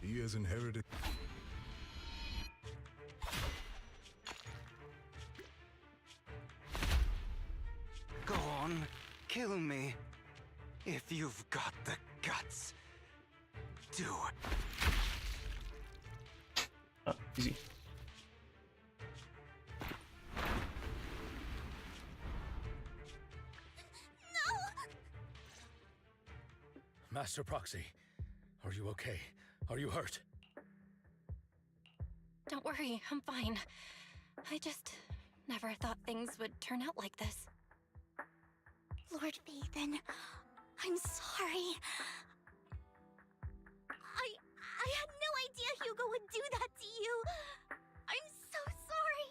He has inherited... Go on, kill me. If you've got the guts, do it. Easy. Master Proxy, are you okay? Are you hurt? Don't worry, I'm fine. I just never thought things would turn out like this. Lord Vathan, I'm sorry. I had no idea Hugo would do that to you. I'm so sorry.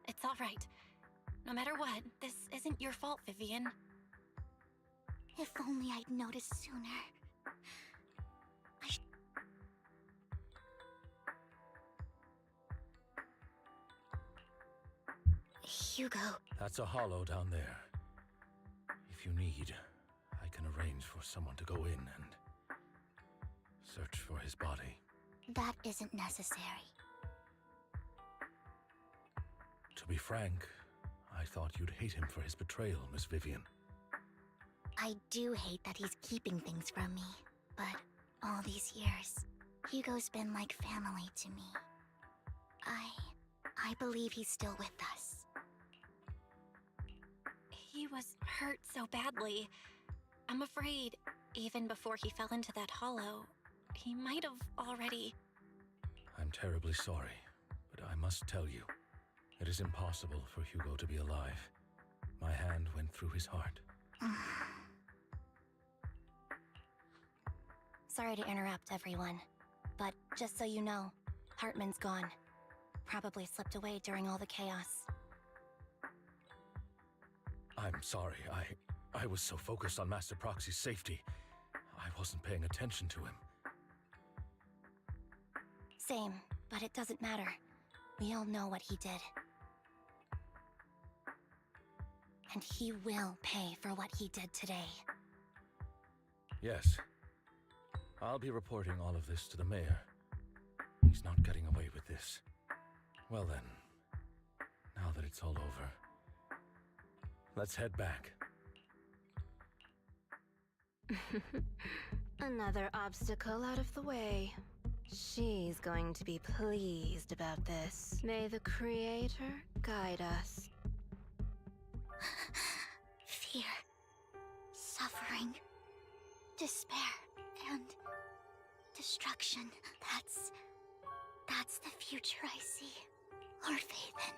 It's all right. No matter what, this isn't your fault, Vivian. If only I'd noticed sooner. Hugo. That's a hollow down there. If you need, I can arrange for someone to go in and search for his body. That isn't necessary. To be frank, I thought you'd hate him for his betrayal, Miss Vivian. I do hate that he's keeping things from me, but all these years, Hugo's been like family to me. I believe he's still with us. He was hurt so badly. I'm afraid, even before he fell into that hollow, he might have already... I'm terribly sorry, but I must tell you, it is impossible for Hugo to be alive. My hand went through his heart. Sorry to interrupt, everyone. But just so you know, Hartman's gone. Probably slipped away during all the chaos. I'm sorry, I was so focused on Master Proxy's safety, I wasn't paying attention to him. Same, but it doesn't matter. We all know what he did. And he will pay for what he did today. Yes. I'll be reporting all of this to the mayor. He's not getting away with this. Well then, now that it's all over, let's head back. Another obstacle out of the way. She's going to be pleased about this. May the Creator guide us. Fear, suffering, despair, and destruction. That's the future I see. Lord Vathan.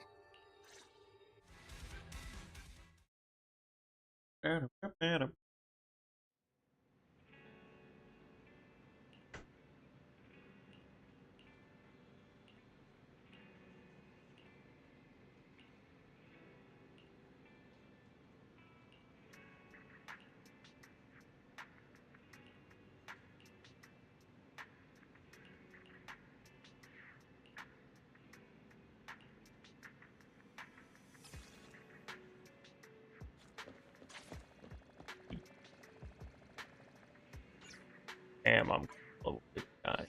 Damn, I'm level 59.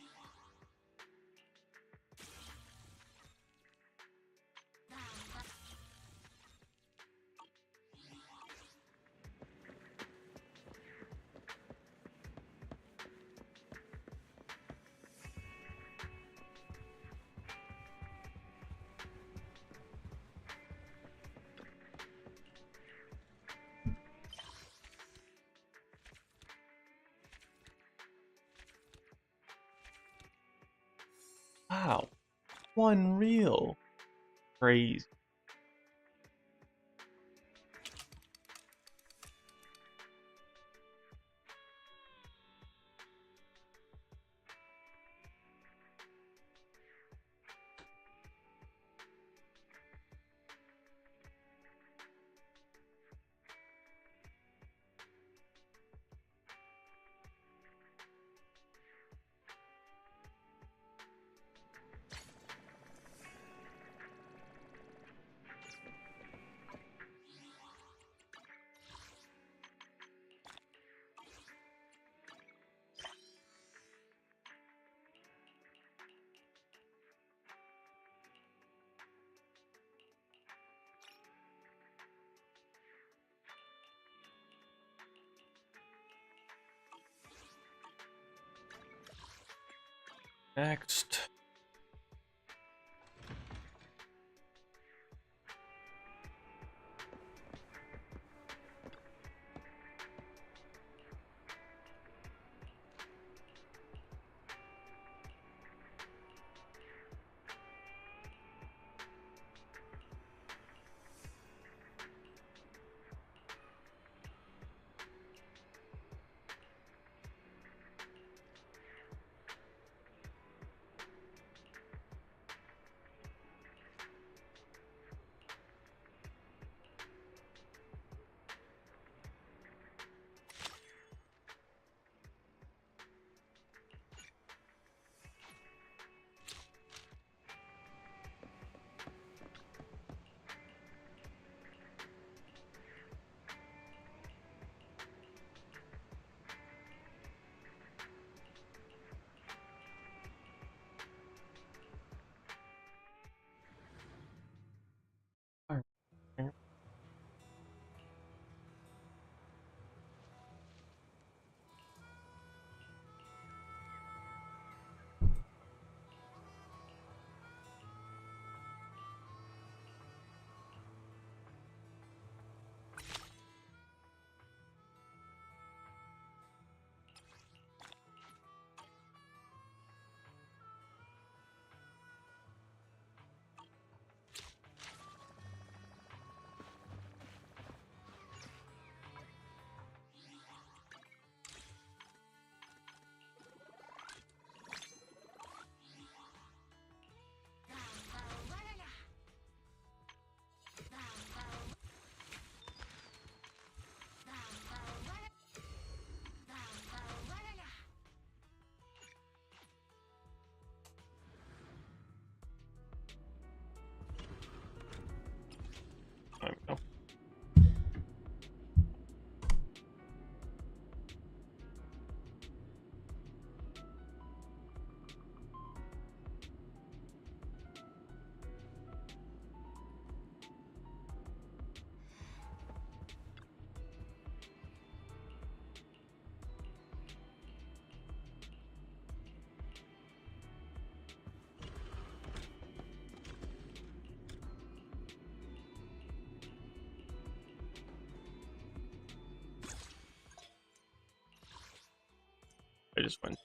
Wow. One reel. Crazy. Next. Time now. I just went.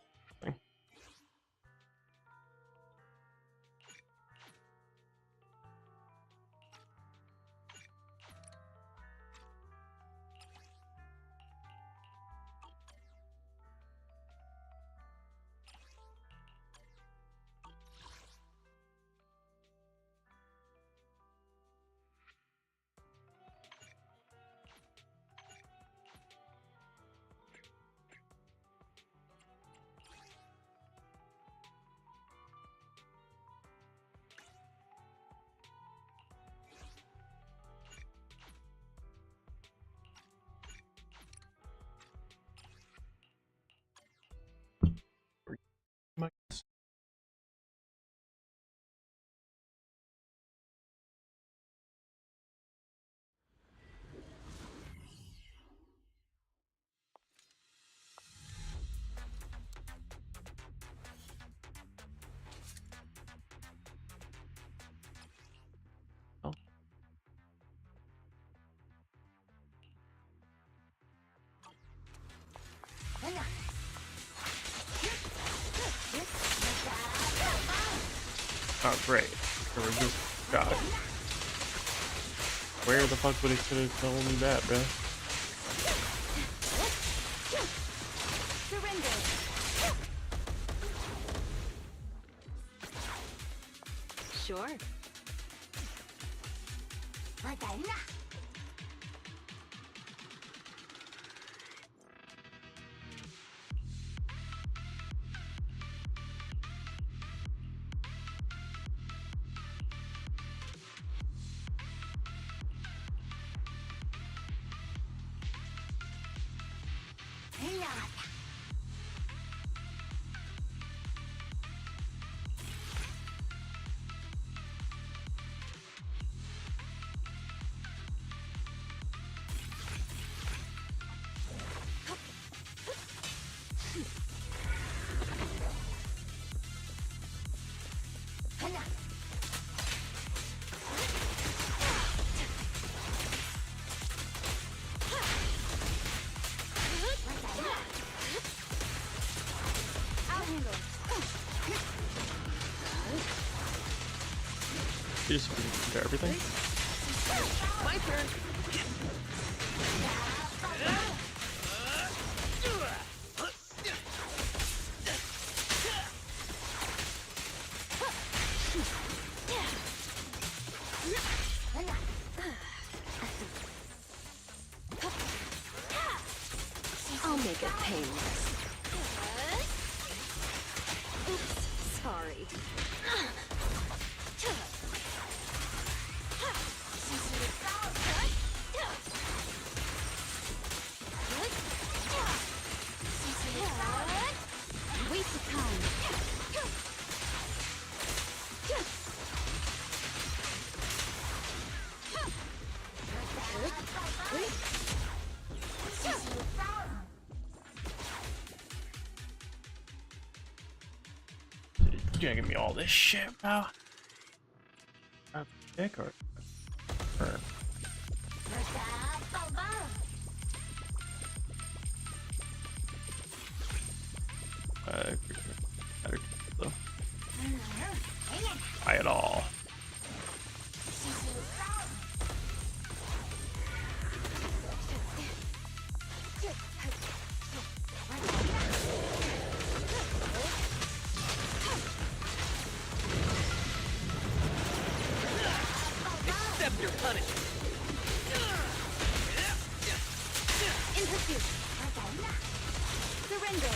Oh, great. There was this guy. Where the fuck would he could have told me that, bro? Sure. Just compare everything. My turn. I'll make it painless. Oops, sorry. Wait to come. You gonna give me all this shit, bro? Dick or? Buy it all. Accept your punishment. In pursuit. Surrender.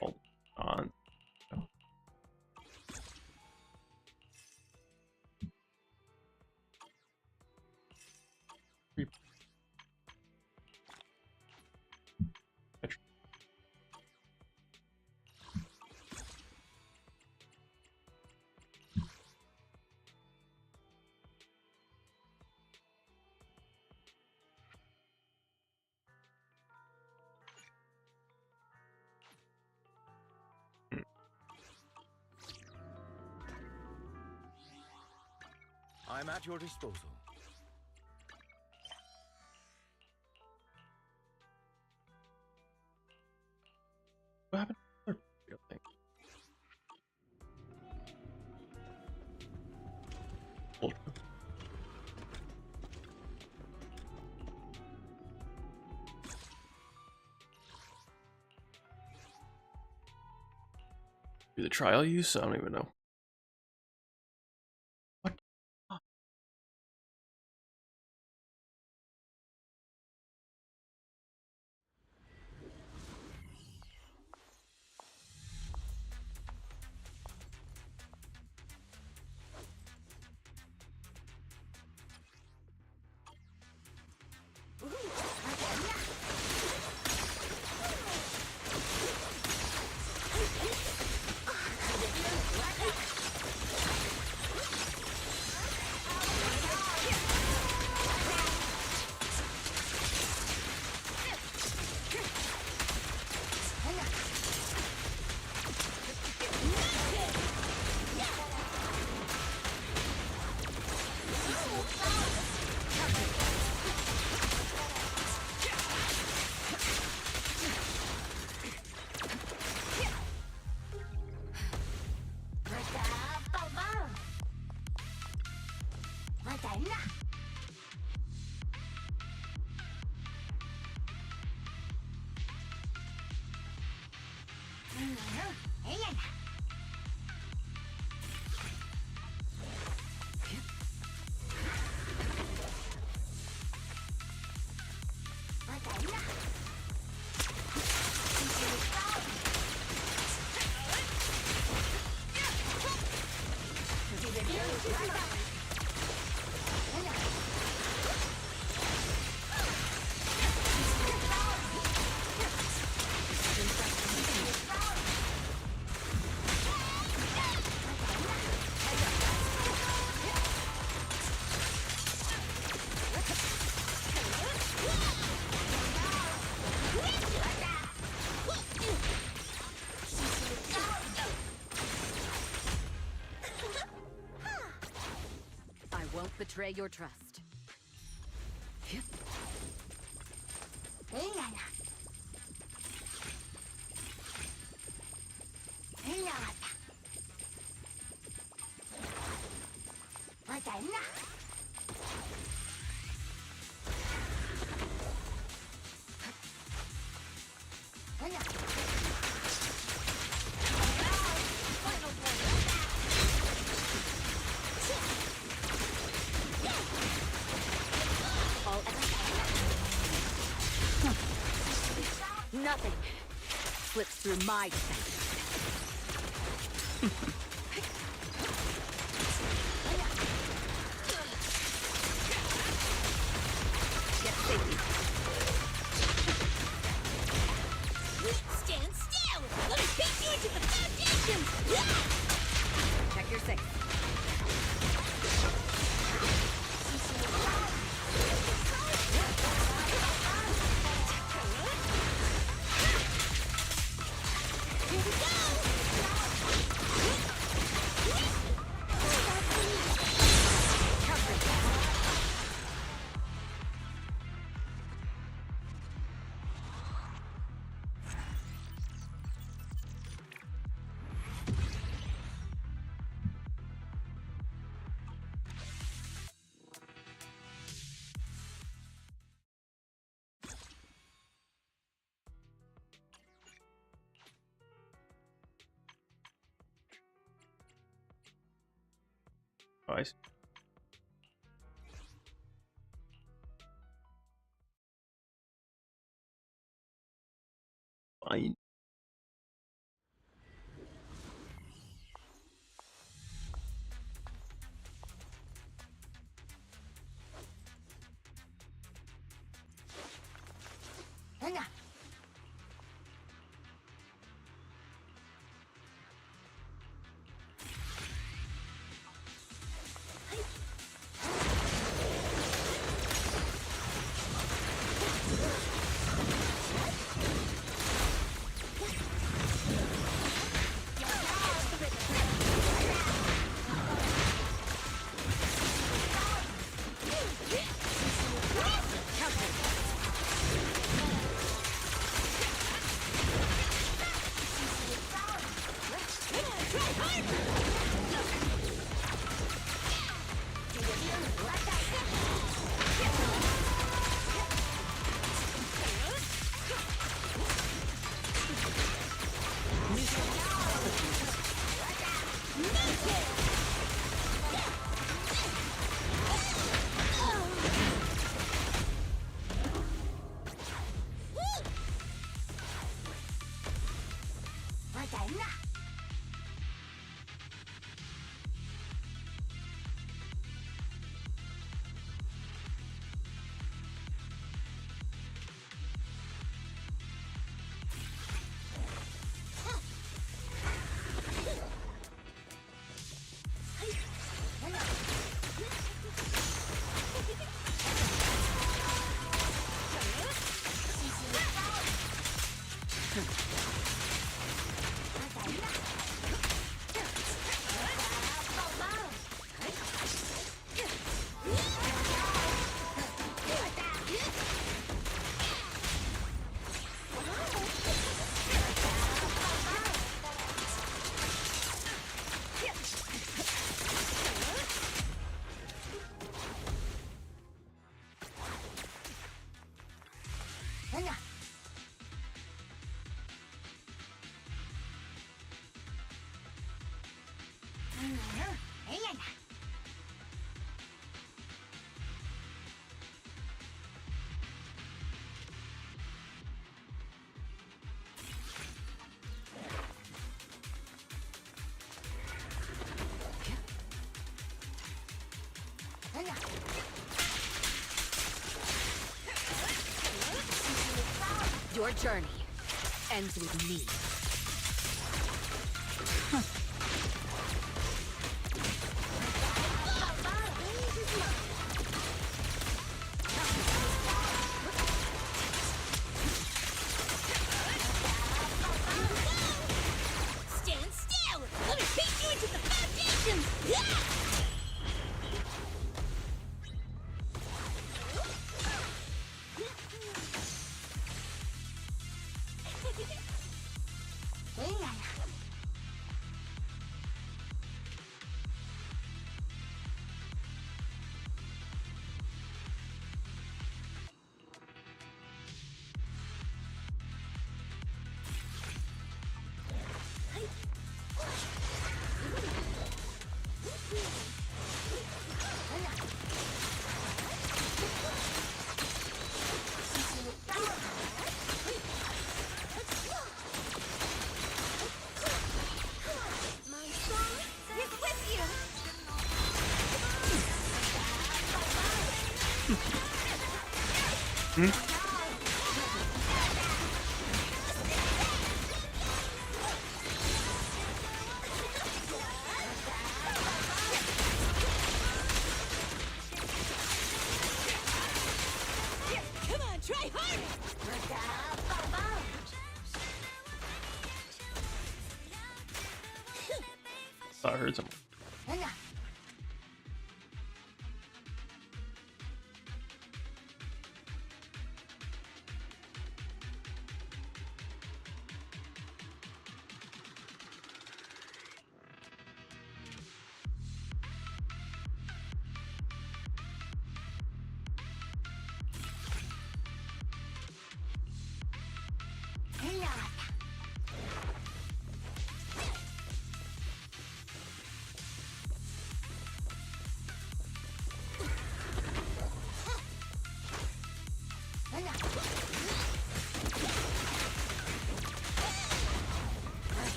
Hold on. I'm at your disposal. What happened to the real thing? Ultra. Do the trial use? I don't even know. betray your trust. Nothing slips through my defense. Get safety. Stand still! Let me beat you into the foundation! Check your safe. Here we go! Nice. Fine. Your journey ends with me. Stand still! Let me beat you into the foundation! Come on, try harder! Thought I heard someone.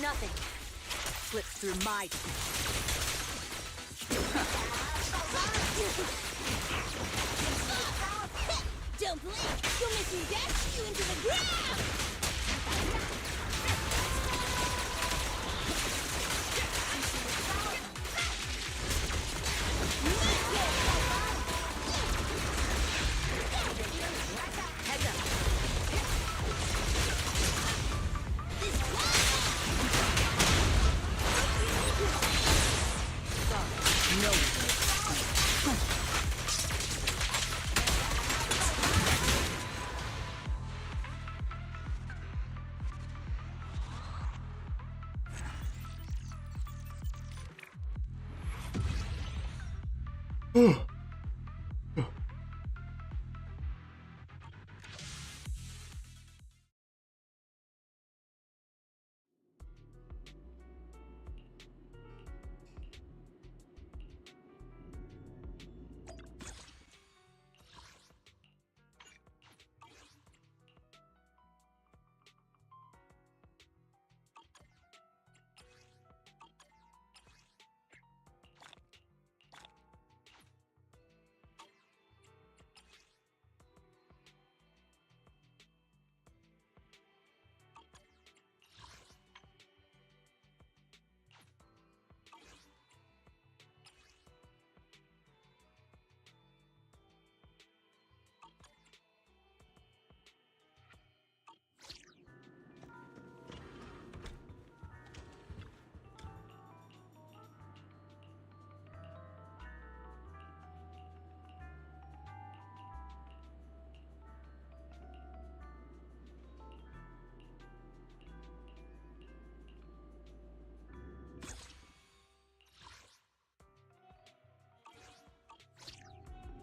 Nothing slips through my Don't blink! You'll make me dash you into the ground! Heads up!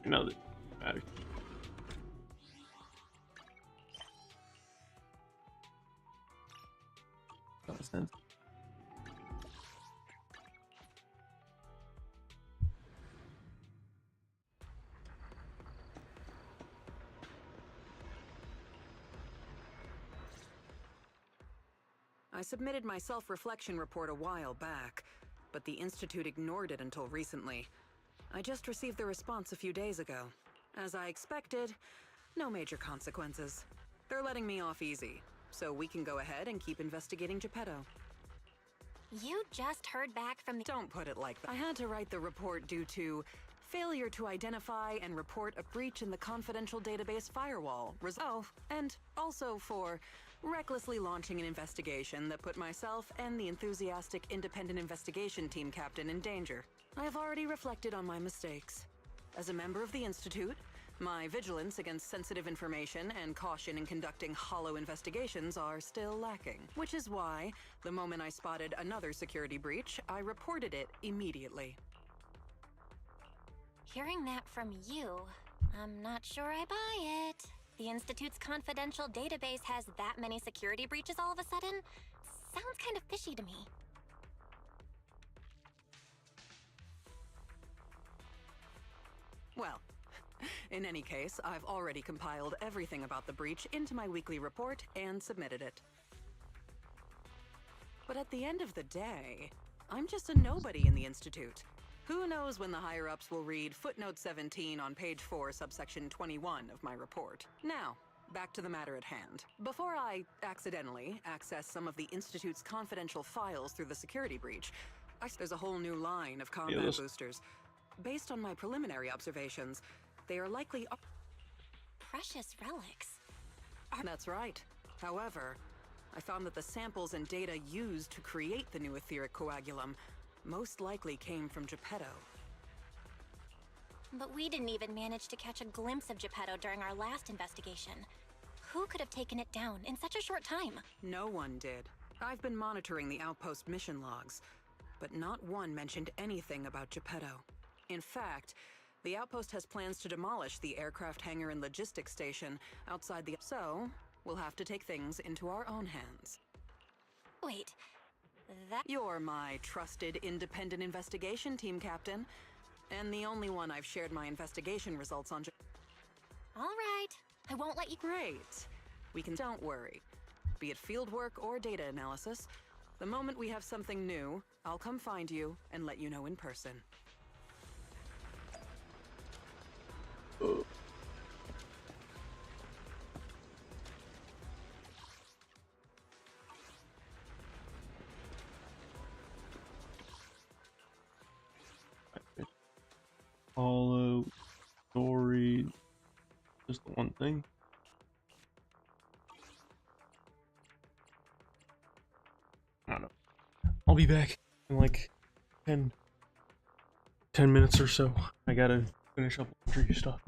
No, that matters. Nonsense. I submitted my self-reflection report a while back, but the Institute ignored it until recently. I just received the response a few days ago. As I expected, no major consequences. They're letting me off easy, so we can go ahead and keep investigating Geppetto. You just heard back from the— Don't put it like that. I had to write the report due to failure to identify and report a breach in the confidential database firewall. And also for recklessly launching an investigation that put myself and the enthusiastic independent investigation team captain in danger. I have already reflected on my mistakes. As a member of the Institute, my vigilance against sensitive information and caution in conducting hollow investigations are still lacking. Which is why, the moment I spotted another security breach, I reported it immediately. Hearing that from you, I'm not sure I buy it. The Institute's confidential database has that many security breaches all of a sudden? Sounds kind of fishy to me. Well, in any case, I've already compiled everything about the breach into my weekly report and submitted it. But at the end of the day, I'm just a nobody in the Institute. Who knows when the higher-ups will read footnote 17 on page 4, subsection 21 of my report. Now, back to the matter at hand. Before I accidentally access some of the Institute's confidential files through the security breach, there's a whole new line of combat boosters. Based on my preliminary observations, they are likely precious relics. That's right. However, I found that the samples and data used to create the new etheric coagulum most likely came from Geppetto. But we didn't even manage to catch a glimpse of Geppetto during our last investigation. Who could have taken it down in such a short time? No one did. I've been monitoring the outpost mission logs, but not one mentioned anything about Geppetto. In fact, the outpost has plans to demolish the aircraft hangar and logistics station outside the— So, we'll have to take things into our own hands. Wait, You're my trusted independent investigation team captain, and the only one I've shared my investigation results on. All right, I won't let you— Great. We can— Don't worry. Be it field work or data analysis, the moment we have something new, I'll come find you and let you know in person. Follow story. Just the one thing. I don't know. I'll be back in like 10 minutes or so. I gotta finish up laundry stuff.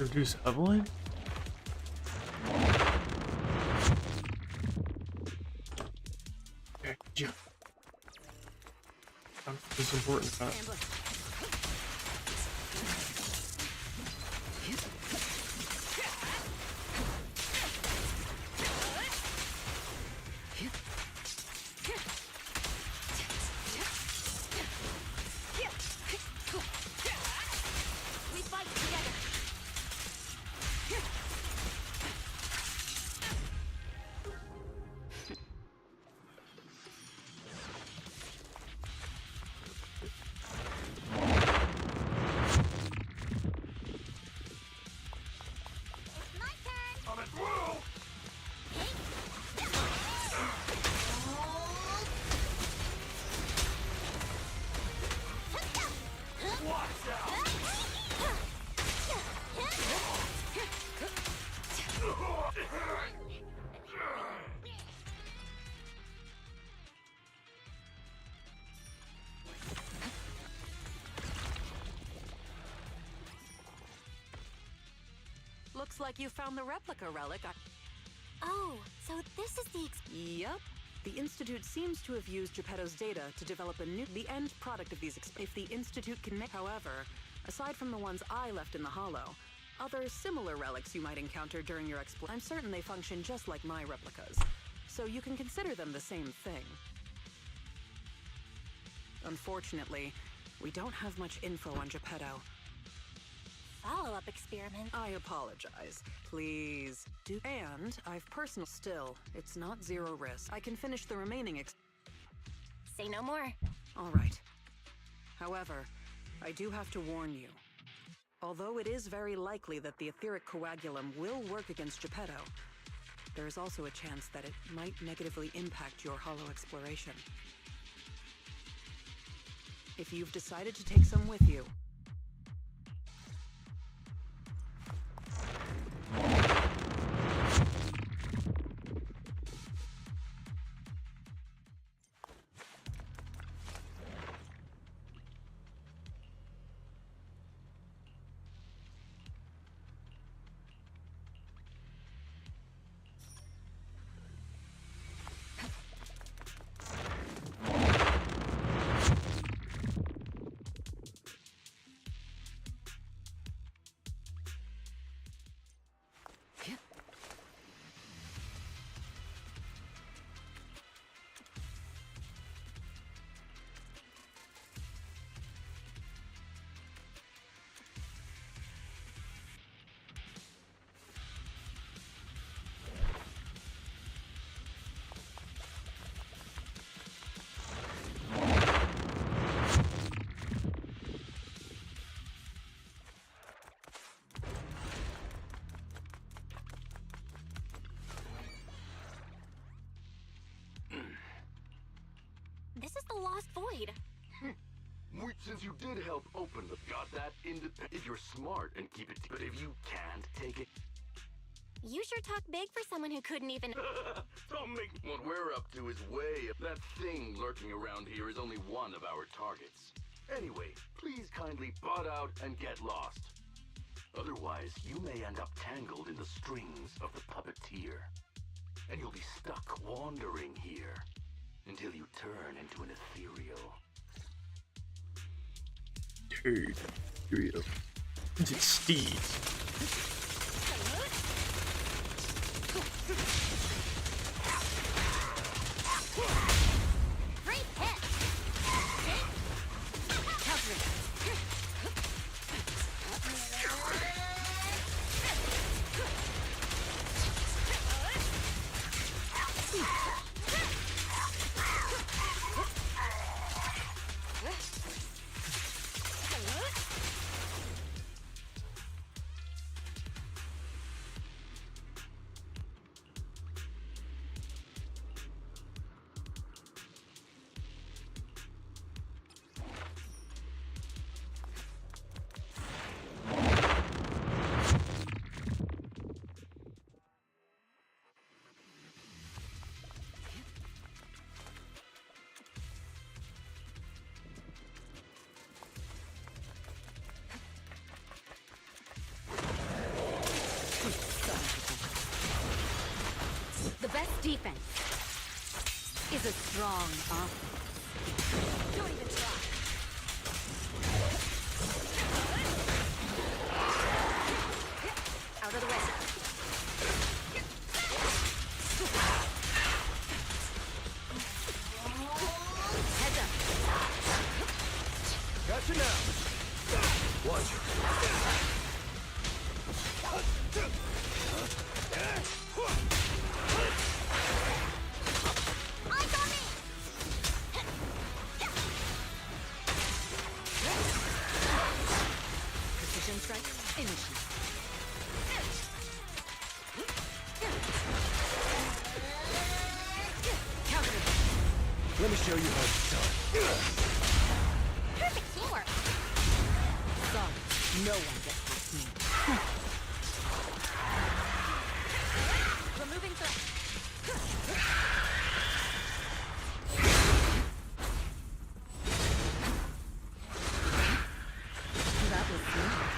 Reduce Evelyn? Okay, Jim. This is important. We fight together. Looks like you found the replica relic. Oh, so this is the Yep. The Institute seems to have used Geppetto's data to develop the end product of these if the Institute can make. However, aside from the ones I left in the Hollow, other similar relics you might encounter during your exploration, I'm certain they function just like my replicas, so you can consider them the same thing. Unfortunately, we don't have much info on Geppetto. follow-up experiment. I apologize. Please do. And I've personal still. It's not zero risk. I can finish the remaining Say no more. All right. However, I do have to warn you. Although it is very likely that the etheric coagulum will work against Geppetto, there is also a chance that it might negatively impact your hollow exploration. If you've decided to take some with you, This is the Lost Void. Since you did help open the... Got that? If you're smart and keep it... But if you can't take it... You sure talk big for someone who couldn't even... Don't make... What we're up to is way... That thing lurking around here is only one of our targets. Anyway, please kindly butt out and get lost. Otherwise, you may end up tangled in the strings of the puppeteer. And you'll be stuck wandering here until you turn into an ethereal. Turd. Ethereal. Into steeds. Great hit! Cover it. best defense is a strong offense. Don't even try. Out of the way. Heads up. Gotcha now. Watch it. Eyes on me! Precision strike, initiate. Counter. Let me show you how it's done. Perfect teamwork! Sorry, no one gets past me. Removing threat. That was smooth.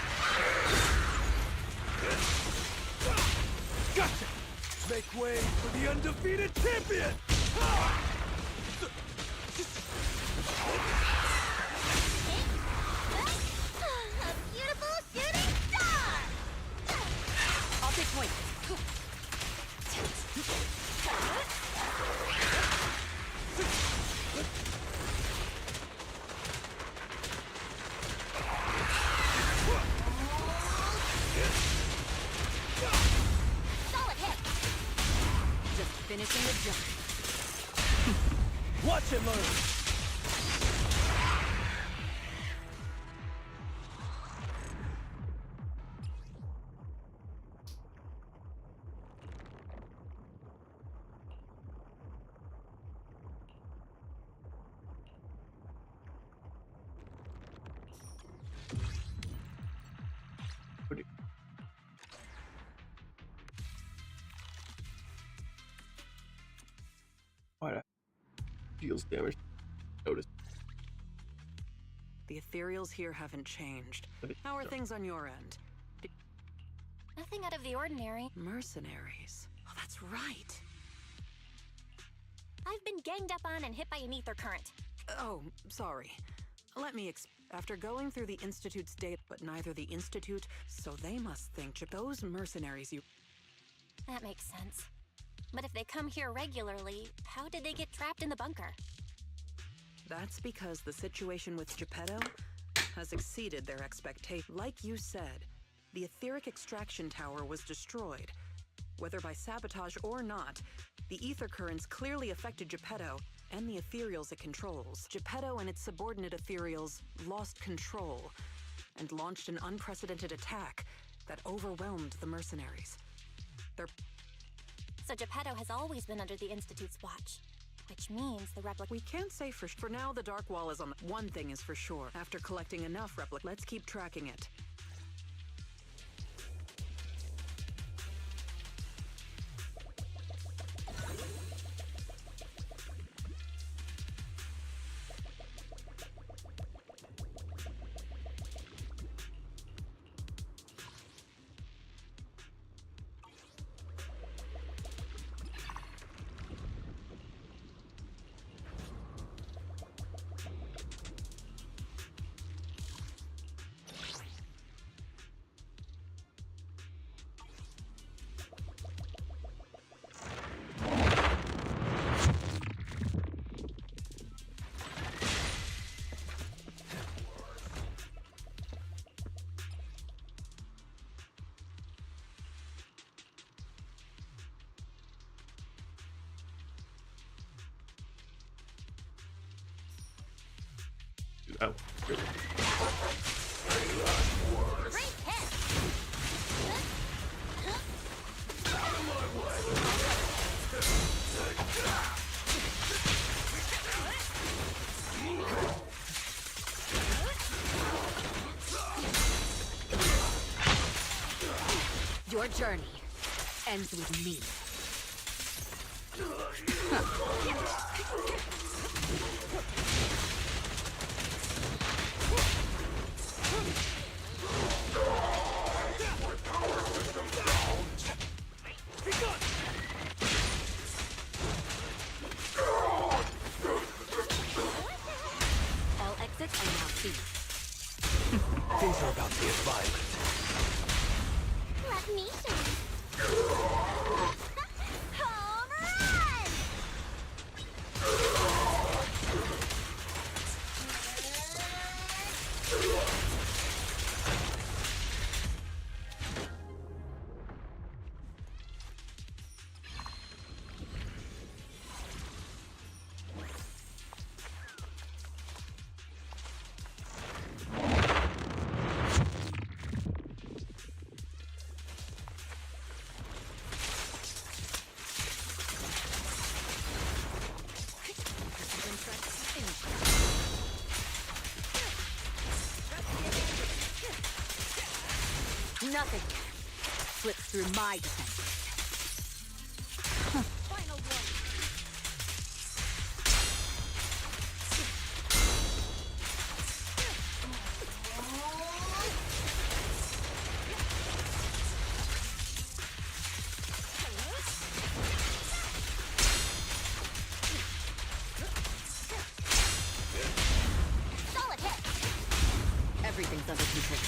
Gotcha! Make way for the undefeated champion! A beautiful shooting star! I'll take point. Solid hit! Just finishing the job. Watch and learn! What? Deals damage. Notice. The ethereals here haven't changed. How are things on your end? Nothing out of the ordinary. Mercenaries. Oh, that's right. I've been ganged up on and hit by an ether current. Oh, sorry. Let me after going through the Institute's data, but neither the Institute, so they must think those mercenaries you... That makes sense. But if they come here regularly, how did they get trapped in the bunker? That's because the situation with Geppetto has exceeded their expectations. Like you said, the etheric extraction tower was destroyed. Whether by sabotage or not, the ether currents clearly affected Geppetto and the ethereals it controls. Geppetto and its subordinate ethereals lost control and launched an unprecedented attack that overwhelmed the mercenaries. So Geppetto has always been under the Institute's watch, which means the replica... We can't say for now the Dark Wall is on the... One thing is for sure. After collecting enough replica, let's keep tracking it. Oh, good. Great hit! Out of my way! Your journey ends with me. Things are about to get violent. Let me show you. Home run! Nothing slips through my defenses. Final one. Solid hit. Everything's under control.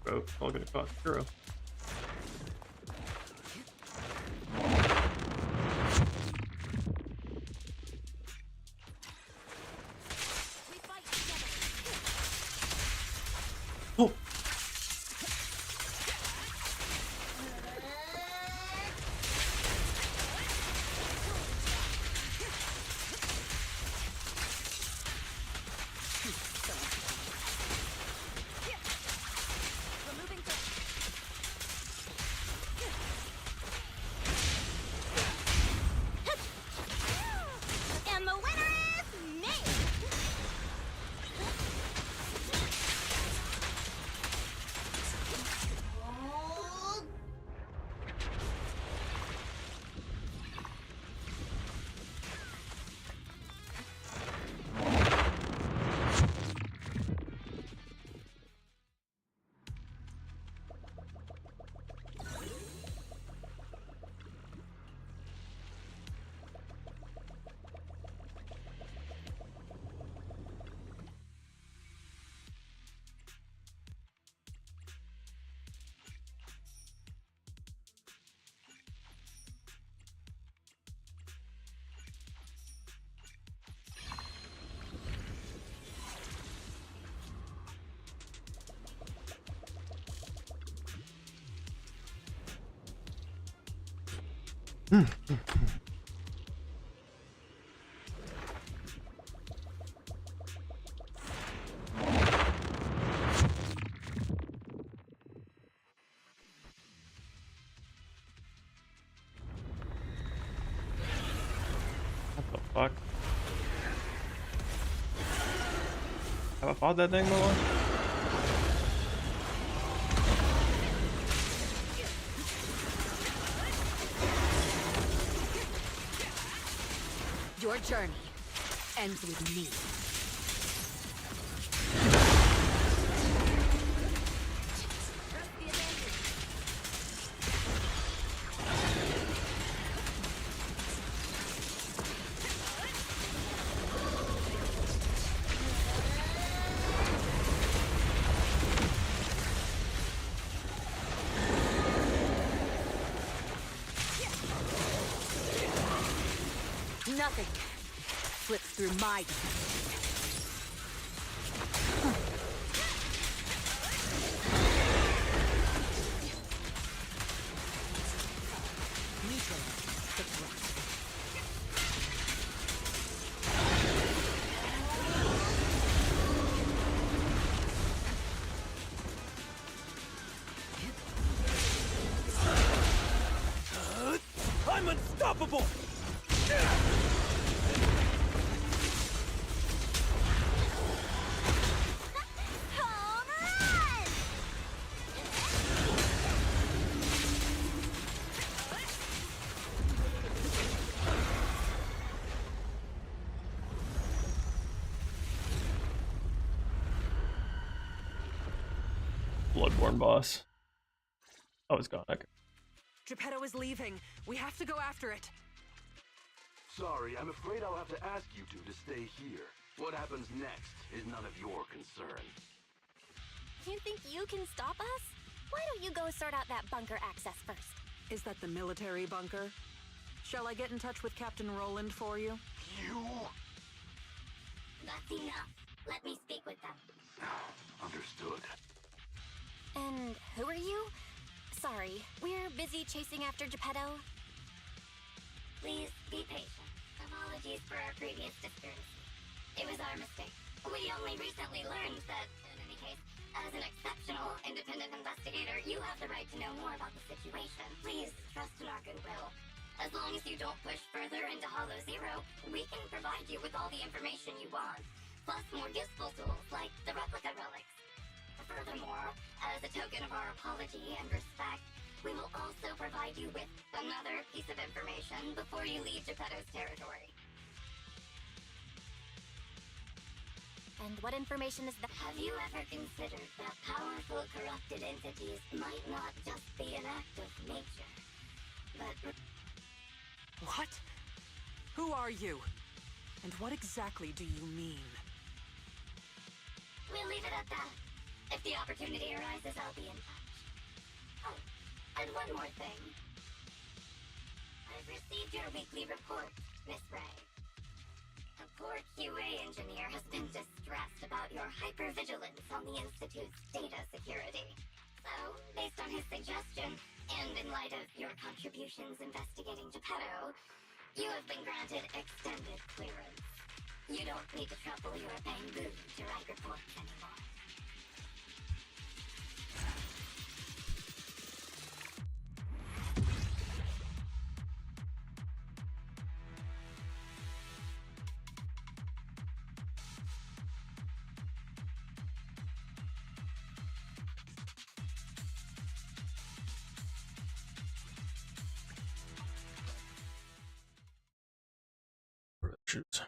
Bro, it's all gonna cost zero. Oh. And the winner is me! What the fuck? Have I fought that thing before? Your journey ends with me. Nothing slips through my defense. Neutralize the threat. I'm unstoppable! Home run! Bloodborne boss. Oh, it's gone. Okay. Geppetto is leaving. We have to go after it. Sorry, I'm afraid I'll have to ask you two to stay here. What happens next is none of your concern. You think you can stop us? Why don't you go sort out that bunker access first? Is that the military bunker? Shall I get in touch with Captain Roland for you? You? That's enough. Let me speak with them. Understood. And who are you? Sorry, we're busy chasing after Geppetto. Please be patient. Apologies for our previous conspiracy. It was our mistake. We only recently learned that, in any case, as an exceptional independent investigator, you have the right to know more about the situation. Please trust in our goodwill. As long as you don't push further into Hollow Zero, we can provide you with all the information you want, plus more useful tools like the replica relics. Furthermore, as a token of our apology and respect, we will also provide you with another piece of information before you leave Geppetto's territory. And what information is that? Have you ever considered that powerful corrupted entities might not just be an act of nature, but... What? Who are you? And what exactly do you mean? We'll leave it at that. If the opportunity arises, I'll be in touch. Oh, and one more thing. I've received your weekly report, Miss Ray. A poor QA engineer has been distressed about your hypervigilance on the Institute's data security. So, based on his suggestion, and in light of your contributions investigating Geppetto, you have been granted extended clearance. You don't need to trouble your Bangu to write reports anymore. Shoot.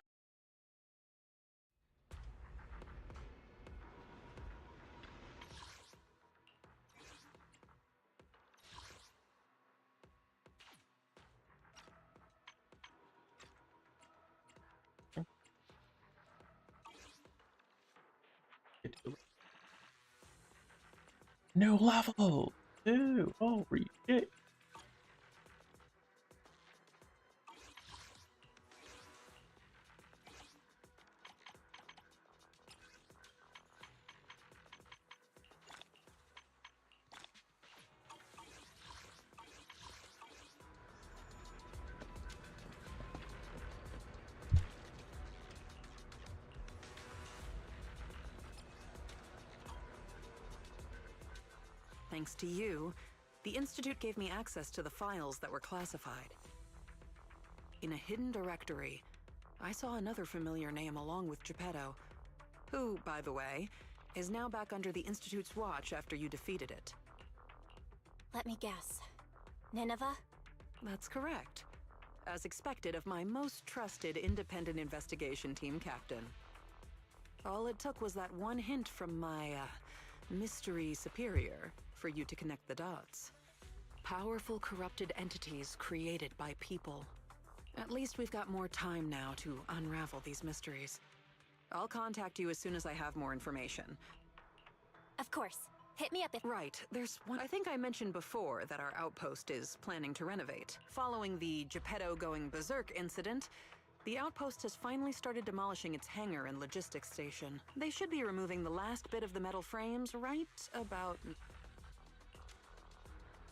New level! Ew, holy shit. Thanks to you, the Institute gave me access to the files that were classified. In a hidden directory, I saw another familiar name along with Geppetto, who, by the way, is now back under the Institute's watch after you defeated it. Let me guess. Nineveh? That's correct. As expected of my most trusted independent investigation team captain. All it took was that one hint from my, mystery superior for you to connect the dots. Powerful corrupted entities created by people. At least we've got more time now to unravel these mysteries. I'll contact you as soon as I have more information. Of course. Hit me up if... Right, there's one... I think I mentioned before that our outpost is planning to renovate. Following the Geppetto going berserk incident, the outpost has finally started demolishing its hangar and logistics station. They should be removing the last bit of the metal frames right about...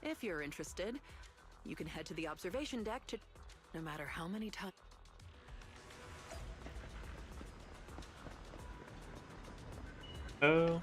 If you're interested, you can head to the observation deck to... No matter how many times... Oh.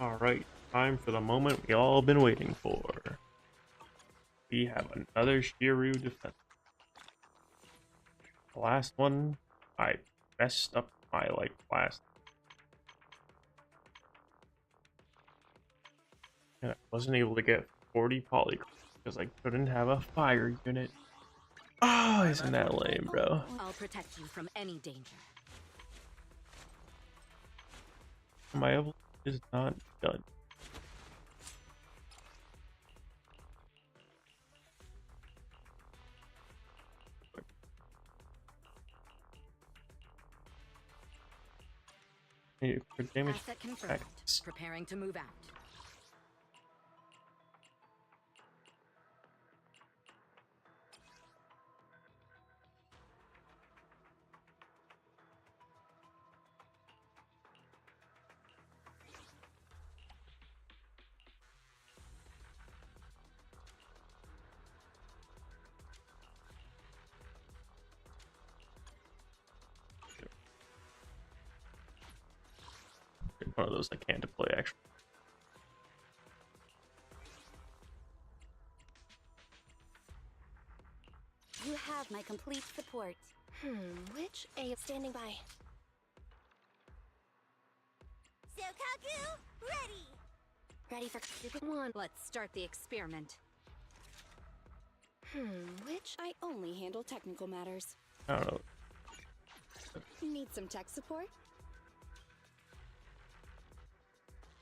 Alright, time for the moment we all been waiting for. We have another Shiryu defense. The last one, I messed up my last. And I wasn't able to get 40 polygons because I couldn't have a fire unit. Oh, isn't that lame, bro? I'll protect you from any danger. My evolution is not done. Hey, crit damage. Asset confirmed. X. Preparing to move out. One of those I can't deploy actually. You have my complete support. Which A standing by? Sokaku, ready! Ready for stupid one. Let's start the experiment. Which I only handle technical matters. I don't know. Need some tech support?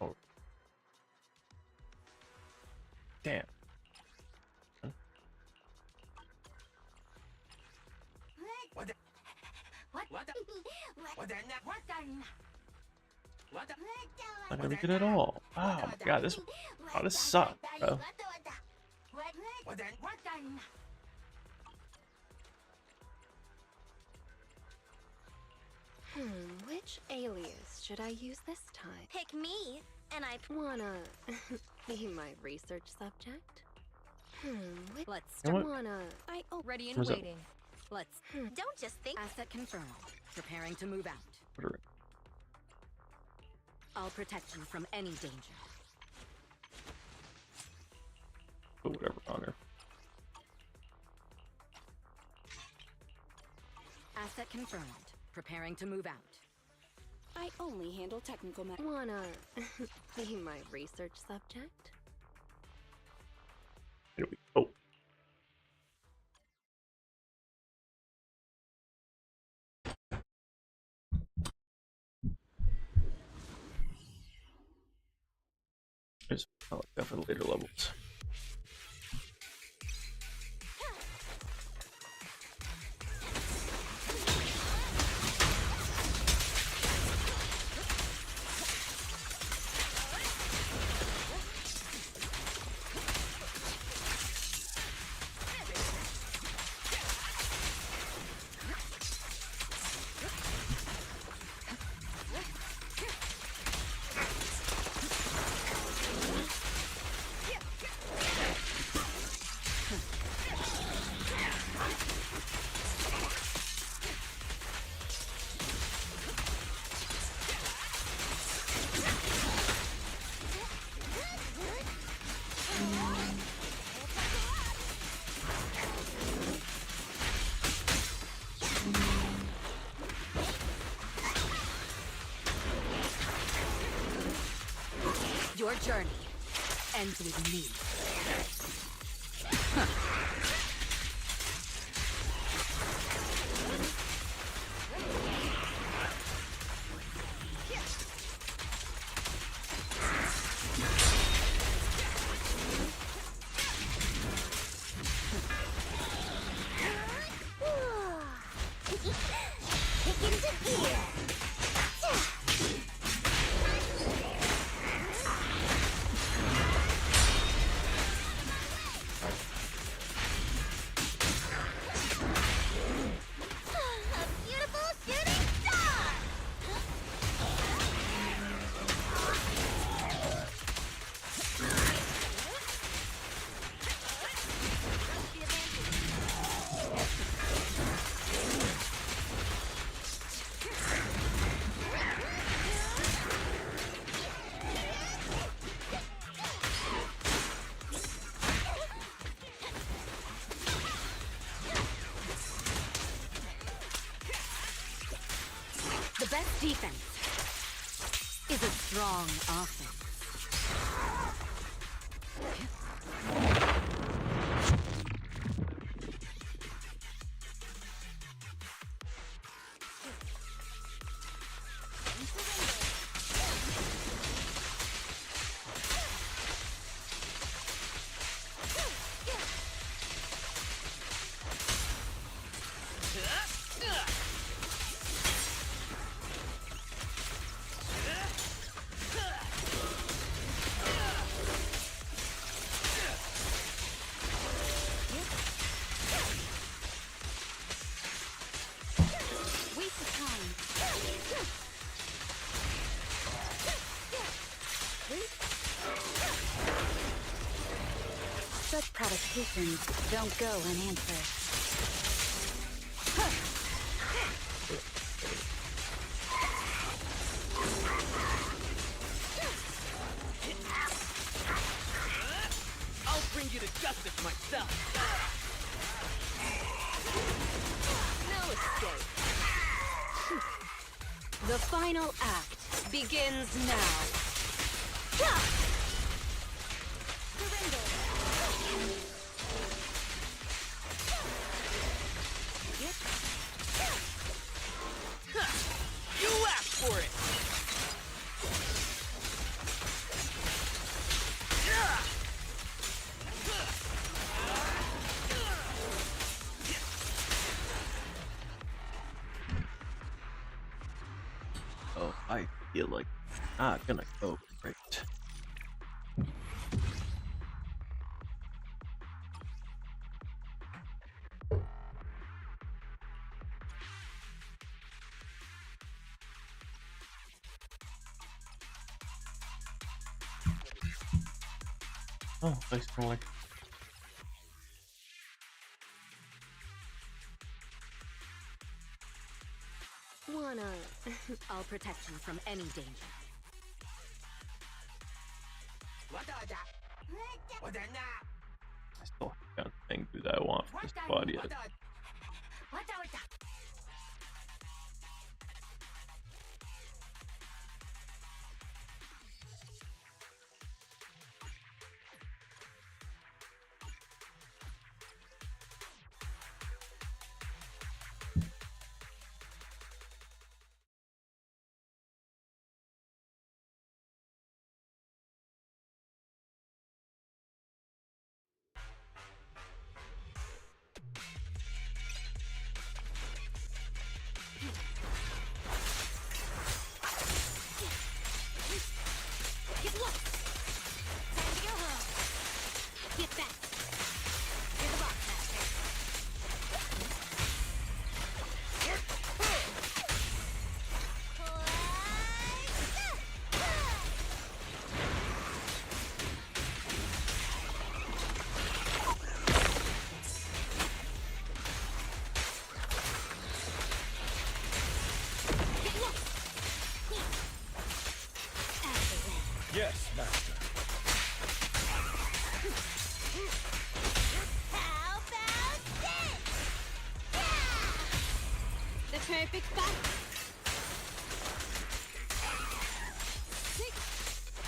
Oh. Damn. What the? What? What the? What the? What the? What the? Not gonna be good at all. Oh my god, this sucks, bro. What the? What the? Which alias should I use this time? Pick me, and I Wanna be my research subject? Let's You know start. what? Wanna... I ready and What's up? waiting. Let's don't just think. asset confirmed. Preparing to move out. Put her in. I'll protect you from any danger. Put whatever on her. Asset confirmed. Preparing to move out. I only handle technical matters. Wanna be my research subject? Here we go. There's that for the later levels. Your journey ends with me. Kick into gear. best defense is a strong offense. Such provocations don't go unanswered. I'll bring you to justice myself. No escape. The final act begins now. You asked for it. Oh, I feel like not gonna go great. Oh, nice going. I'll protect you from any danger. I still haven't thing through that I want for this body yet. Get lost! Time to go home. Get back. You're the boss master. Get lost! Yes, Master. How about this? The perfect spot.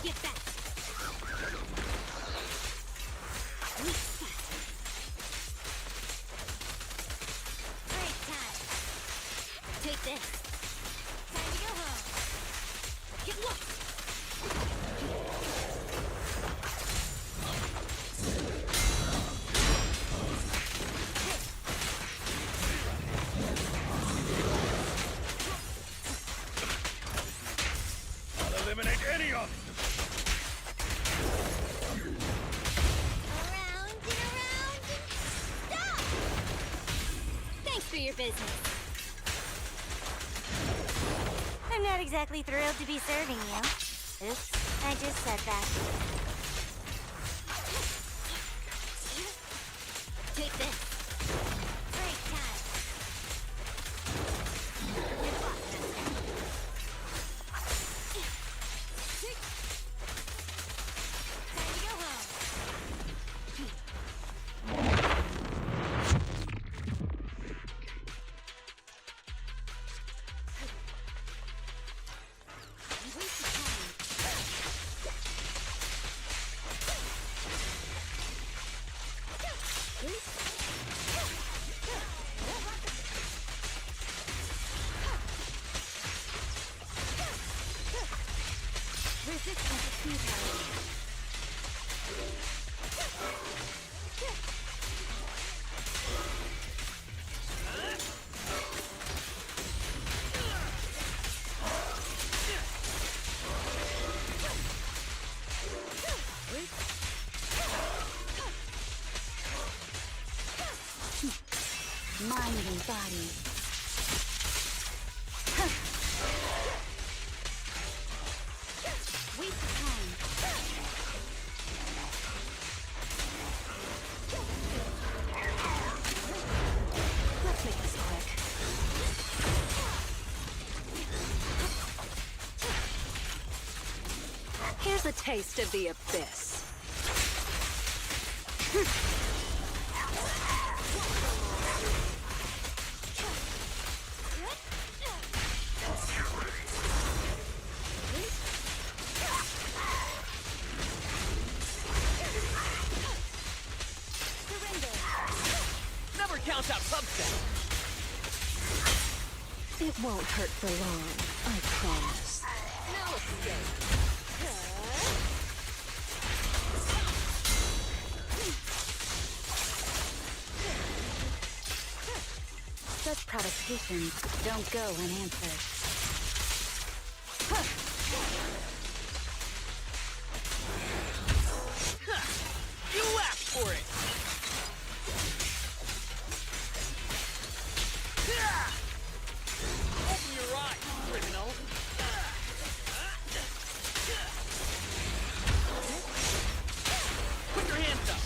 Get back. Weak spot. Break time. Take this. Time to go home. Get lost. I'll eliminate any of them. Around and stop! Thanks for your business. I'm not exactly thrilled to be serving you. Oops, I just said that. Take this. Break time. Good luck, Time to go home. futile. Mind and body. Waste of time. Let's make this quick. Here's a taste of the abyss. Never count out subset. It won't hurt for long, I promise. No escape. Such provocations don't go unanswered. You asked for it. Open your eyes, criminal. Put your hands up.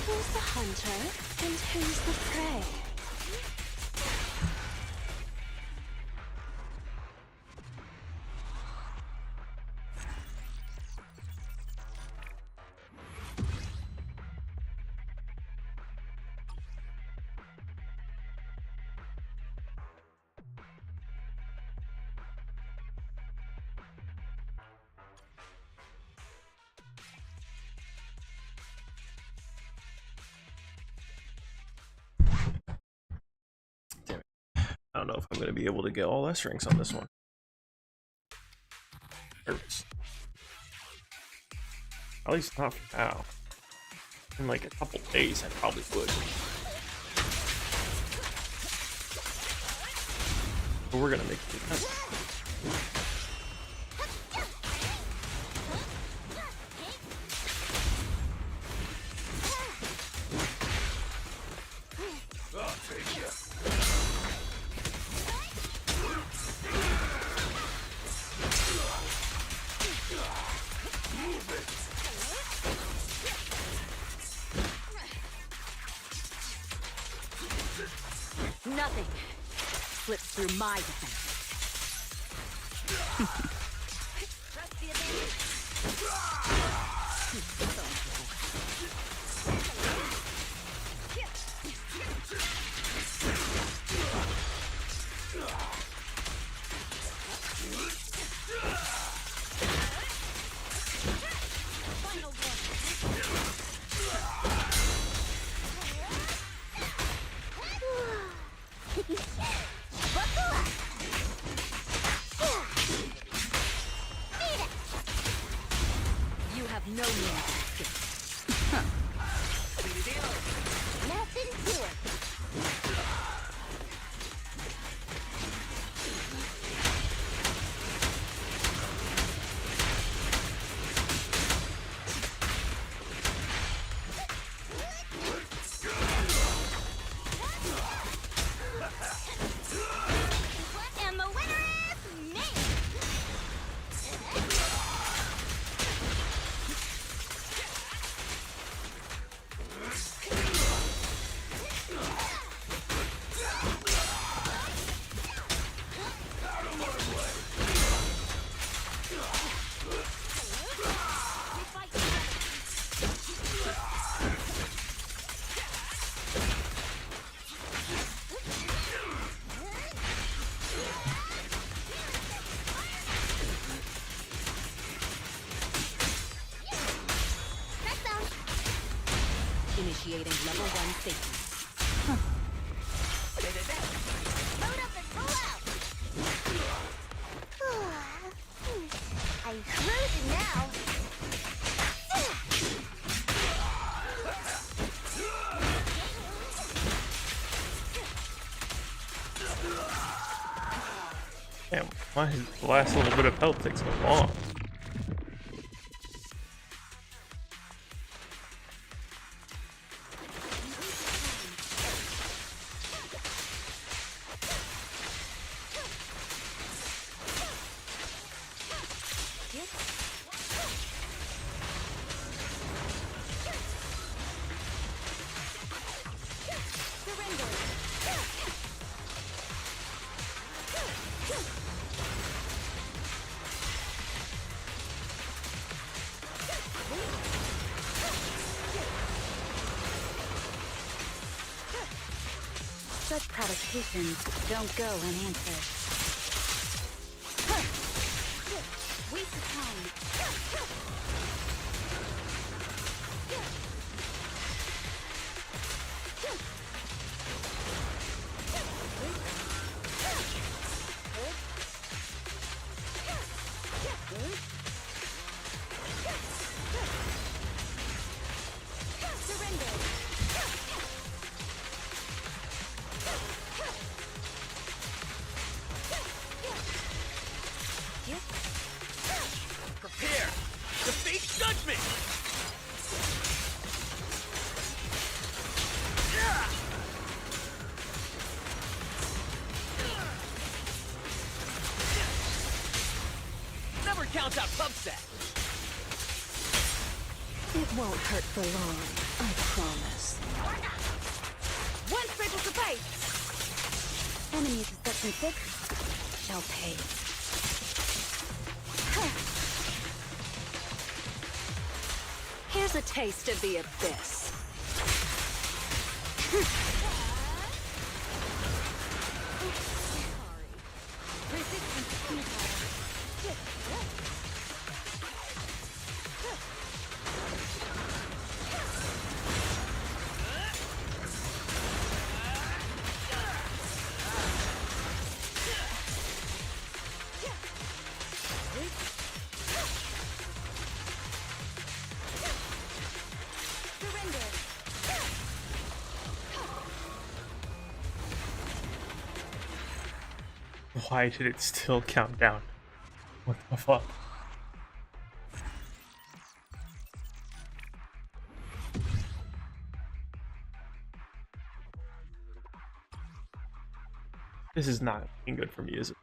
Who's the hunter and who's the prey? I don't know if I'm going to be able to get all S ranks on this one. Nervous. At least not for now. In like a couple days, I probably would. But we're gonna make it. I'll take you. Move it. Nothing slips through my defense. Trust the You have no means of escape. Nothing to it. And the winner is me! Initiating level 1 safety. Load up and roll out! Damn, why is the last little bit of health take so long? Such provocations don't go unanswered. Waste of time. Prepare to face judgment! Never count out Pubset! It won't hurt for long, I promise. One triple to bite! Enemies of Section 6 shall pay. Here's a taste of the abyss. Why did it still count down? What the fuck? This is not looking good for me, is it?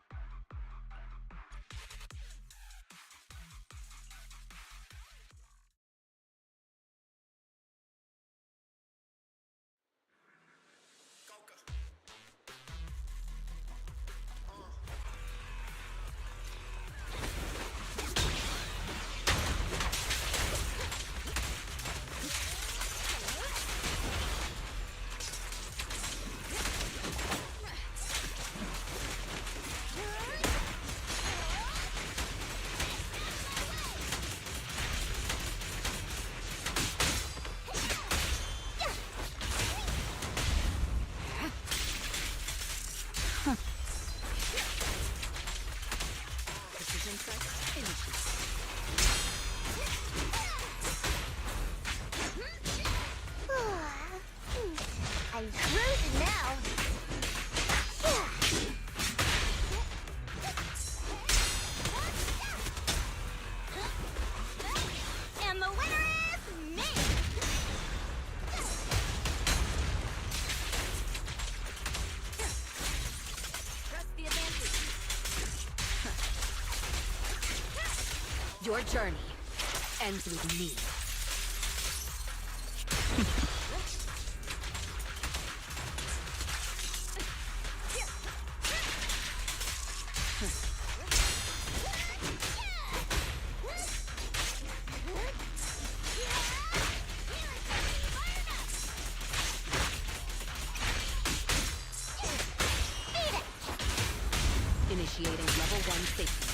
I'm cruising now. And the winner is me. Press the advantage. Your journey ends with me. Initiating level 1 safety.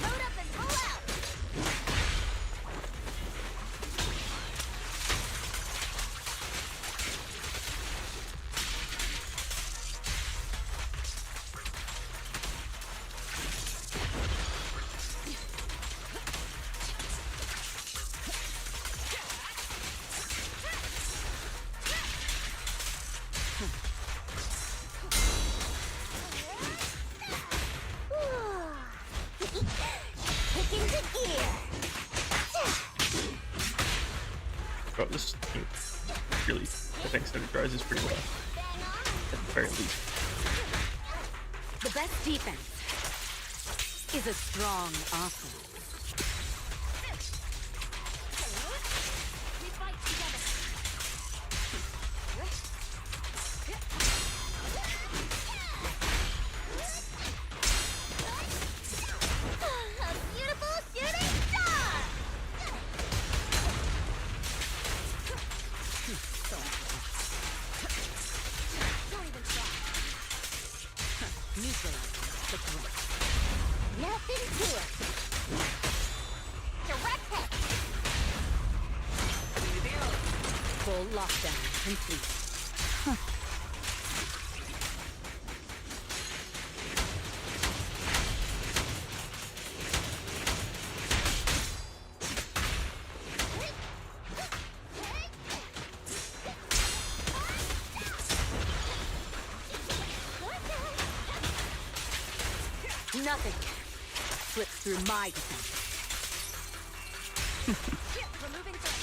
Load up and roll out. this team really, I think, synergizes pretty well, at the very least. The best defense is a strong offense. We fight together. A beautiful shooting star! Don't even try. Neutralize the threat. Nothing to it. Direct hit. Full lockdown complete. Nothing slips through my defense. Removing threat.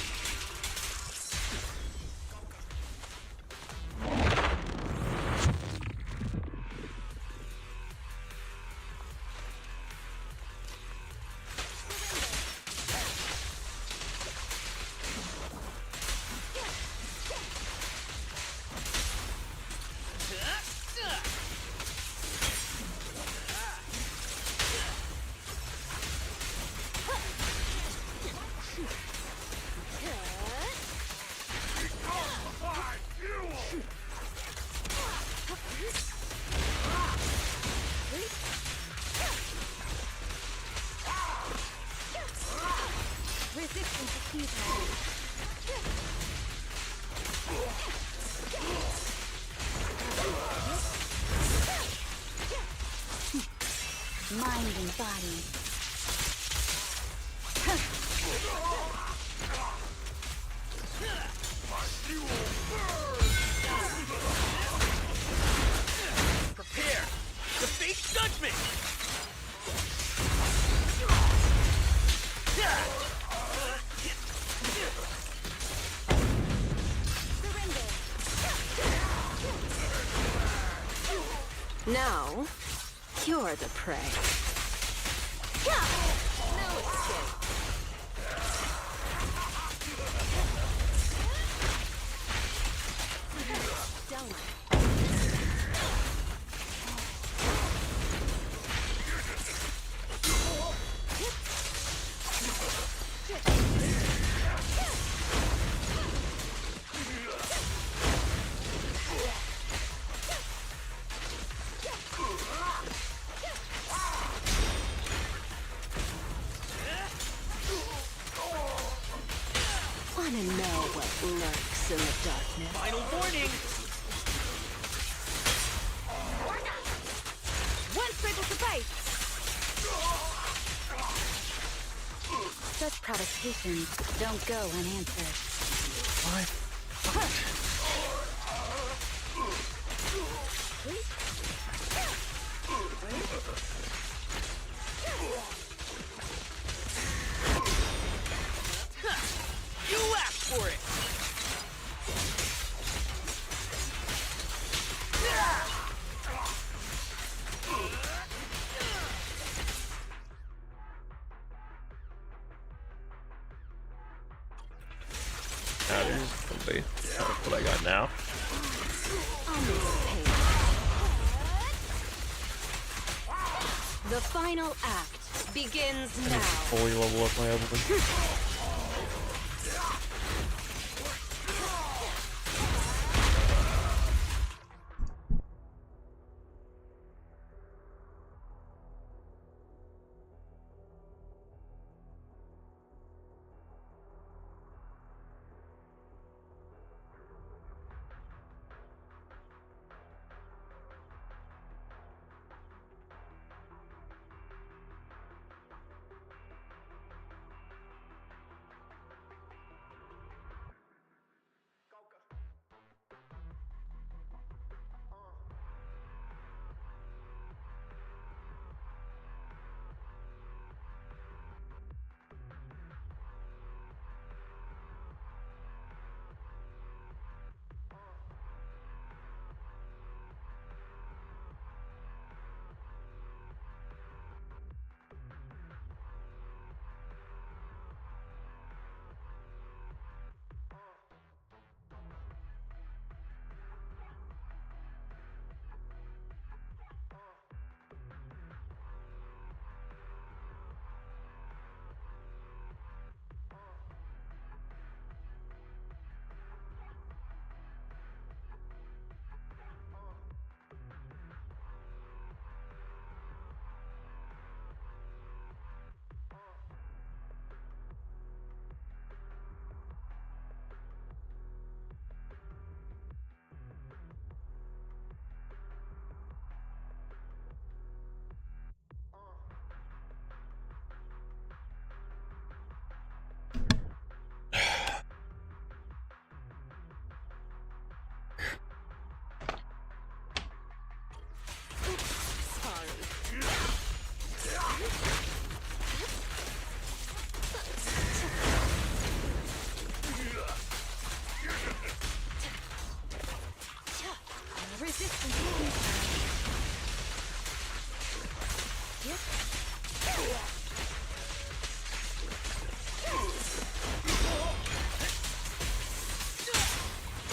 Resistance is futile. Mind and body. Prepare to face judgment! Now, you're the prey. No escape. Wanna know what lurks in the darkness? Final warning! One sprinkled to bite! Such provocations don't go unanswered. What? You asked for it! Now there's somebody. That's what I got now. The final act begins now. Fully level up my Evelyn.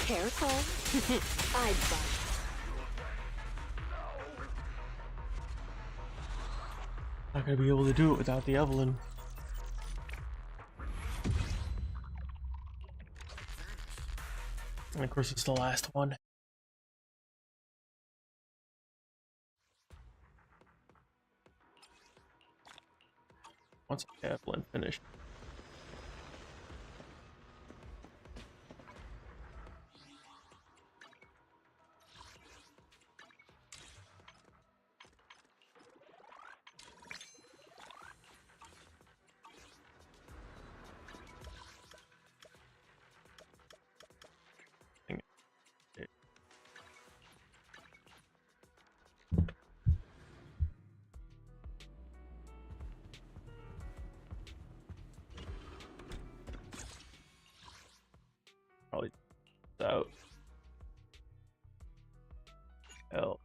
Careful. I'd bite. Not gonna be able to do it without the Evelyn. And of course, it's the last one. Once Evelyn finished. Probably out. L.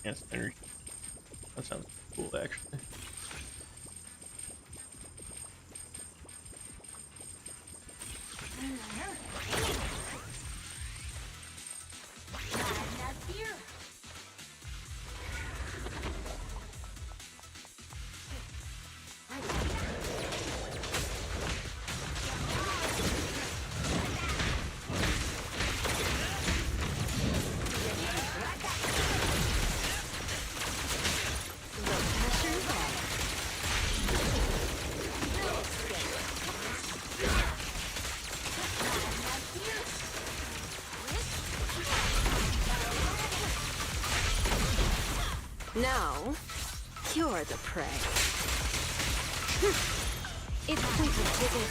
Yes, energy. That sounds cool, actually. Now, you're the prey. It's pointless, is it?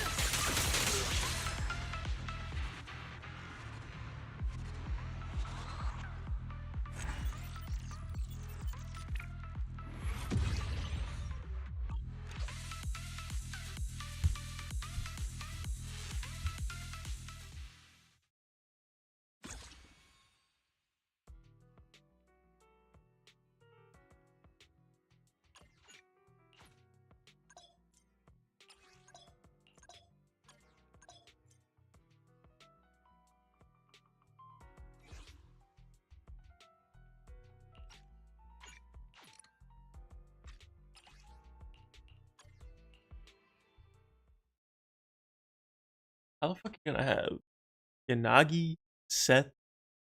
How the fuck are you gonna have Yanagi, Seth,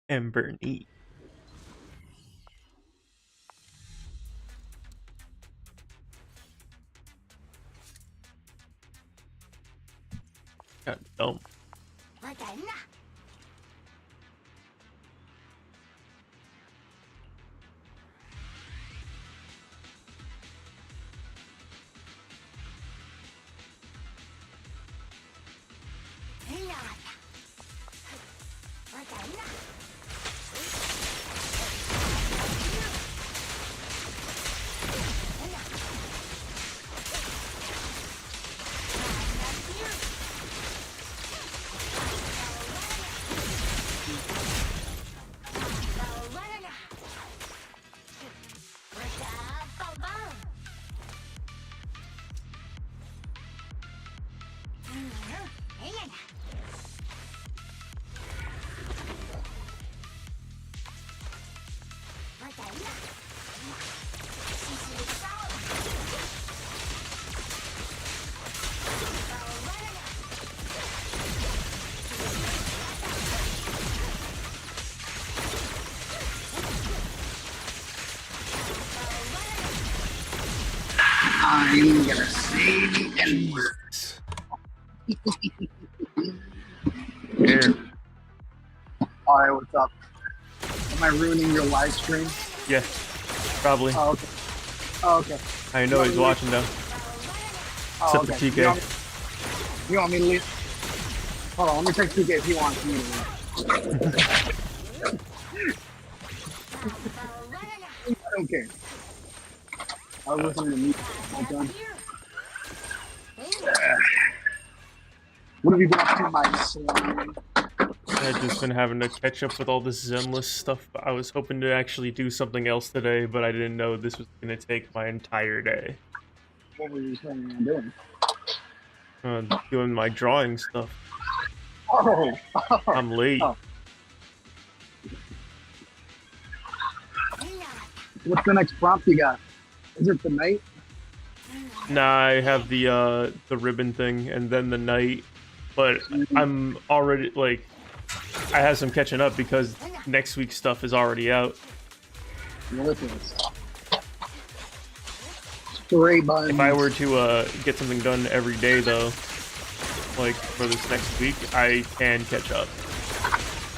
and Bernie? God dumb. I'm gonna save you and Here. Alright, what's up? Am I ruining your live stream? Yeah, probably. Oh, okay. Oh, okay. I know he's watching though. Oh, Except okay. for TK. You want me to leave? Hold on, let me text TK if he wants me to leave. I don't care. I was listening to music. Okay. What have you been up to, my slime? I've just been having to catch up with all this Zenless stuff. I was hoping to actually do something else today, but I didn't know this was going to take my entire day. What were you planning on doing? Doing my drawing stuff. Oh! I'm late. Oh. What's the next prompt you got? Is it the night? Nah, I have the ribbon thing and then the night, but I'm already like I have some catching up because next week's stuff is already out. Ridiculous. Straight buns. If I were to get something done every day though, like for this next week, I can catch up.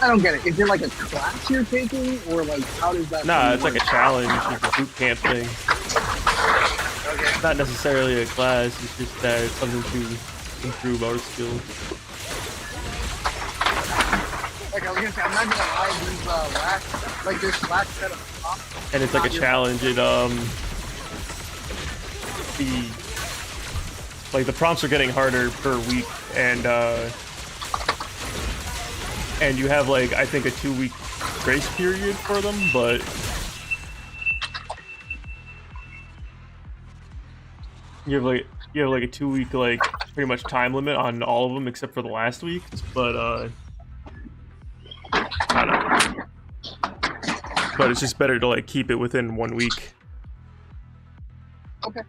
I don't get it. Is it like a class you're taking, or like how does that? Nah, it's like a challenge, like a boot camp thing. Okay. It's not necessarily a class. It's just that it's something to improve our skills. Like I was gonna say, I'm not gonna lie. These this last set of prompts. And it's like a challenge. It the prompts are getting harder per week, and you have like I think a 2-week grace period for them, but you have like a 2-week like pretty much time limit on all of them except for the last week. But I don't know. But it's just better to like keep it within 1 week. Okay.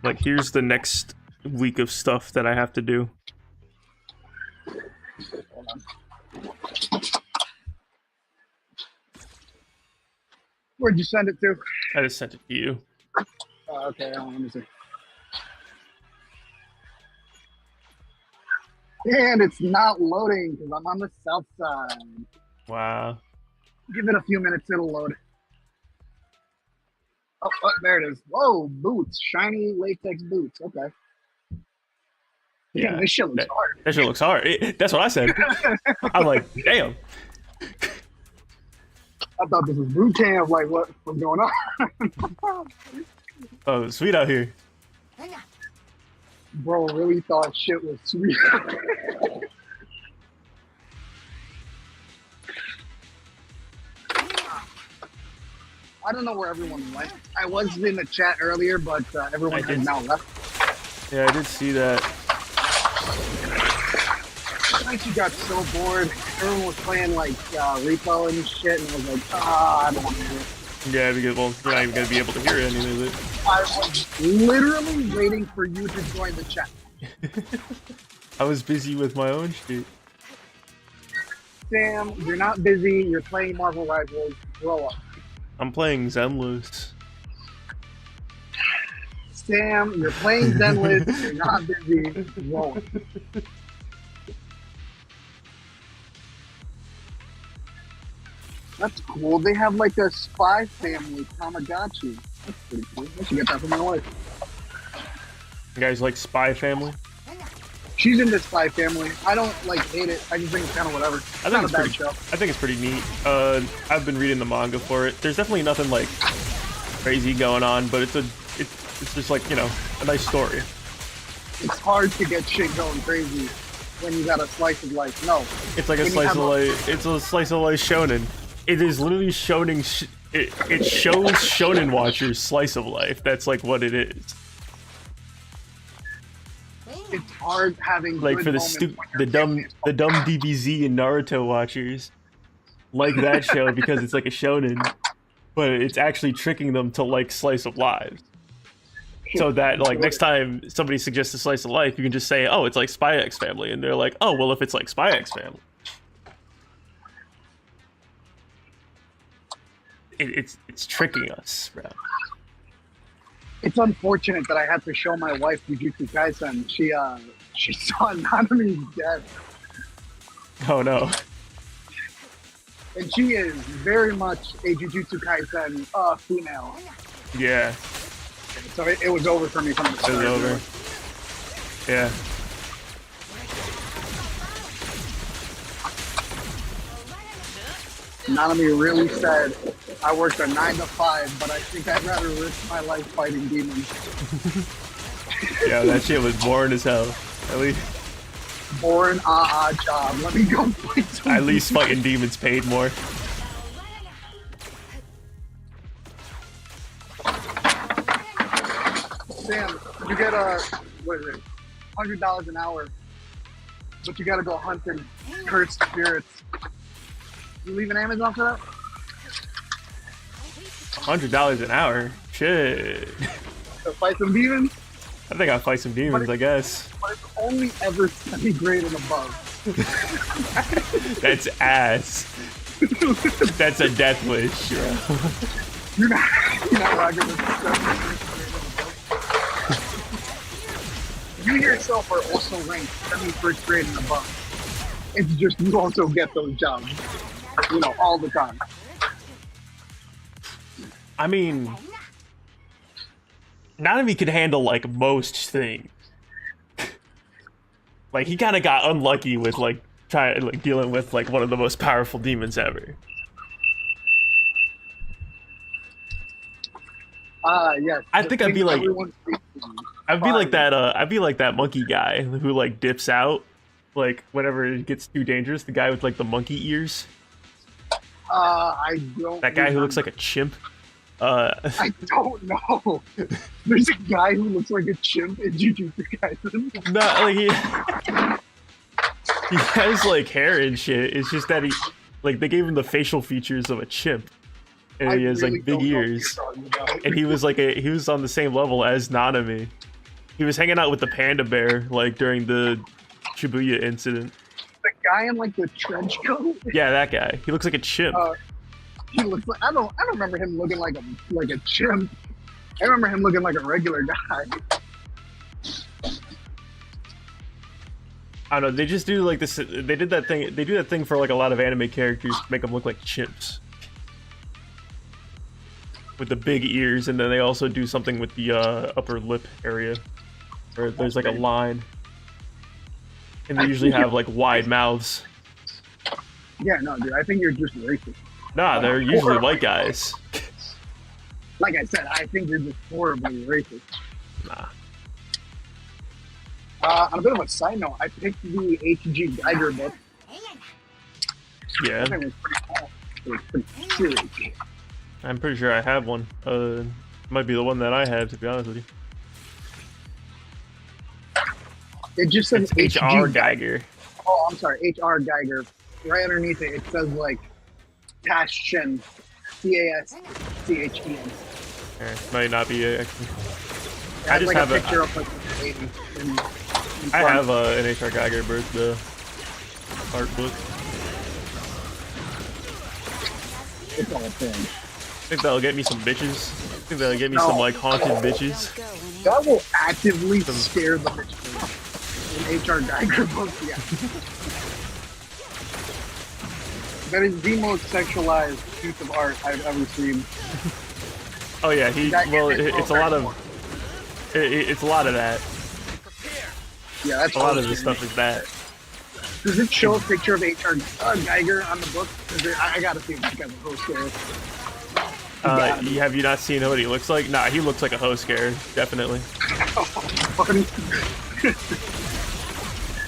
Like here's the next week of stuff that I have to do. Hold on. Where'd you send it to? I just sent it to you. Okay, let me see. And it's not loading because I'm on the south side. Wow. Give it a few minutes, it'll load. Oh, there it is. Whoa, boots. Shiny latex boots. Okay. Yeah, this shit looks hard. That shit looks hard. That's what I said. I'm like, damn. I thought this was boot camp. Like, what's going on? Oh, sweet out here. Bro really thought shit was sweet. I don't know where everyone went. I was in the chat earlier, but everyone has now left. Yeah, I did see that. I think you got so bored. Everyone was playing like repo and shit, and I was like, I don't want to hear it. Yeah, because well, you're not even gonna be able to hear any of it. I was literally waiting for you to join the chat. I was busy with my own shit. Sam, you're not busy. You're playing Marvel Rivals. Grow up. I'm playing Zenless. Sam, you're playing Zenless. You're not busy. Grow up. That's cool. They have like a spy family, Tamagotchi. That's pretty cool. I should get that for my wife. You guys like Spy Family? She's in this Spy Family. I don't like hate it. I just think it's kind of whatever. It's not a bad show. I think it's pretty neat. I've been reading the manga for it. There's definitely nothing like crazy going on, but it's just like, you know, a nice story. It's hard to get shit going crazy when you got a slice of life. No, it's like a slice of life. It's a slice of life shonen. It is literally shonen. It shows shonen watchers slice of life. That's like what it is. It's hard having like good for the dumb DBZ and Naruto watchers like that show because it's like a shonen, but it's actually tricking them to like slice of lives. So that like next time somebody suggests a slice of life, you can just say, "Oh, it's like Spy X Family," and they're like, "Oh, well, if it's like Spy X Family." It's tricking us, bro. It's unfortunate that I had to show my wife Jujutsu Kaisen. She saw Nanami's death. Oh no. And she is very much a Jujutsu Kaisen female. Yeah. So it was over for me from the start. It was over. Yeah. Nanami really said, I worked a 9 to 5, but I think I'd rather risk my life fighting demons. Yeah, that shit was boring as hell. At least boring job. Let me go fight some At least fighting demons paid more. Sam, you get what is it, $100 an hour, but you gotta go hunting cursed spirits. You leaving Amazon for that? $100 an hour? Shit. To fight some demons? I think I'll fight some demons, I guess. But it's only ever semi-grade and above. That's ass. That's a death wish, bro. You're not rocking with You yourself are also ranked semi-first grade and above. It's just you also get those jobs, all the time. I mean, Nanami could handle like most things. Like he kind of got unlucky with dealing with like one of the most powerful demons ever. Yes. I think I'd be like that monkey guy who like dips out like whenever it gets too dangerous. The guy with like the monkey ears. I don't. That guy who looks like a chimp. I don't know. There's a guy who looks like a chimp in Jujutsu Kaisen. No, like he has like hair and shit. It's just that they gave him the facial features of a chimp, and he has like big ears. And he was on the same level as Nanami. He was hanging out with the panda bear like during the Shibuya incident. The guy in like the trench coat. Yeah, that guy. He looks like a chimp. He looks like I don't remember him looking like a chimp. I remember him looking like a regular guy. I don't know. They just do like this. They did that thing. They do that thing for like a lot of anime characters to make them look like chimps with the big ears, and then they also do something with the upper lip area, where there's like a line, and they usually have like wide mouths. Yeah, no, dude. I think you're just racist. Nah, they're usually white guys. Like I said, I think you're just horribly racist. Nah. On a bit of a side note, I picked the H.G. Geiger book. Yeah. I think it was pretty cool. It was pretty serious. I'm pretty sure I have one. Might be the one that I have, to be honest with you. It just says H.R. Geiger. Oh, I'm sorry, H.R. Geiger. Right underneath it, it says like Taschen, Caschen. Might not be actually. I just have a picture of like the lady. I have an HR Geiger birth, the art book. It's all a thing. I think that'll get me some bitches. I think that'll get me some like haunted bitches. That will actively scare the bitch. An HR Geiger book, yeah. That is the most sexualized piece of art I've ever seen. Oh yeah, it's a lot of it's a lot of that. Yeah, that's a lot of this stuff is that. Does it show a picture of HR Geiger on the book? I gotta see if it's got a host scare. Have you not seen what he looks like? Nah, he looks like a host scare, definitely.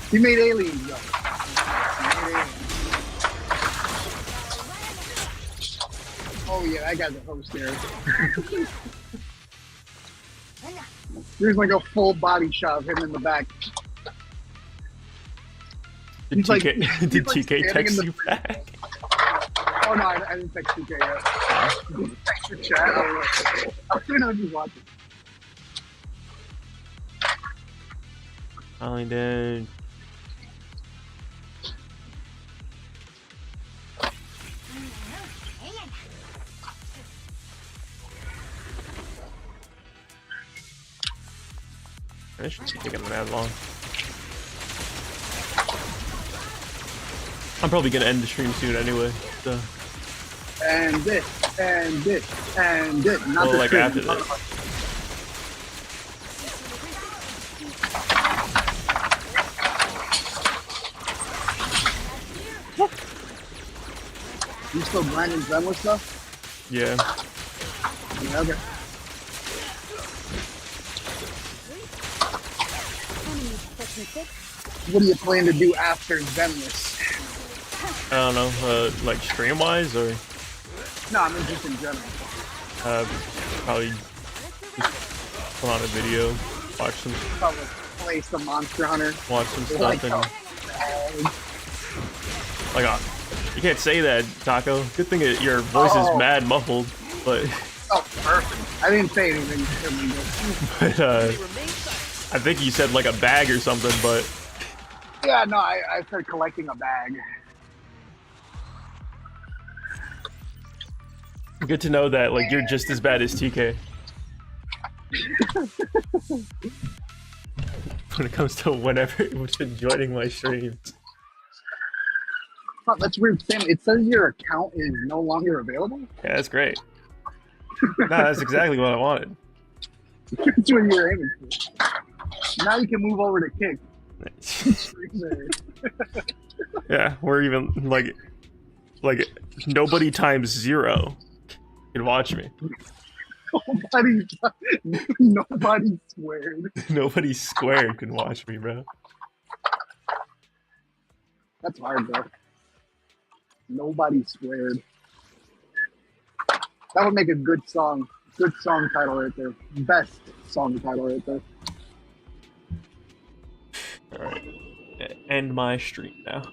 He made aliens though. Oh yeah, that guy's a host scare. There's like a full body shot of him in the back. Did TK text you back? Oh no, I didn't text TK yet. Text the chat. I don't know if he's watching. Falling down. This should be taking that long. I'm probably gonna end the stream soon anyway. So. And this, and this, and this. Not well, like after this. You still grinding Zenless stuff? Yeah. Yeah, okay. What do you plan to do after Zenless? I don't know, like stream-wise, or? No, I mean just in general. Probably just put on a video, watch some. Probably play some Monster Hunter. Watch some stuff and. Like, you can't say that, Taco. Good thing your voice is mad muffled, but. Oh, perfect. I didn't say anything. But I think you said like a bag or something, but. Yeah, no, I started collecting a bag. Good to know that like you're just as bad as TK. When it comes to whenever joining my streams. Oh, that's weird, Sam. It says your account is no longer available. Yeah, that's great. No, that's exactly what I wanted. That's what you were aiming for. Now you can move over to Kick. Yeah, we're even like nobody times 0 can watch me. Nobody squared. Nobody squared can watch me, bro. That's hard, bro. Nobody squared. That would make a good song. Good song title right there. Best song title right there. Alright. End my stream now.